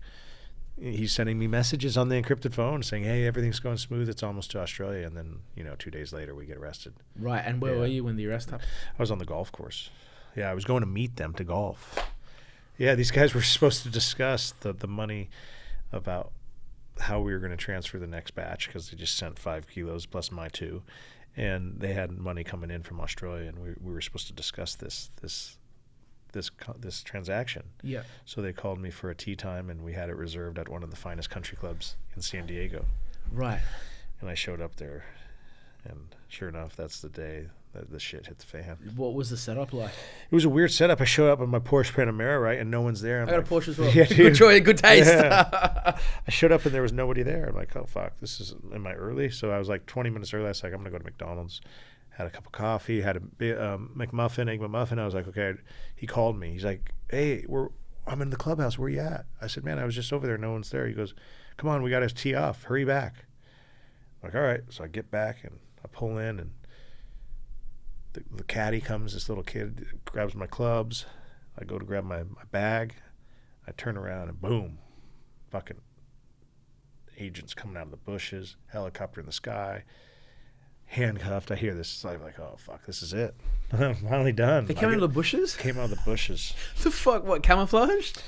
he's sending me messages on the encrypted phone saying, hey, everything's going smooth. It's almost to Australia. And then, 2 days later, we get arrested. Right. And where were you when the arrest happened? I was on the golf course. Yeah, I was going to meet them to golf. Yeah, these guys were supposed to discuss the money about how we were going to transfer the next batch because they just sent 5 kilos plus my 2. And they had money coming in from Australia, and we were supposed to discuss this transaction. Yeah. So they called me for a tea time, and we had it reserved at one of the finest country clubs in San Diego. Right. And I showed up there, and sure enough, that's the day that the shit hit the fan. What was the setup like? It was a weird setup. I showed up in my Porsche Panamera, right, and no one's there. I got a Porsche as well. Yeah, good choice, good taste. Yeah. I showed up and there was nobody there. I'm like, oh fuck, am I early? So I was like 20 minutes early. I was like, I'm gonna go to McDonald's. Had a cup of coffee. Had a McMuffin, egg McMuffin. I was like, okay. He called me. He's like, hey, I'm in the clubhouse. Where you at? I said, man, I was just over there. No one's there. He goes, come on, we got to tee off. Hurry back. I'm like, all right. So I get back and I pull in, and the caddy comes, this little kid grabs my clubs. I go to grab my bag. I turn around and boom, fucking agents coming out of the bushes, helicopter in the sky, handcuffed. I hear this. I'm like, oh, fuck, this is it. I'm finally done. They came out of the bushes? Came out of the bushes. The fuck, what, camouflaged?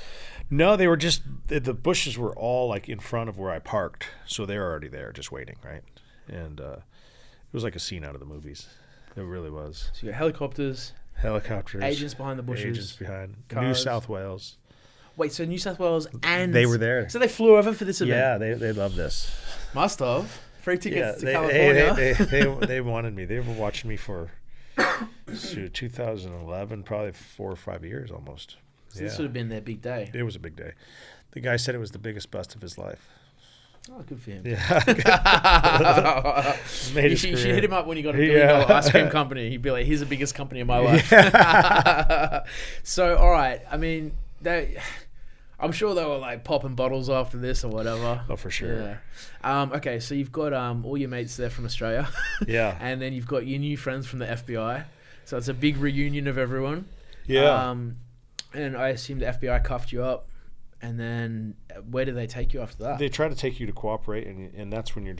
No, they were just, the bushes were all like in front of where I parked. So they were already there just waiting, right? And it was like a scene out of the movies. It really was. So you got helicopters, agents behind the bushes, agents behind cars. New South Wales. Wait, so New South Wales and they were there. So they flew over for this event. Yeah, they love this. Must have free tickets to California. They wanted me. They were watching me for 2011, probably 4 or 5 years almost. So this would have been their big day. It was a big day. The guy said it was the biggest bust of his life. Oh, good for him. Yeah. You should hit him up when you got a $1 billion ice cream company. He'd be like, here's the biggest company in my life. Yeah. So, all right. I mean, I'm sure they were like popping bottles after this or whatever. Oh, for sure. Yeah. Okay, so you've got all your mates there from Australia. Yeah. And then you've got your new friends from the FBI. So it's a big reunion of everyone. Yeah. And I assume the FBI cuffed you up. And then where do they take you after that? They try to take you to cooperate, and that's when you're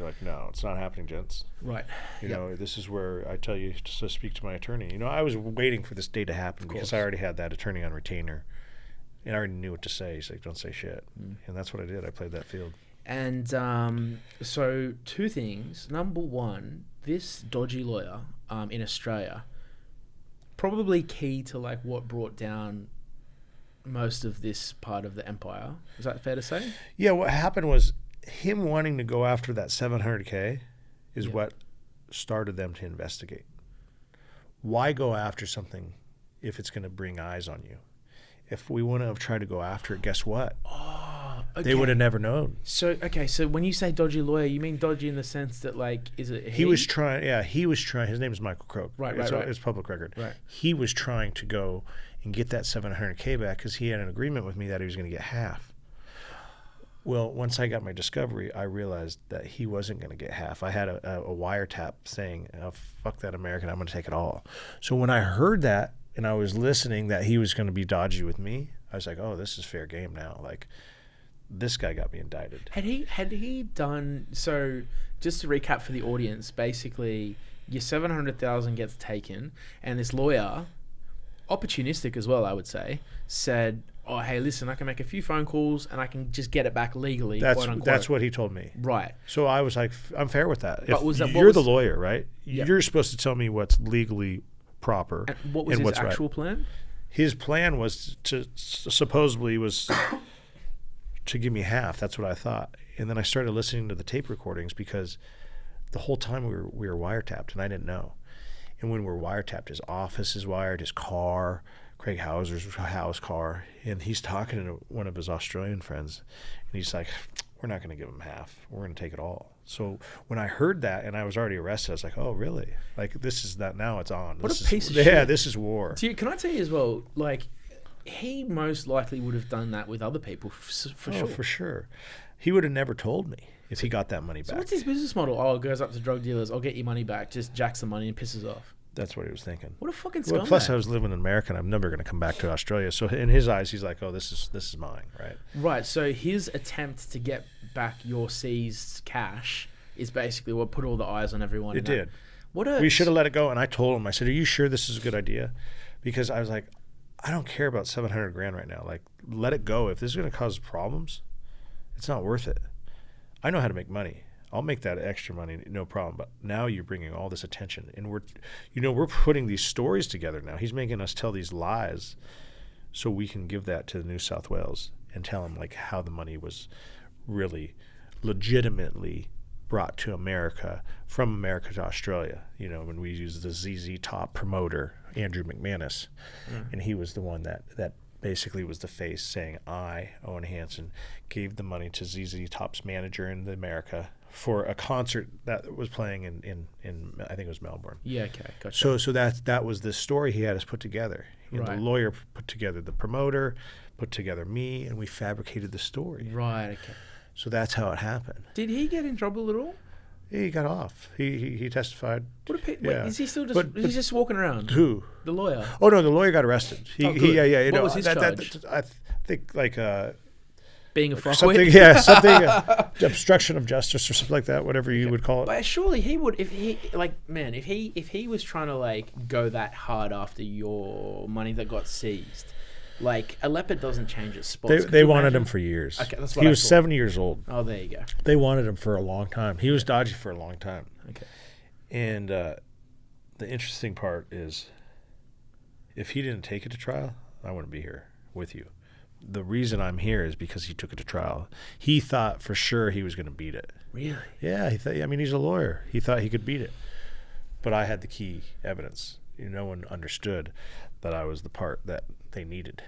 like, no, it's not happening, gents. Right. You know, this is where I tell you to speak to my attorney. You know, I was waiting for this day to happen because I already had that attorney on retainer, and I already knew what to say. He's like, don't say shit. And that's what I did. I played that field. And so 2 things. Number 1, this dodgy lawyer in Australia, probably key to like what brought down most of this part of the empire. Is that fair to say? Yeah, what happened was him wanting to go after that $700K is what started them to investigate. Why go after something if it's going to bring eyes on you? If we wouldn't have tried to go after it, guess what? Oh, okay. They would have never known. So, okay, so when you say dodgy lawyer, you mean dodgy in the sense that, like, is it he was trying, his name is Michael Croak. Right. It's public record. Right. He was trying to go and get that $700K back because he had an agreement with me that he was going to get half. Well, once I got my discovery, I realized that he wasn't going to get half. I had a wiretap saying, oh, fuck that American, I'm going to take it all. So when I heard that and I was listening that he was going to be dodgy with me, I was like, oh, this is fair game now. Like, this guy got me indicted. Had he done, so just to recap for the audience, basically your $700,000 gets taken and this lawyer, opportunistic as well, I would say, said, oh, hey, listen, I can make a few phone calls and I can just get it back legally, quote unquote. That's what he told me. Right. So I was like, I'm fair with that. But You're the lawyer, right? Yep. You're supposed to tell me what's legally proper. And what was his actual plan? His plan was supposedly to give me half. That's what I thought. And then I started listening to the tape recordings because the whole time we were wiretapped, and I didn't know. And when we're wiretapped, his office is wired, his car, Craig Hauser's house car, and he's talking to one of his Australian friends, and he's like, we're not going to give him half. We're going to take it all. So when I heard that, and I was already arrested, I was like, oh, really? Like, this is that now, it's on. What this a piece is, of shit. Yeah, this is war. Can I tell you as well, like, he most likely would have done that with other people, for sure. For sure. He would have never told me if he got that money back. So what's his business model? Oh, it goes up to drug dealers. I'll get your money back. Just jacks the money and pisses off. That's what he was thinking. What a fucking scumbag. Well, plus I was living in America, and I'm never going to come back to Australia. So in his eyes, he's like, oh, this is mine, right? Right. So his attempt to get back your seized cash is basically what put all the eyes on everyone. It did. We We should have let it go. And I told him, I said, are you sure this is a good idea? Because I was like, I don't care about $700,000 right now. Like, let it go. If this is going to cause problems, it's not worth it. I know how to make money. I'll make that extra money, no problem. But now you're bringing all this attention, and we're putting these stories together now. He's making us tell these lies, so we can give that to New South Wales and tell them like how the money was really, legitimately brought to America from America to Australia. You know, when we use the ZZ Top promoter, Andrew McManus, and he was the one that basically was the face saying, I, Owen Hanson, gave the money to ZZ Top's manager in America for a concert that was playing in I think it was Melbourne. Yeah, okay, gotcha. So that was the story he had us put together. And Right. The lawyer put together the promoter, put together me, and we fabricated the story. Right, okay. So that's how it happened. Did he get in trouble at all? He got off. He testified. What a wait, Yeah. is he still just But- is he just walking around? Who? The lawyer. Oh no, the lawyer got arrested. Good. Yeah. What was his charge? I think like Being a fuckwit? something obstruction of justice or something like that, whatever you would call it. But surely he would, if he was trying to like go that hard after your money that got seized, like a leopard doesn't change its spots. They wanted him for years. Okay, that's what he I was thought. 70 years old. Oh, there you go. They wanted him for a long time. He was dodgy for a long time. Okay. And the interesting part is, if he didn't take it to trial, I wouldn't be here with you. The reason I'm here is because he took it to trial. He thought for sure he was going to beat it. Really? Yeah, he thought. I mean, he's a lawyer. He thought he could beat it. But I had the key evidence. No one understood that I was the part that they needed.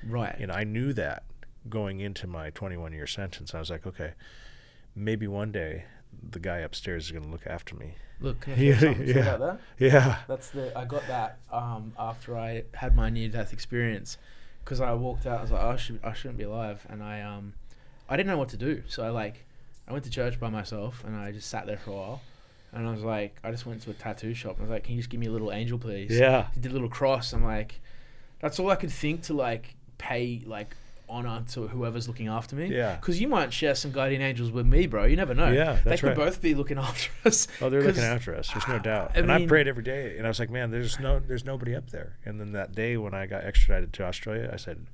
Right. And I knew that going into my 21-year sentence. I was like, okay, maybe one day the guy upstairs is going to look after me. Look, can I hear something Yeah. about that? Yeah. I got that after I had my near-death experience, because I walked out. I was like, I shouldn't be alive, and I didn't know what to do. So I went to church by myself, and I just sat there for a while, and I was like, I just went to a tattoo shop, and I was like, can you just give me a little angel, please? Yeah. He did a little cross. I'm like, that's all I could think to like pay like honor to whoever's looking after me. Yeah. Because you might share some guardian angels with me, bro. You never know. Yeah, they that's could right. both be looking after us. Oh, they're 'Cause, looking after us. There's no doubt. I And I mean- prayed every day, and I was like, man, there's nobody up there. And then that day when I got extradited to Australia, I said,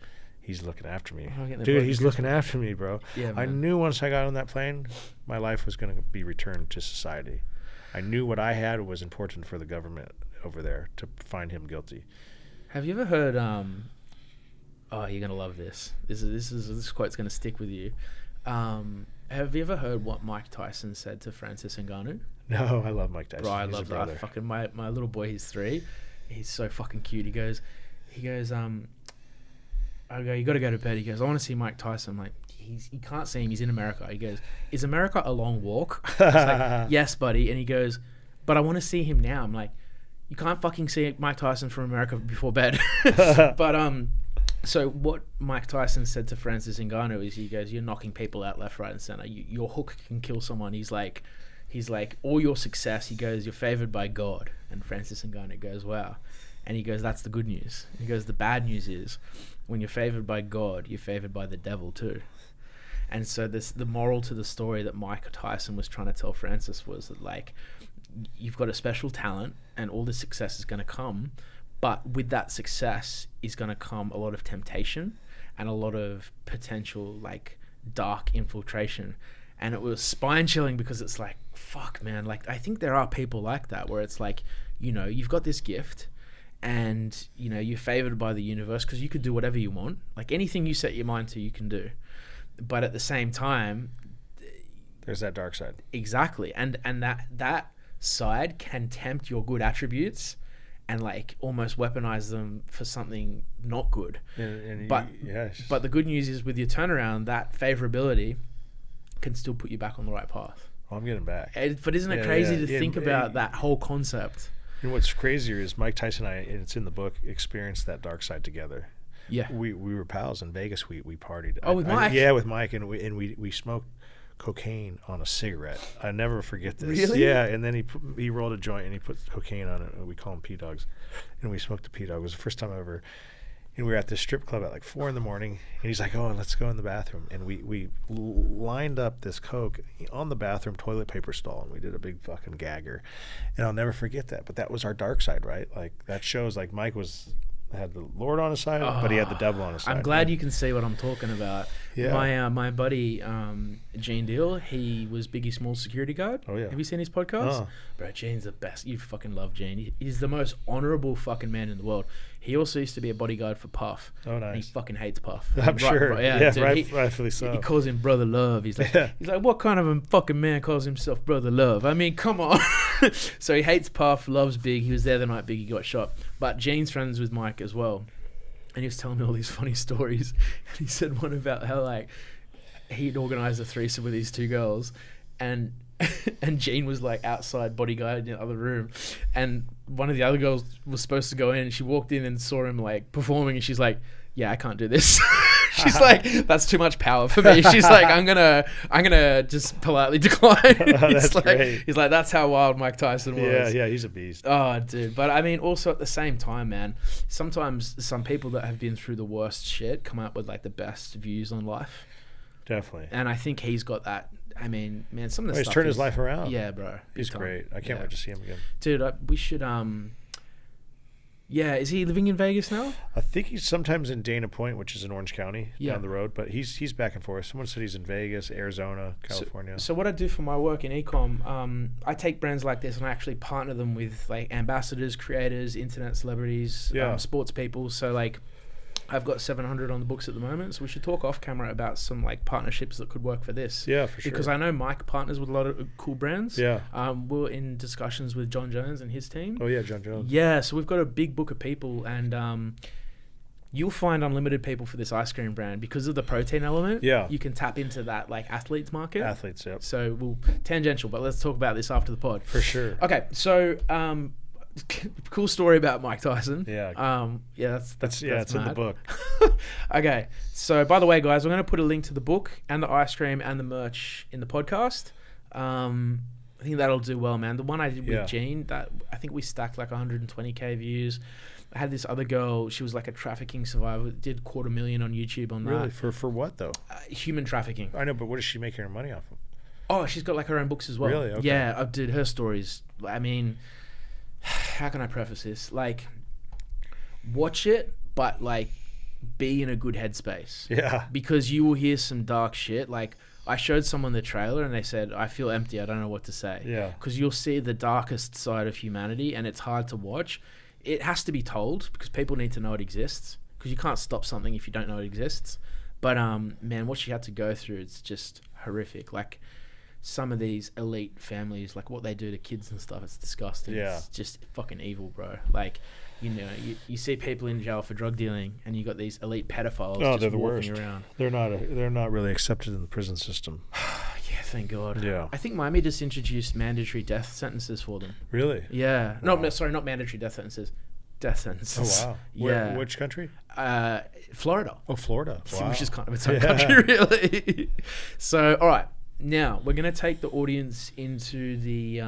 he's looking after me. Oh, getting the Dude, blood he's looking after me, bro. Yeah, I man. knew once I got on that plane, my life was going to be returned to society. I knew what I had was important for the government over there to find him guilty. Have you ever heard? Oh, you're gonna love this. This quote's gonna stick with you. Have you ever heard what Mike Tyson said to Francis Ngannou? No, I love Mike Tyson. Bro, I He's a love that. brother. Fucking my little boy, he's 3. He's so fucking cute. He goes, I go, you gotta go to bed. He goes, I want to see Mike Tyson. I'm like, you can't see him. He's in America. He goes, is America a long walk? I was like, yes, buddy. And he goes, but I want to see him now. I'm like, you can't fucking see Mike Tyson from America before bed. But so what Mike Tyson said to Francis Ngannou is, he goes, you're knocking people out left, right, and center. Your hook can kill someone. He's like, all your success, he goes, you're favored by God. And Francis Ngannou goes, wow. And he goes, that's the good news. He goes, the bad news is, when you're favored by God, you're favored by the devil too. And so the moral to the story that Mike Tyson was trying to tell Francis was that, like, you've got a special talent and all the success is going to come, but with that success is going to come a lot of temptation and a lot of potential, like, dark infiltration. And it was spine chilling, because it's like, fuck, man. Like, I think there are people like that, where it's like, you know, you've got this gift and, you know, you're favored by the universe because you could do whatever you want. Like, anything you set your mind to, you can do. But at the same time, There's that dark side. Exactly. And that side can tempt your good attributes and like almost weaponize them for something not good. But the good news is with your turnaround, that favorability can still put you back on the right path. Well, I'm getting back. But isn't it crazy to think about that whole concept? And what's crazier is Mike Tyson and I, and it's in the book, experienced that dark side together. Yeah. We were pals in Vegas. We partied. Oh, with Mike? Yeah, with Mike, and we smoked cocaine on a cigarette. I never forget this. Really? Yeah, and then he rolled a joint and he put cocaine on it. We call them P-Dogs. And we smoked the P-Dog. It was the first time I ever... And we were at this strip club at like 4 a.m. And he's like, oh, let's go in the bathroom. And we lined up this coke on the bathroom toilet paper stall. And we did a big fucking gagger. And I'll never forget that. But that was our dark side, right? Like that shows like Mike had the Lord on his side, but he had the devil on his side. I'm glad you can see what I'm talking about. Yeah. My buddy Gene Deal, he was Biggie Small's security guard. Oh yeah. Have you seen his podcast? Bro, Gene's the best. You fucking love Gene. He's the most honorable fucking man in the world. He also used to be a bodyguard for Puff. Oh, nice. And he fucking hates Puff. I'm sure. Dude, rightfully so. He calls him Brother Love. He's like, what kind of a fucking man calls himself Brother Love? I mean, come on. So he hates Puff, loves Big. He was there the night Biggie got shot. But Gene's friends with Mike as well. And he was telling me all these funny stories. And he said one about how like he'd organized a threesome with these 2 girls, and Gene was like outside bodyguard in the other room, and one of the other girls was supposed to go in, and she walked in and saw him like performing, and she's like, yeah, I can't do this. She's like, that's too much power for me. She's like, I'm gonna just politely decline. That's great. He's like, that's how wild Mike Tyson was. Yeah, he's a beast. Oh, dude. But I mean, also at the same time, man, sometimes some people that have been through the worst shit come up with like the best views on life. Definitely. And I think he's got that. I mean, man, some of the he's stuff. Turned his life around. Yeah, bro. He's great. I can't wait to see him again. Dude, we should. Yeah, is he living in Vegas now? I think he's sometimes in Dana Point, which is in Orange County, down the road. But he's back and forth. Someone said he's in Vegas, Arizona, California. So what I do for my work in e-com, I take brands like this and I actually partner them with like ambassadors, creators, internet celebrities, sports people. So like, I've got 700 on the books at the moment, so we should talk off camera about some like partnerships that could work for this. Yeah, for sure. Because I know Mike partners with a lot of cool brands. Yeah. We're in discussions with John Jones and his team. Oh yeah, John Jones. Yeah, so we've got a big book of people, and you'll find unlimited people for this ice cream brand because of the protein element. Yeah. You can tap into that like athletes market. Athletes, yep. So we'll tangential, but let's talk about this after the pod. For sure. Okay, so cool story about Mike Tyson. Yeah. That's it's in the book. Okay. So by the way, guys, I'm going to put a link to the book and the ice cream and the merch in the podcast. I think that'll do well, man. The one I did with Gene, that I think we stacked like 120k views. I had this other girl, she was like a trafficking survivor, did 250,000 on YouTube on that. Really? For what though? Human trafficking. I know, but what is she making her money off of? Oh, she's got like her own books as well. Really? Okay. Yeah, dude, her stories. I mean, how can I preface this? Like, watch it, but like, be in a good headspace. Yeah. Because you will hear some dark shit. Like, I showed someone the trailer and they said, I feel empty, I don't know what to say. Yeah. Because you'll see the darkest side of humanity and it's hard to watch. It has to be told because people need to know it exists. Because you can't stop something if you don't know it exists. But, man, what she had to go through, it's just horrific. Like, some of these elite families, like what they do to kids and stuff, it's disgusting. Yeah. It's just fucking evil, bro. Like, you know, you see people in jail for drug dealing, and you got these elite pedophiles they're the walking worst. around. They're not really accepted in the prison system. Yeah, thank God. Yeah. I think Miami just introduced mandatory death sentences for them. Really? Yeah. Wow. No, sorry, not mandatory death sentences. Death sentences. Oh wow. Yeah. Which country? Florida. Oh, Florida. Wow. Which is kind of its own country, really. So, all right. Now, we're going to take the audience into the...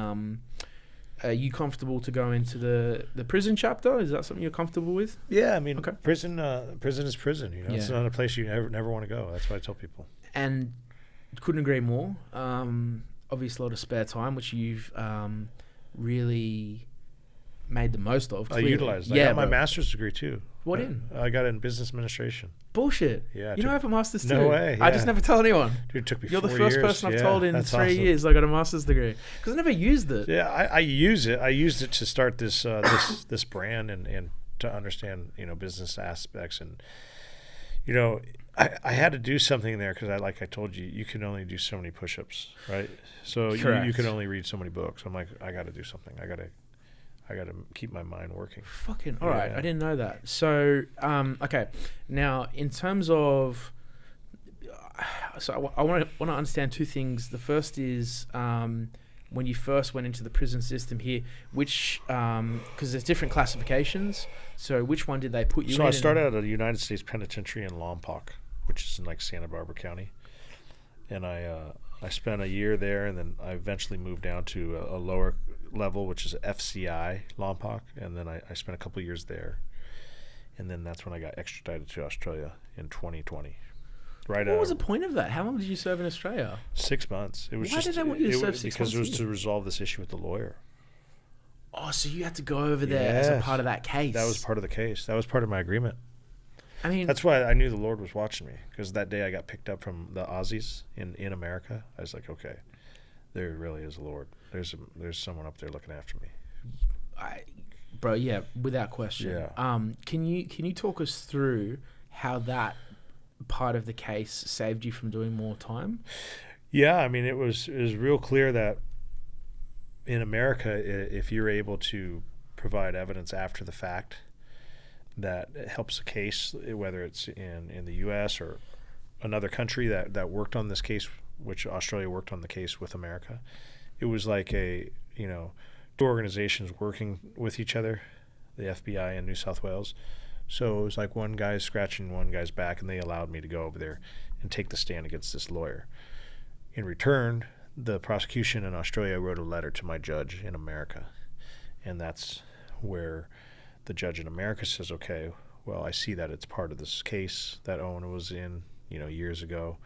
are you comfortable to go into the prison chapter? Is that something you're comfortable with? Yeah, I mean, okay. Prison is prison. You know, It's not a place you never want to go. That's what I tell people. And couldn't agree more. Obviously, a lot of spare time, which you've really made the most of. I utilized. Yeah, I got my master's degree too. What in? I got it in business administration. Bullshit. Yeah. You know I have a master's too. No way. Yeah. I just never tell anyone. Dude, it took me 4 You're years. the first person I've told in that's 3 awesome. years I got a master's degree. Because I never used it. Yeah, I use it. I used it to start this this brand and to understand, business aspects. And, I had to do something there because like I told you, you can only do so many push-ups, right? So you can only read so many books. I'm like, I got to do something. I got to keep my mind working. Fucking all right. I didn't know that. So okay, now in terms of, so I want to understand two things. The first is when you first went into the prison system here, which because there's different classifications. So which one did they put you in? So I started at a United States Penitentiary in Lompoc, which is in like Santa Barbara County, and I spent a year there, and then I eventually moved down to a lower level, which is FCI Lompoc, and then I spent a couple of years there, and then that's when I got extradited to Australia in 2020. Right. What was the point of that? How long did you serve in Australia? 6 months. It was Why did they want you to serve 6 months? Because it was to resolve this issue with the lawyer. Oh, so you had to go over there as a part of that case. That was part of the case. That was part of my agreement. I mean, that's why I knew the Lord was watching me, because that day I got picked up from the Aussies in America. I was like, okay, there really is a Lord. There's someone up there looking after me. Bro, yeah, without question. Yeah. Can you talk us through how that part of the case saved you from doing more time? Yeah, I mean, it was real clear that in America, if you're able to provide evidence after the fact that helps the case, whether it's in the U.S. or another country that worked on this case, which Australia worked on the case with America, it was like two organizations working with each other, the FBI and New South Wales. So it was like one guy's scratching one guy's back, and they allowed me to go over there and take the stand against this lawyer. In return, the prosecution in Australia wrote a letter to my judge in America, and that's where the judge in America says, okay, well, I see that it's part of this case that Owen was in, years ago,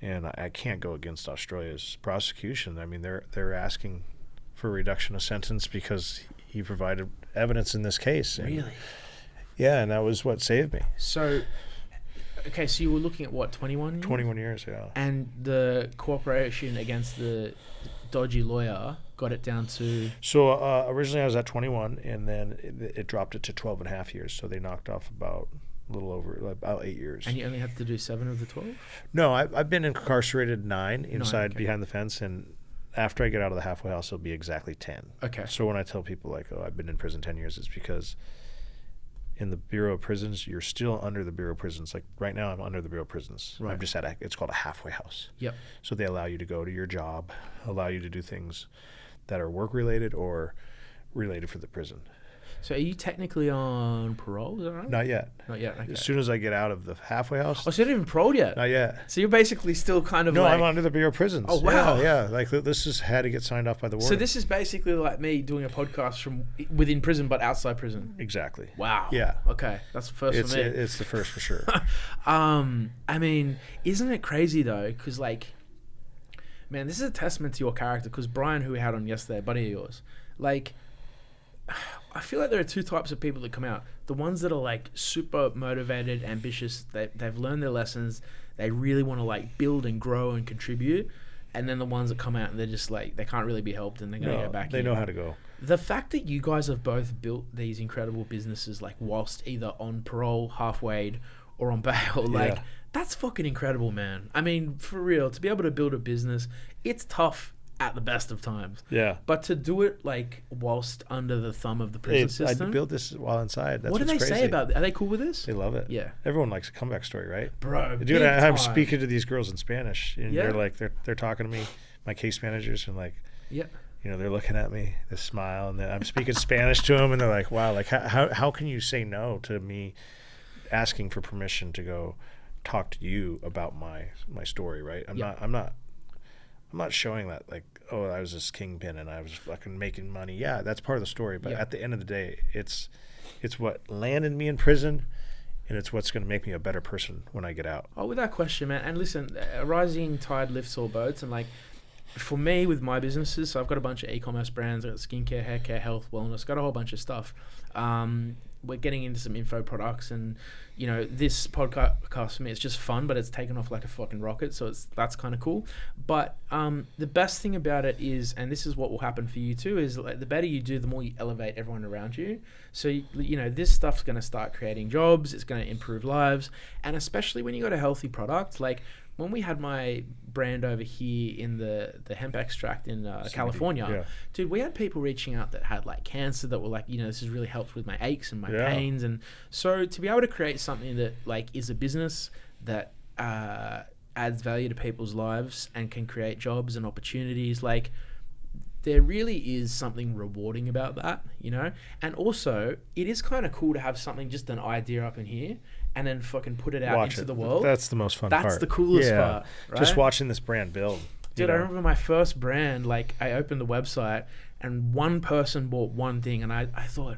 and I can't go against Australia's prosecution. I mean, they're asking for a reduction of sentence because he provided evidence in this case. And really? Yeah, and that was what saved me. So, okay, so you were looking at what, 21 years? 21 years, yeah. And the cooperation against the dodgy lawyer got it down to... So originally I was at 21, and then it dropped it to 12 and a half years. So they knocked off about 8 years. And you only had to do 7 of the 12? No, I've been incarcerated 9 inside okay. behind the fence, and after I get out of the halfway house, it'll be exactly 10. Okay. So when I tell people like, oh, I've been in prison 10 years, it's because in the Bureau of Prisons, you're still under the Bureau of Prisons. Like right now, I'm under the Bureau of Prisons. Right. I'm just it's called a halfway house. Yep. So they allow you to go to your job, allow you to do things that are work-related or related for the prison. So are you technically on parole? Is that right? Not yet. Not yet. Okay. As soon as I get out of the halfway house. Oh, so you're not even paroled yet? Not yet. So you're basically still kind of No, I'm under the Bureau of Prisons. Oh, wow. Yeah. Like this has had to get signed off by the warden. So this is basically like me doing a podcast from within prison but outside prison. Exactly. Wow. Yeah. Okay. That's the first for me. It's the first for sure. I mean, isn't it crazy though? Because like, man, this is a testament to your character. Because Brian, who we had on yesterday, a buddy of yours, like, I feel like there are two types of people that come out. The ones that are like super motivated, ambitious, they've learned their lessons, they really want to like build and grow and contribute. And then the ones that come out and they're just like, they can't really be helped and they're going to go back in. They know how to go. The fact that you guys have both built these incredible businesses, like whilst either on parole, half-wayed, or on bail, like that's fucking incredible, man. I mean, for real, to be able to build a business, it's tough at the best of times. Yeah. But to do it like whilst under the thumb of the prison system. I built this while inside. That's what do they crazy. say about it? Are they cool with this? They love it. Yeah. Everyone likes a comeback story, right? Bro, dude, I'm speaking to these girls in Spanish, and Yeah. they're like, they're talking to me, my case managers, and like, Yeah. they're looking at me, they smile, and then I'm speaking Spanish to them, and they're like, wow, like how can you say no to me asking for permission to go talk to you about my story, right? I'm not showing that like, oh, I was this kingpin and I was fucking making money. Yeah, that's part of the story. But at the end of the day, it's what landed me in prison, and it's what's going to make me a better person when I get out. Oh, without question, man. And listen, a rising tide lifts all boats, and like, for me with my businesses, so I've got a bunch of e-commerce brands. I've got skincare, hair care, health, wellness, got a whole bunch of stuff. We're getting into some info products, and this podcast for me, it's just fun, but it's taken off like a fucking rocket, so that's kind of cool. But the best thing about it is, and this is what will happen for you too, is like the better you do, the more you elevate everyone around you. So this stuff's going to start creating jobs, it's going to improve lives, and especially when you got a healthy product. Like when we had my brand over here in the hemp extract in California, dude, we had people reaching out that had like cancer, that were like, this has really helped with my aches and my pains. And so to be able to create something that like is a business that adds value to people's lives and can create jobs and opportunities, like there really is something rewarding about that, and also it is kind of cool to have something, just an idea up in here, and then fucking put it out into the world. That's the most fun part. That's the coolest part, right? Just watching this brand build. Dude, I remember my first brand, like I opened the website and one person bought one thing, and I thought,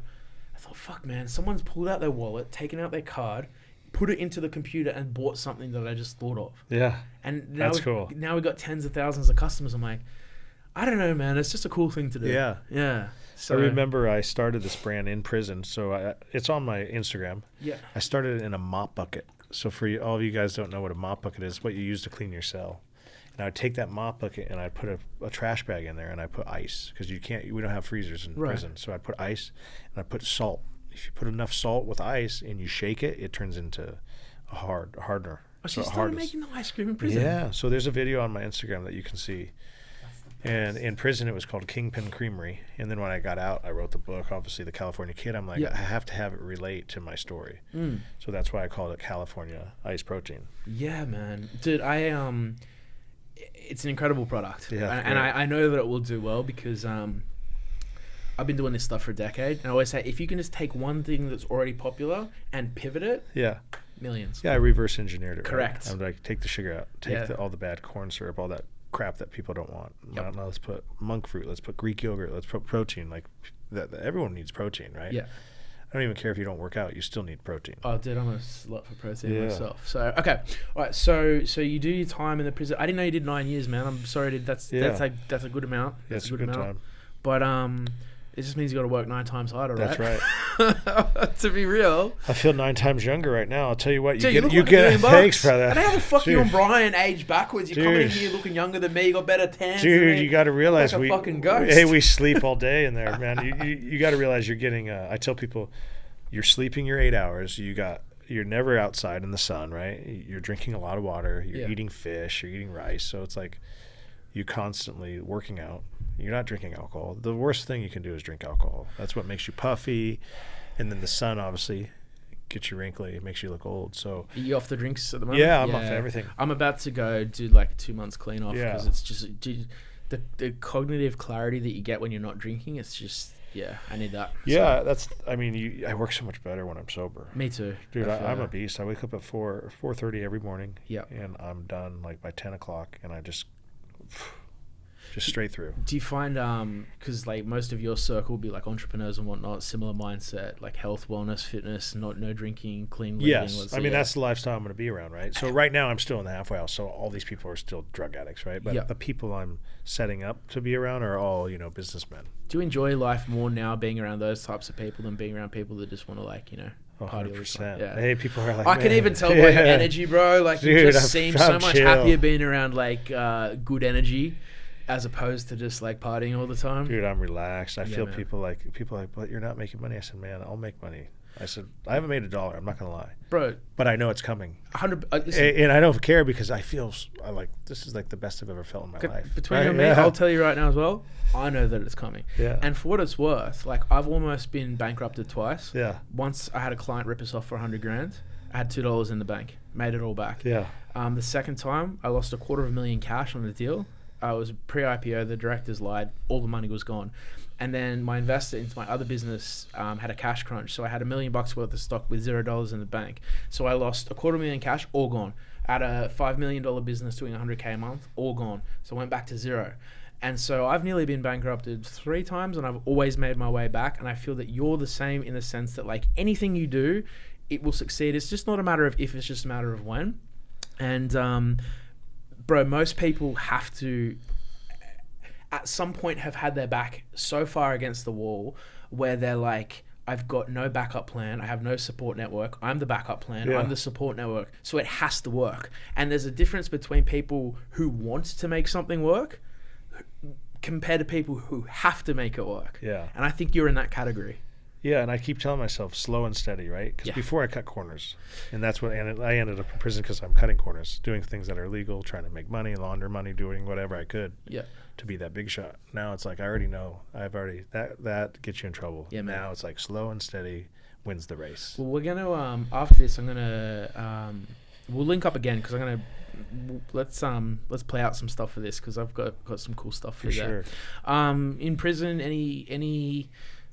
fuck man, someone's pulled out their wallet, taken out their card, put it into the computer and bought something that I just thought of. Yeah. And that's cool. Now we've got tens of thousands of customers. I'm like, I don't know, man. It's just a cool thing to do. Yeah. Yeah. So I remember I started this brand in prison, so it's on my Instagram. Yeah. I started it in a mop bucket. So for all of you guys don't know what a mop bucket is, what you use to clean your cell. And I would take that mop bucket and I'd put a trash bag in there, and I put ice, because we don't have freezers in prison. So I put ice and I put salt. If you put enough salt with ice and you shake it, it turns into a hardener. Oh, so you started making the ice cream in prison? Yeah. So there's a video on my Instagram that you can see. And in prison, it was called Kingpin Creamery. And then when I got out, I wrote the book, obviously, The California Kid. I'm like, I have to have it relate to my story. So that's why I called it California Ice Protein. Yeah, man. Dude, it's an incredible product. Yeah. And I know that it will do well, because I've been doing this stuff for a decade. And I always say, if you can just take one thing that's already popular and pivot it, millions. Yeah, I reverse engineered it. Correct. Right? I'm like, take the sugar out. Take all the bad corn syrup, all that crap that people don't want. Now let's put monk fruit, let's put Greek yogurt, let's put protein. Like that everyone needs protein, right? Yeah. I don't even care if you don't work out, you still need protein. Oh, dude, I'm a slut for protein myself. So okay, all right. So you do your time in the prison. I didn't know you did 9 years, man. I'm sorry, dude. That's a good amount. That's a good time. But it just means you got to work 9 times harder, right? That's right. To be real, I feel 9 times younger right now. I'll tell you what, you get thanks, brother. And how the fuck you and Brian age backwards? You're coming in here looking younger than me. You got better tans. Dude, you got to realize like a fucking ghost. Hey, we sleep all day in there, man. You got to realize you're getting. I tell people, you're sleeping your 8 hours. You're never outside in the sun, right? You're drinking a lot of water. You're eating fish. You're eating rice. So it's like you constantly working out. You're not drinking alcohol. The worst thing you can do is drink alcohol. That's what makes you puffy. And then the sun, obviously, gets you wrinkly. It makes you look old. So are you off the drinks at the moment? Yeah, I'm off everything. I'm about to go do like 2 months clean off, because it's just the cognitive clarity that you get when you're not drinking. It's just, I need that. Yeah, I work so much better when I'm sober. Me too. Dude, I'm a beast. I wake up at 4:30 every morning. Yeah. And I'm done like by 10 o'clock, and I just straight through. Do you find, because like most of your circle will be like entrepreneurs and whatnot, similar mindset, like health, wellness, fitness, no drinking, clean living? Yes. That's the lifestyle I'm going to be around, right? So right now I'm still in the halfway house, so all these people are still drug addicts, right? But the people I'm setting up to be around are all, businessmen. Do you enjoy life more now being around those types of people than being around people that just want to party 100%. Yeah. Hey, people are like, I can even tell by your energy, bro. Like, dude, you just seem so much chill. happier being around like good energy, as opposed to just like partying all the time. Dude, I'm relaxed. I feel people like, but you're not making money. I said, man, I'll make money. I said, I haven't made $1. I'm not gonna lie, bro. But I know it's coming. 100. And I don't care, because I feel this is like the best I've ever felt in my life. Between you and me, I'll tell you right now as well. I know that it's coming. Yeah. And for what it's worth, like I've almost been bankrupted twice. Yeah. Once I had a client rip us off for $100,000. I had $2 in the bank. Made it all back. Yeah. The second time, I lost $250,000 cash on the deal. I was pre-IPO. The directors lied. All the money was gone. And then my investor into my other business had a cash crunch. So I had $1 million worth of stock with $0 in the bank. So I lost $250,000 cash, all gone. I had a $5 million business doing $100K a month, all gone. So I went back to zero. And so I've nearly been bankrupted 3 times, and I've always made my way back. And I feel that you're the same in the sense that like anything you do, it will succeed. It's just not a matter of if, it's just a matter of when. And bro, most people have to, at some point have had their back so far against the wall where they're like, I've got no backup plan. I have no support network. I'm the backup plan. Yeah. I'm the support network. So it has to work. And there's a difference between people who want to make something work compared to people who have to make it work. Yeah. And I think you're in that category. Yeah, and I keep telling myself slow and steady, right? Because before I cut corners, and that's what I ended up in prison because I'm cutting corners, doing things that are illegal, trying to make money, launder money, doing whatever I could to be that big shot. Now it's like I already know. That gets you in trouble. Yeah, man. Now it's like slow and steady wins the race. Well, we're gonna after this, I'm gonna we'll link up again because I'm gonna let's play out some stuff for this because I've got some cool stuff for sure. In prison, any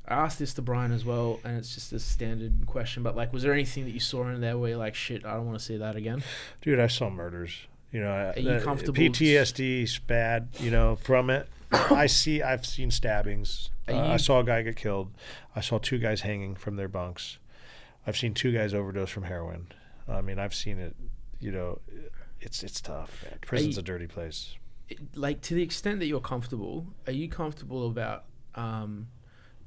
I asked this to Brian as well, and it's just a standard question, but like, was there anything that you saw in there where you're like, shit, I don't want to see that again? Dude, I saw murders. You know, are you comfortable? PTSD is bad. You know, from it. I've seen stabbings. I saw a guy get killed. I saw 2 guys hanging from their bunks. I've seen 2 guys overdose from heroin. I mean, I've seen it. You know, it's tough. Man. Prison's a dirty place. Like, to the extent that you're comfortable, are you comfortable about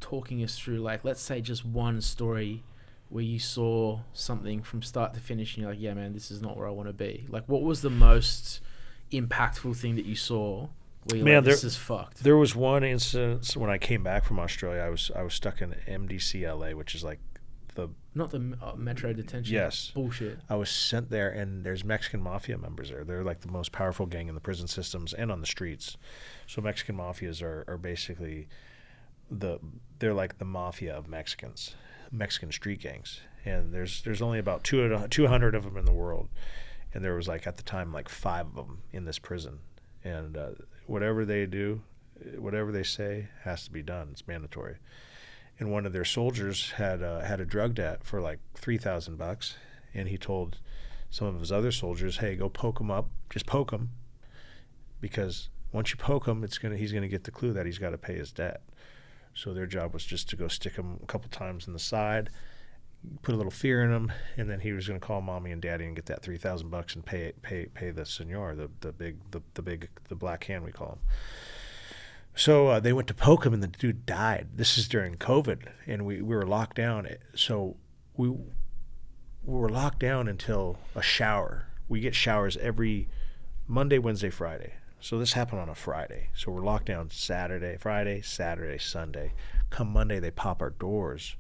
talking us through, like, let's say just one story where you saw something from start to finish and you're like, yeah, man, this is not where I want to be? Like, what was the most impactful thing that you saw where you're like, this is fucked? There was one instance when I came back from Australia. I was stuck in MDCLA, which is like not the Metro Detention. Yes. Bullshit. I was sent there, and there's Mexican mafia members there. They're like the most powerful gang in the prison systems and on the streets. So Mexican mafias are basically they're like the mafia of Mexicans, Mexican street gangs. And there's only about 200 of them in the world. And there was like at the time like 5 of them in this prison. And whatever they do, whatever they say has to be done. It's mandatory. And one of their soldiers had a drug debt for like $3,000, and he told some of his other soldiers, "Hey, go poke him up. Just poke him, because once you poke him, he's gonna get the clue that he's got to pay his debt." So their job was just to go stick him a couple times in the side, put a little fear in him, and then he was gonna call mommy and daddy and get that $3,000 and pay the senor, the black hand we call him. So they went to poke him, and the dude died. This is during COVID, and we were locked down. So we were locked down until a shower. We get showers every Monday, Wednesday, Friday. So this happened on a Friday. So we're locked down Friday, Saturday, Sunday. Come Monday, they pop our doors,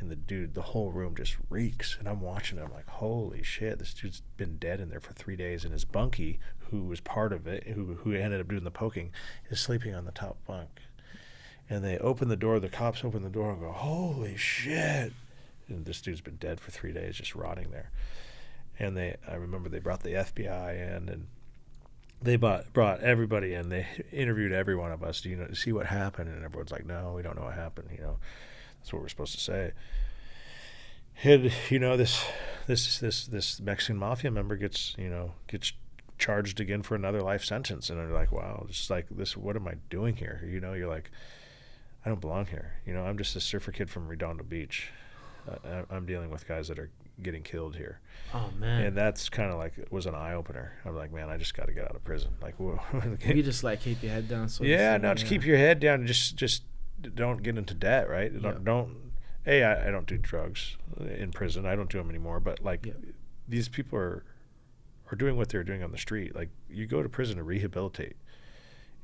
and the whole room just reeks. And I'm watching it. I'm like, holy shit, this dude's been dead in there for 3 days, and his bunkie, who was part of it, who ended up doing the poking, is sleeping on the top bunk. And they open the door, the cops open the door and go, holy shit. And this dude's been dead for 3 days, just rotting there. And I remember they brought the FBI in, and they brought everybody in. They interviewed every one of us, to see what happened. And everyone's like, no, we don't know what happened. That's what we're supposed to say. And, this Mexican mafia member gets charged again for another life sentence. And they're like, wow, just like this, what am I doing here? You're like, I don't belong here. I'm just a surfer kid from Redondo Beach. I'm dealing with guys that are getting killed here. Oh, man. And that's kind of like, was an eye-opener. I'm like, man, I just got to get out of prison. Like, whoa. You just like keep your head down. Just keep your head down and just don't get into debt, right? Yeah. I don't do drugs in prison. I don't do them anymore. But these people are doing what they're doing on the street. Like, you go to prison to rehabilitate,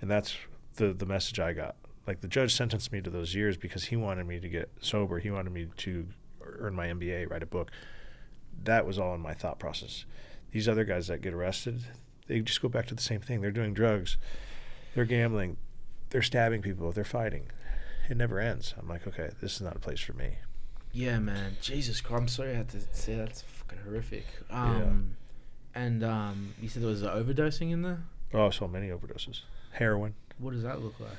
and that's the message I got. Like, the judge sentenced me to those years because he wanted me to get sober. He wanted me to earn my MBA, write a book. That was all in my thought process. These other guys that get arrested, they just go back to the same thing. They're doing drugs, they're gambling, they're stabbing people, they're fighting. It never ends. I'm like, okay, this is not a place for me. Yeah, man. Jesus Christ. I'm sorry I had to say that's fucking horrific. And you said there was overdosing in there? Oh, so many overdoses. Heroin. What does that look like?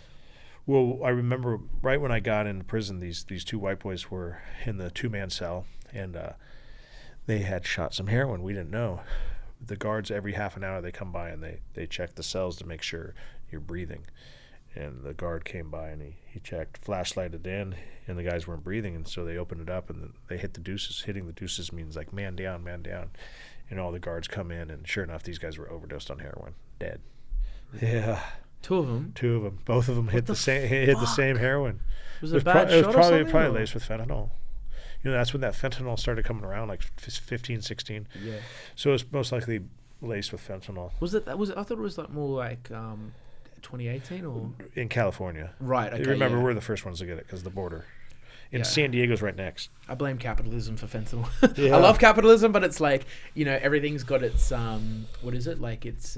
Well, I remember right when I got into prison, these 2 white boys were in the 2-man cell, and they had shot some heroin. We didn't know. The guards, every half an hour, they come by and they check the cells to make sure you're breathing. And the guard came by and he checked, flashlighted in, and the guys weren't breathing, and so they opened it up and they hit the deuces. Hitting the deuces means like man down, and all the guards come in, and sure enough, these guys were overdosed on heroin, dead. Yeah. Two of them. Both of them hit the same heroin. Was it a bad shot or something? It was probably laced with fentanyl. That's when that fentanyl started coming around, like 15, 16. Yeah. So it's most likely laced with fentanyl. Was it? I thought it was like more like 2018 or in California. Right. Okay. Remember, we're the first ones to get it because of the border. And San Diego's right next. I blame capitalism for fentanyl. Yeah. I love capitalism, but it's like, everything's got its, what is it? Like it's,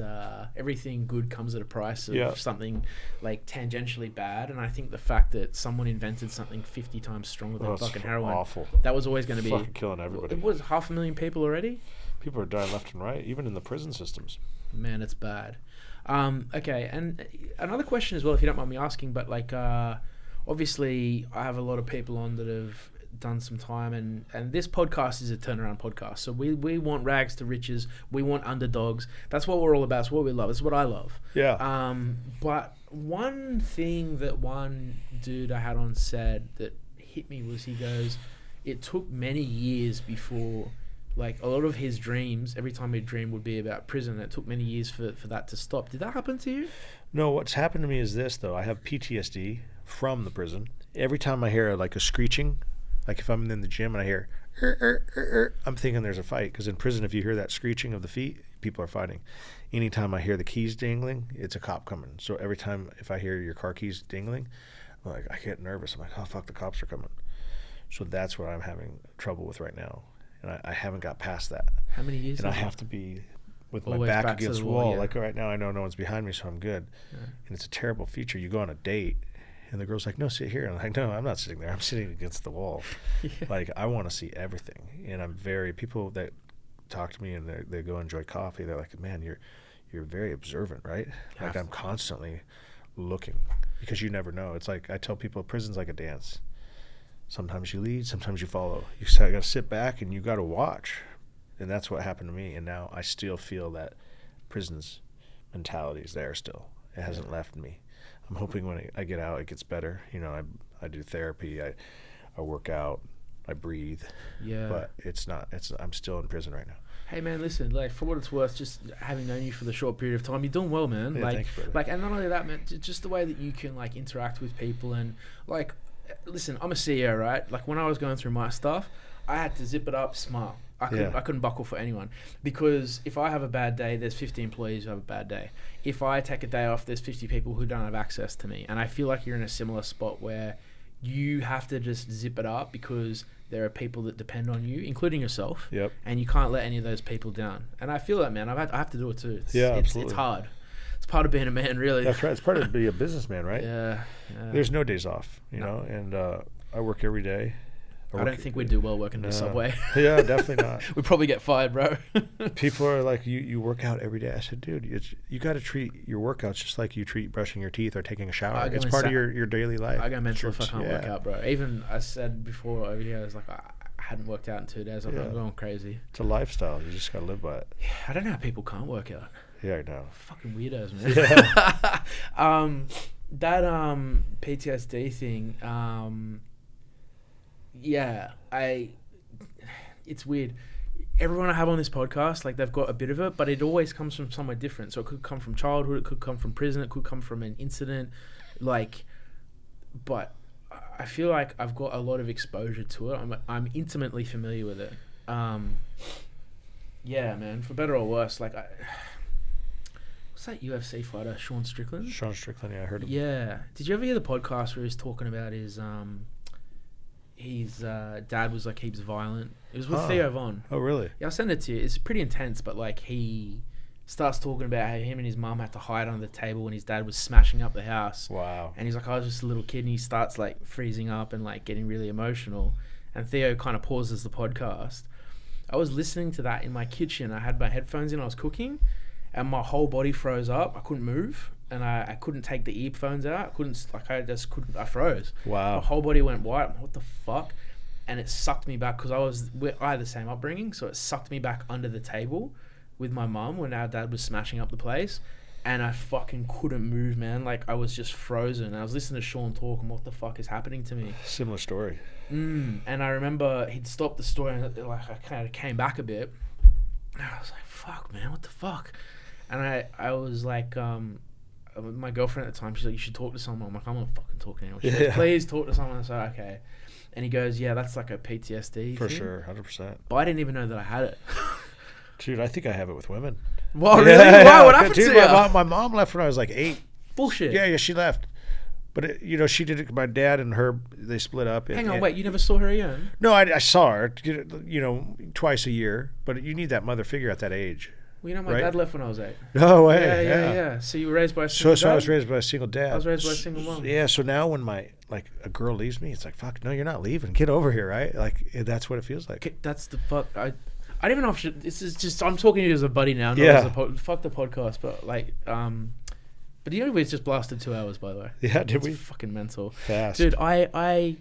everything good comes at a price of something like tangentially bad. And I think the fact that someone invented something 50 times stronger than fucking heroin. Awful. That was always going to be. Fucking killing everybody. It was 500,000 people already. People are dying left and right, even in the prison systems. Man, it's bad. Okay. And another question as well, if you don't mind me asking, but like, obviously, I have a lot of people on that have done some time, and this podcast is a turnaround podcast. So we want rags to riches. We want underdogs. That's what we're all about. It's what we love. It's what I love. Yeah. But one thing that one dude I had on said that hit me was, he goes, it took many years before, like, a lot of his dreams, every time he'd dream would be about prison. It took many years for that to stop. Did that happen to you? No, what's happened to me is this, though. I have PTSD from the prison. Every time I hear like a screeching, like if I'm in the gym and I hear I'm thinking there's a fight, because in prison, if you hear that screeching of the feet, people are fighting. Anytime I hear the keys dingling, it's a cop coming. So every time if I hear your car keys dingling, I get nervous. I'm like, oh fuck, the cops are coming. So that's what I'm having trouble with right now, and I haven't got past that. How many years? And I have to be with always my back against the wall. Yeah. Like right now, I know no one's behind me, so I'm good. Yeah. And it's a terrible feature. You go on a date, and the girl's like, no, sit here. And I'm like, no, I'm not sitting there. I'm sitting against the wall. Yeah. Like, I want to see everything. And people that talk to me and they go enjoy coffee, they're like, man, you're very observant, right? Like, I'm constantly looking, because you never know. It's like, I tell people, prison's like a dance. Sometimes you lead, sometimes you follow. You got to sit back and you got to watch. And that's what happened to me. And now I still feel that prison's mentality is there still. It hasn't left me. I'm hoping when I get out, it gets better. I do therapy, I work out, I breathe. Yeah. But I'm still in prison right now. Hey man, listen, like, for what it's worth, just having known you for the short period of time, you're doing well, man. Yeah, thanks, brother. And not only that, man, just the way that you can like interact with people, and like, listen, I'm a CEO, right? Like, when I was going through my stuff, I had to zip it up, smile. I couldn't buckle for anyone, because if I have a bad day, there's 50 employees who have a bad day. If I take a day off, there's 50 people who don't have access to me. And I feel like you're in a similar spot where you have to just zip it up, because there are people that depend on you, including yourself. Yep. And you can't let any of those people down. And I feel that, man. I have to do it too. Absolutely. It's hard. It's part of being a man, really. That's right. It's part of being a businessman, right? Yeah. There's no days off, you know, and I work every day. I don't think we'd do well working in the subway. Yeah, definitely not. We'd probably get fired, bro. People are like, you work out every day. I said, dude, you got to treat your workats just like you treat brushing your teeth or taking a shower. It's part of your daily life. I go mental if I can't work out, bro. Even I said before over here, I was like, I hadn't worked out in 2 days. I'm going crazy. It's a lifestyle. You just got to live by it. Yeah, I don't know how people can't work out. Yeah, I know. Fucking weirdos, man. Yeah. That PTSD thing, it's weird. Everyone I have on this podcast, like, they've got a bit of it, but it always comes from somewhere different. So it could come from childhood, it could come from prison, it could come from an incident, like, but I feel like I've got a lot of exposure to it. I'm intimately familiar with it. Yeah, man, for better or worse. Like, what's that UFC fighter, Sean Strickland? Sean Strickland, yeah, I heard him. Yeah. Did you ever hear the podcast where he's talking about his dad was like heaps violent? It was with Theo Von. Oh, really? Yeah, I'll send it to you. It's pretty intense, but like, he starts talking about how him and his mum had to hide under the table when his dad was smashing up the house. Wow. And he's like, I was just a little kid, and he starts like freezing up and like getting really emotional. And Theo kind of pauses the podcast. I was listening to that in my kitchen. I had my headphones in, I was cooking, and my whole body froze up. I couldn't move, and I couldn't take the earphones out. I froze. Wow. My whole body went white. I'm like, what the fuck? And it sucked me back, because I had the same upbringing, so it sucked me back under the table with my mum when our dad was smashing up the place, and I fucking couldn't move, man. Like, I was just frozen. I was listening to Sean talk, and what the fuck is happening to me? Similar story. And I remember he'd stopped the story, and like, I kind of came back a bit. And I was like, fuck, man, what the fuck? And I was like, my girlfriend at the time, she's like, you should talk to someone. I'm like, I'm not fucking talking to anyone. She's like, please talk to someone. I said, okay. And he goes, yeah, that's like a PTSD For thing. sure, 100%. But I didn't even know that I had it. Dude, I think I have it with women. Well, really? Why? What happened to you? My mom left when I was like 8. Bullshit. Yeah, she left. But, she did it. My dad and her, they split up. Hang on, wait, you never saw her again? No, I saw her, twice a year. But you need that mother figure at that age. Well, my dad left when I was 8. No way. Yeah. So you were raised by a single dad? So I was raised by a single dad. I was raised by a single mom. Yeah, so now when a girl leaves me, it's like, fuck, no, you're not leaving. Get over here, right? Like, that's what it feels like. That's the fuck. I don't even know if this is just, I'm talking to you as a buddy now. Not as fuck the podcast, but like, but the only way it's just blasted 2 hours, by the way. Yeah, did we? It's fucking mental. Fast. Dude, I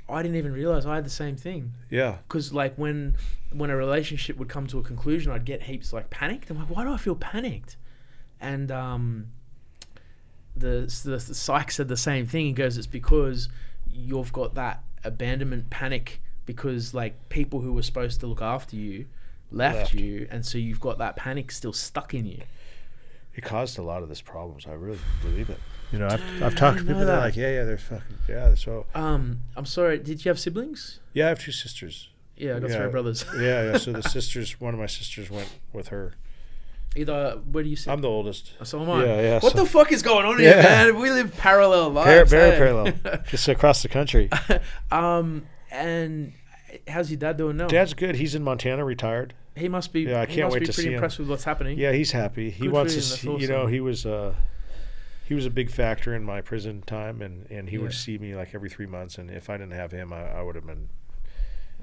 didn't even realize I had the same thing. Yeah. Because like when a relationship would come to a conclusion, I'd get heaps like panicked. I'm like, why do I feel panicked? And the psych said the same thing. He goes, it's because you've got that abandonment panic because like people who were supposed to look after you left you, and so you've got that panic still stuck in you. It caused a lot of this problems. I really believe it. I've talked to people that are like, they're fucking, so. I'm sorry, did you have siblings? Yeah, I have 2 sisters. Yeah, I got 3 brothers. Yeah, so one of my sisters went with her. Where do you sit? I'm the oldest. So am I. Yeah. What the fuck is going on here, man? We live parallel lives. Very parallel. Just across the country. And how's your dad doing now? Dad's good. He's in Montana, retired. He must be. Yeah, I can't wait to see him. Pretty impressed with what's happening. Yeah, he's happy. He wants to see. Awesome. He was a big factor in my prison time, and he would see me like every 3 months. And if I didn't have him, I would have been.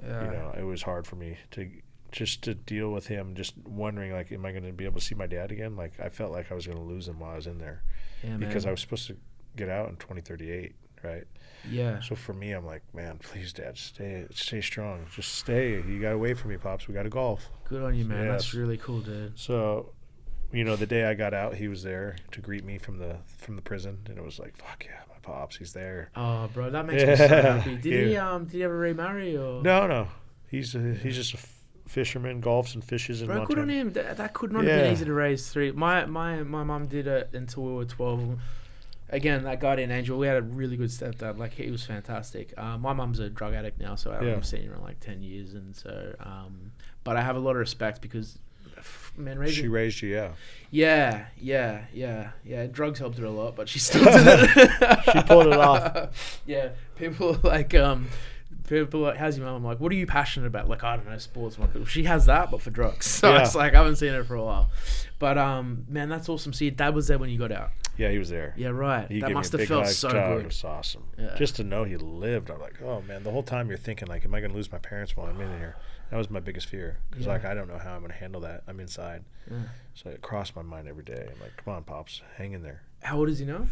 It was hard for me to deal with him. Just wondering, like, am I going to be able to see my dad again? Like, I felt like I was going to lose him while I was in there, because I was supposed to get out in 2038, right? Yeah. So for me, I'm like, man, please, Dad, stay strong. Just stay. You got to wait for me, Pops. We got to golf. Good on you, man. That's really cool, dude. So, the day I got out, he was there to greet me from the prison, and it was like, fuck yeah, my Pops, he's there. Oh, bro, that makes me so happy. Did he ever remarry or? No. He's just a fisherman, golfs and fishes in Montana. Good on him. That could not have been easy to raise 3. My mum did it until we were 12. Again, that guardian angel, we had a really good stepdad. Like, he was fantastic. My mum's a drug addict now, so I haven't seen her in like 10 years. And so, but I have a lot of respect because, man, she raised you, Yeah. Drugs helped her a lot, but she still did it. She pulled it off. Yeah. People like, how's your mum? I'm like, what are you passionate about? Like, I don't know, sports. I'm like, she has that, but for drugs. So it's like, I haven't seen her for a while. But, man, that's awesome. So your dad was there when you got out? Yeah, he was there. Yeah, right. That must have felt so good. It was awesome. Yeah. Just to know he lived, I'm like, oh, man, the whole time you're thinking, like, am I going to lose my parents while I'm in here? That was my biggest fear. Because, like, I don't know how I'm going to handle that. I'm inside. Yeah. So it crossed my mind every day. I'm like, come on, Pops, hang in there. How old is he now?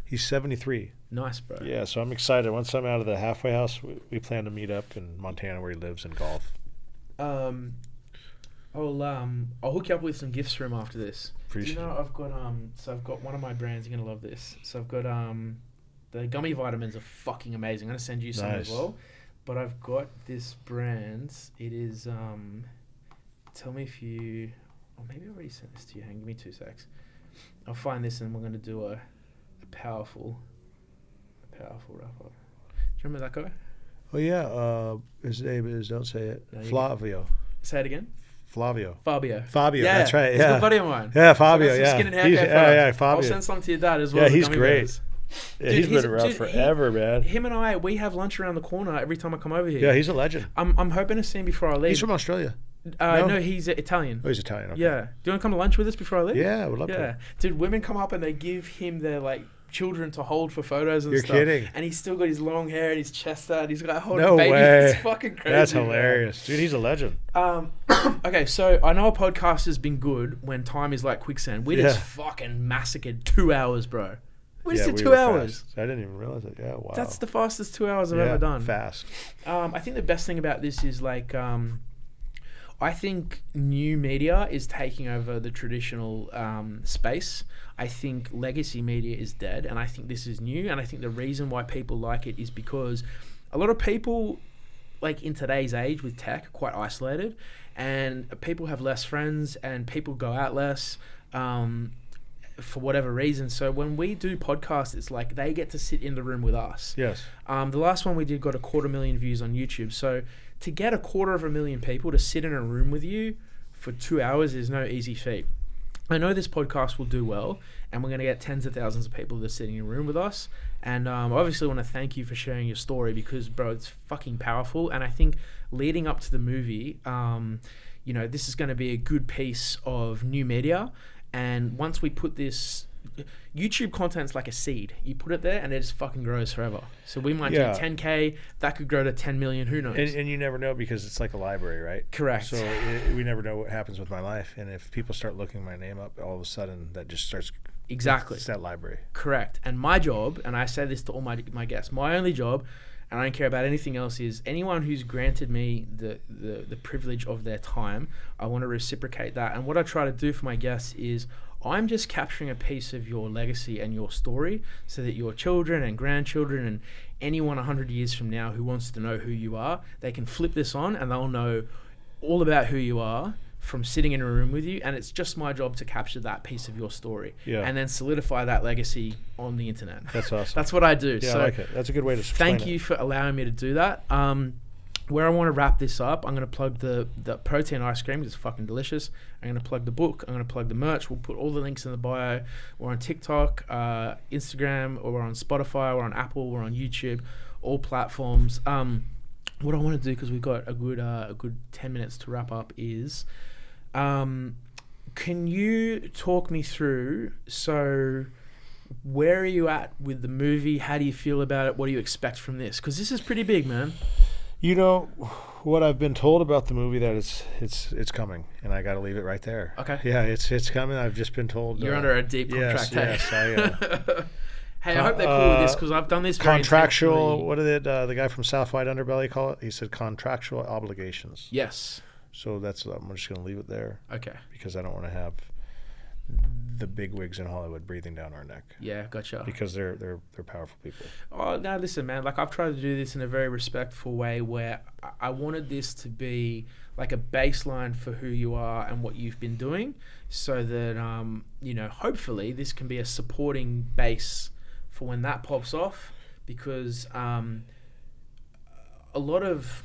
He's 73. Nice, bro. Yeah, so I'm excited. Once I'm out of the halfway house, we plan to meet up in Montana where he lives and golf. I'll hook you up with some gifts for him after this. Appreciate it. I've got one of my brands. You're gonna love this. So I've got the gummy vitamins are fucking amazing. I'm gonna send you some as well. But I've got this brand. It is tell me if you, or maybe I already sent this to you. Give me 2 secs. I'll find this and we're gonna do a powerful wrap up. Do you remember that guy? Oh yeah, his name is, don't say it, Flavio. Say it again. Fabio, yeah, that's right. He's a good buddy of mine. Yeah, Fabio. So yeah, skin and haircut Fabio. I'll send some to your dad as well. Yeah, he's great. Yeah, Dude, he's been around forever, man. Him and we have lunch around the corner every time I come over here. Yeah, he's a legend. I'm hoping to see him before I leave. He's from Australia. No, he's Italian. Oh, he's Italian. Okay. Yeah. Do you want to come to lunch with us before I leave? Yeah, I would love to. Yeah, dude, women come up and they give him their like children to hold for photos and stuff. You're kidding. And he's still got his long hair and his chest out. He's got a whole no baby. way. It's fucking crazy. That's hilarious, dude. He's a legend. Okay, so I know a podcast has been good when time is like quicksand. We just fucking massacred 2 hours, bro. We just did 2 hours. Fast. I didn't even realize it. Yeah, wow. That's the fastest 2 hours I've ever done. Fast. I think the best thing about this is like, I think new media is taking over the traditional space. I think legacy media is dead, and I think this is new. And I think the reason why people like it is because a lot of people, like in today's age with tech, are quite isolated, and people have less friends, and people go out less. for whatever reason. So when we do podcasts, it's like they get to sit in the room with us. Yes. The last one we did got 250,000 views on YouTube. So to get 250,000 people to sit in a room with you for 2 hours is no easy feat. I know this podcast will do well, and we're going to get tens of thousands of people that are sitting in a room with us. And obviously want to thank you for sharing your story because, bro, it's fucking powerful. And I think leading up to the movie, you know, this is going to be a good piece of new media. And once we put this, YouTube content's like a seed. You put it there and it just fucking grows forever. So we might do 10K, that could grow to 10 million, who knows? And you never know because it's like a library, right? Correct. So we never know what happens with my life. And if people start looking my name up, all of a sudden that just starts. Exactly. It's that library. Correct. And my job, and I say this to all my guests, my only job, and I don't care about anything else, is anyone who's granted me the privilege of their time, I want to reciprocate that. And what I try to do for my guests is I'm just capturing a piece of your legacy and your story so that your children and grandchildren and anyone 100 years from now who wants to know who you are, they can flip this on and they'll know all about who you are from sitting in a room with you. And it's just my job to capture that piece of your story and then solidify that legacy on the internet. That's awesome. That's what I do. Yeah, so I like it. That's a good way to explain thank you for allowing me to do that. Where I want to wrap this up, I'm going to plug the protein ice cream. It's fucking delicious. I'm going to plug the book. I'm going to plug the merch. We'll put all the links in the bio. We're on TikTok, Instagram, or we're on Spotify, we're on Apple, we're on YouTube, all platforms. What I want to do, because we've got a good 10 minutes to wrap up, is can you talk me through, so where are you at with the movie? How do you feel about it? What do you expect from this? Because this is pretty big, man. You know what I've been told about the movie, that it's coming, and I got to leave it right there. Okay. Yeah, it's coming. I've just been told. You're under a deep contract. Yes. Hey, I hope they're cool with this because I've done this. Contractual. What did the guy from South White Underbelly call it? He said contractual obligations. Yes. So I'm just going to leave it there. Okay. Because I don't want to have the big wigs in Hollywood breathing down our neck. Yeah, gotcha. Because they're powerful people. Oh, now listen, man. Like, I've tried to do this in a very respectful way where I wanted this to be like a baseline for who you are and what you've been doing, so that you know, hopefully this can be a supporting base for when that pops off. Because a lot of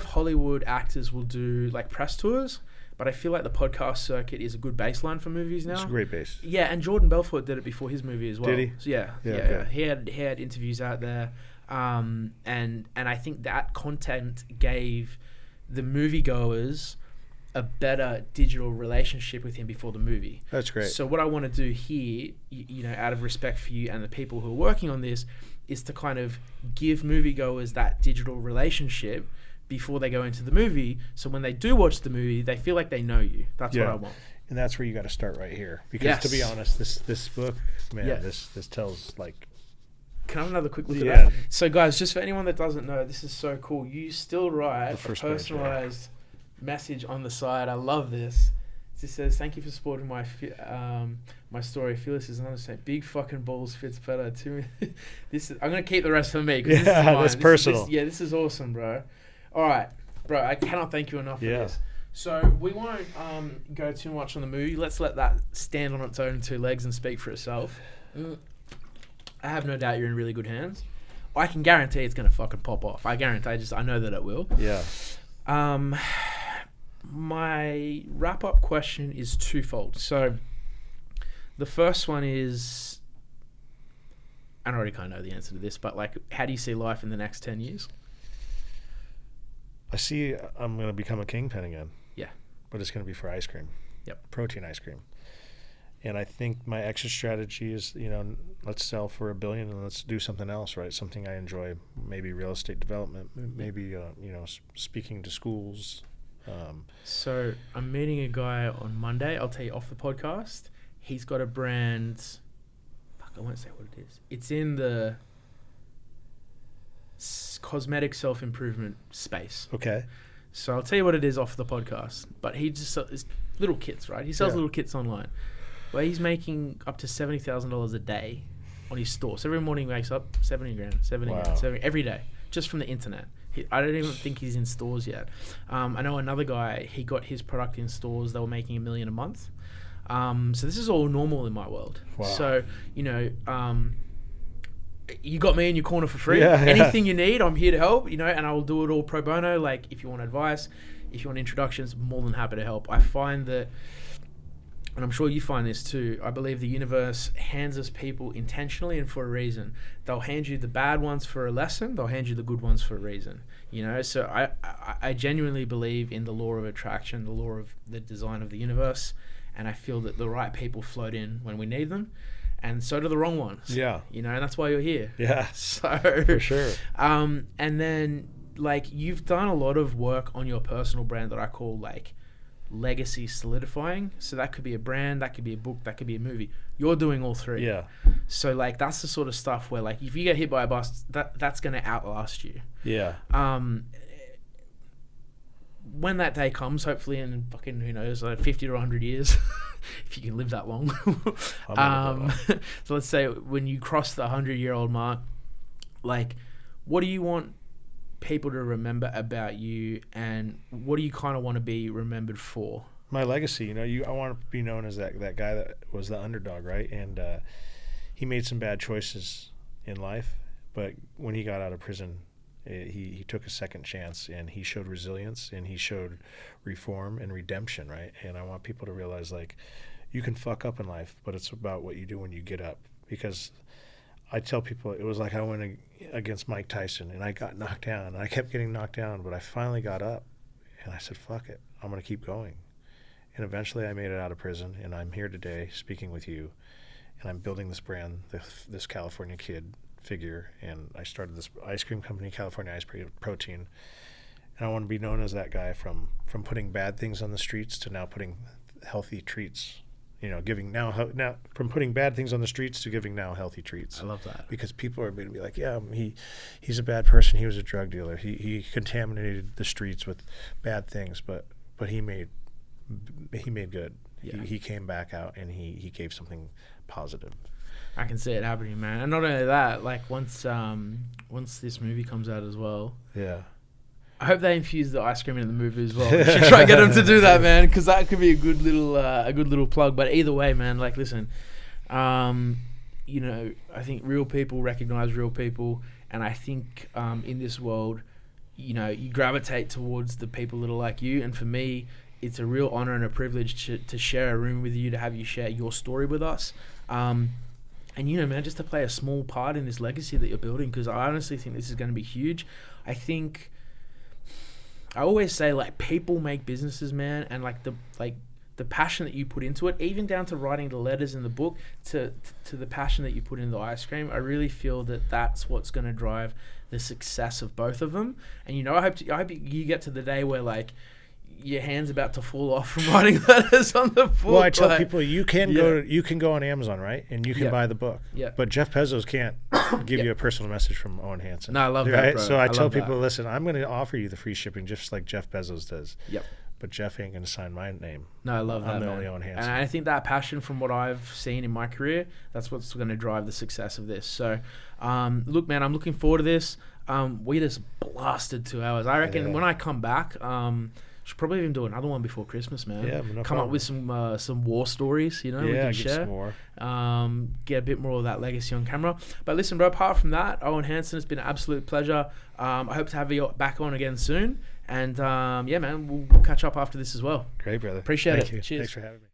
Hollywood actors will do like press tours. But I feel like the podcast circuit is a good baseline for movies now. It's a great base. Yeah, and Jordan Belfort did it before his movie as well. Did he? So yeah. Okay. He had interviews out there, and I think that content gave the moviegoers a better digital relationship with him before the movie. That's great. So what I want to do here, you know, out of respect for you and the people who are working on this, is to kind of give moviegoers that digital relationship before they go into the movie, so when they do watch the movie, they feel like they know you. That's what I want. And that's where you got to start right here, because to be honest, this book, man, this tells like. Can I have another quick look at that? So guys, just for anyone that doesn't know, this is so cool. You still write a personalized message on the side. I love this. It says, "Thank you for supporting my story. Phyllis is another big fucking balls fits better to me." I'm gonna keep the rest for me. Yeah, that's personal. This is awesome, bro. All right, bro, I cannot thank you enough for this. So we won't go too much on the movie. Let's let that stand on its own 2 legs and speak for itself. I have no doubt you're in really good hands. I can guarantee it's going to fucking pop off. I know that it will. Yeah. My wrap-up question is twofold. So the first one is, I already kind of know the answer to this, but like, how do you see life in the next 10 years? I see I'm going to become a Kingpin again. Yeah. But it's going to be for ice cream. Yep. Protein ice cream. And I think my exit strategy is, you know, let's sell for $1 billion and let's do something else, right? Something I enjoy, maybe real estate development, maybe, you know, speaking to schools. So I'm meeting a guy on Monday. I'll tell you off the podcast. He's got a brand. Fuck, I won't say what it is. It's in the cosmetic self-improvement space. Okay. So I'll tell you what it is off the podcast. But he just sells little kits, right? He sells little kits online. Where he's making up to $70,000 a day on his store. So every morning he wakes up, 70 grand every day, just from the internet. I don't even think he's in stores yet. I know another guy, he got his product in stores. They were making $1 million a month. So this is all normal in my world. Wow. So, you know, you got me in your corner for free. Yeah. Anything you need, I'm here to help, you know, and I will do it all pro bono. Like, if you want advice, if you want introductions, more than happy to help. I find that, and I'm sure you find this too, I believe the universe hands us people intentionally and for a reason. They'll hand you the bad ones for a lesson. They'll hand you the good ones for a reason. You know, so I genuinely believe in the law of attraction, the law of the design of the universe, and I feel that the right people float in when we need them, and so do the wrong ones. Yeah. You know, and that's why you're here. Yeah. So For sure. And then, like, you've done a lot of work on your personal brand that I call, like, legacy solidifying. So that could be a brand, that could be a book, that could be a movie. You're doing all three. Yeah. So, like, that's the sort of stuff where, like, if you get hit by a bus, that's going to outlast you. Yeah. When that day comes, hopefully in fucking, who knows, like 50 to 100 years, if you can live that long. So let's say when you cross the 100-year-old mark, like, what do you want people to remember about you, and what do you kind of want to be remembered for? My legacy, you know, I want to be known as that guy that was the underdog, right? And he made some bad choices in life, but when he got out of prison, he took a second chance, and he showed resilience, and he showed reform and redemption, right? And I want people to realize, like, you can fuck up in life, but it's about what you do when you get up. Because I tell people, it was like I went against Mike Tyson, and I got knocked down, and I kept getting knocked down, but I finally got up, and I said, fuck it, I'm going to keep going. And eventually I made it out of prison, and I'm here today speaking with you, and I'm building this brand, this California kid figure, and I started this ice cream company, California Ice Protein, and I want to be known as that guy from putting bad things on the streets to now putting healthy treats, you know, giving now from putting bad things on the streets to giving now healthy treats. I love that. Because people are going to be like, yeah, he's a bad person, he was a drug dealer, he contaminated the streets with bad things, but he made good. Yeah. He came back out, and he gave something positive. I can see it happening, man. And not only that, like, once this movie comes out as well, yeah, I hope they infuse the ice cream in the movie as well. You should try and get them to do that, man, because that could be a good little plug. But either way, man, like, listen, you know, I think real people recognize real people, and I think in this world, you know, you gravitate towards the people that are like you. And for me, it's a real honor and a privilege to share a room with you, to have you share your story with us. And, you know, man, just to play a small part in this legacy that you're building, because I honestly think this is going to be huge. I think, I always say, like, people make businesses, man, and, like, the passion that you put into it, even down to writing the letters in the book, to the passion that you put into the ice cream, I really feel that that's what's going to drive the success of both of them. And, you know, I hope you get to the day where, like, your hand's about to fall off from writing letters on the book. Well, I tell people, you can go on Amazon, right, and you can buy the book. Yeah. But Jeff Bezos can't give you a personal message from Owen Hanson. No, I love right? that, bro. So I tell people, listen, I'm going to offer you the free shipping just like Jeff Bezos does. Yep. But Jeff ain't going to sign my name. No, I love that, I'm the man. only Owen Hanson. And I think that passion, from what I've seen in my career, that's what's going to drive the success of this. So, look, man, I'm looking forward to this. We just blasted 2 hours. I reckon when I come back, should probably even do another one before Christmas, man. Yeah, no Come problem. up with some war stories, you know, we can share. Some more. Get a bit more of that legacy on camera. But listen, bro, apart from that, Owen Hanson, it's been an absolute pleasure. I hope to have you back on again soon. And yeah, man, we'll catch up after this as well. Great, brother. Appreciate it. Thank you. Cheers. Thanks for having me.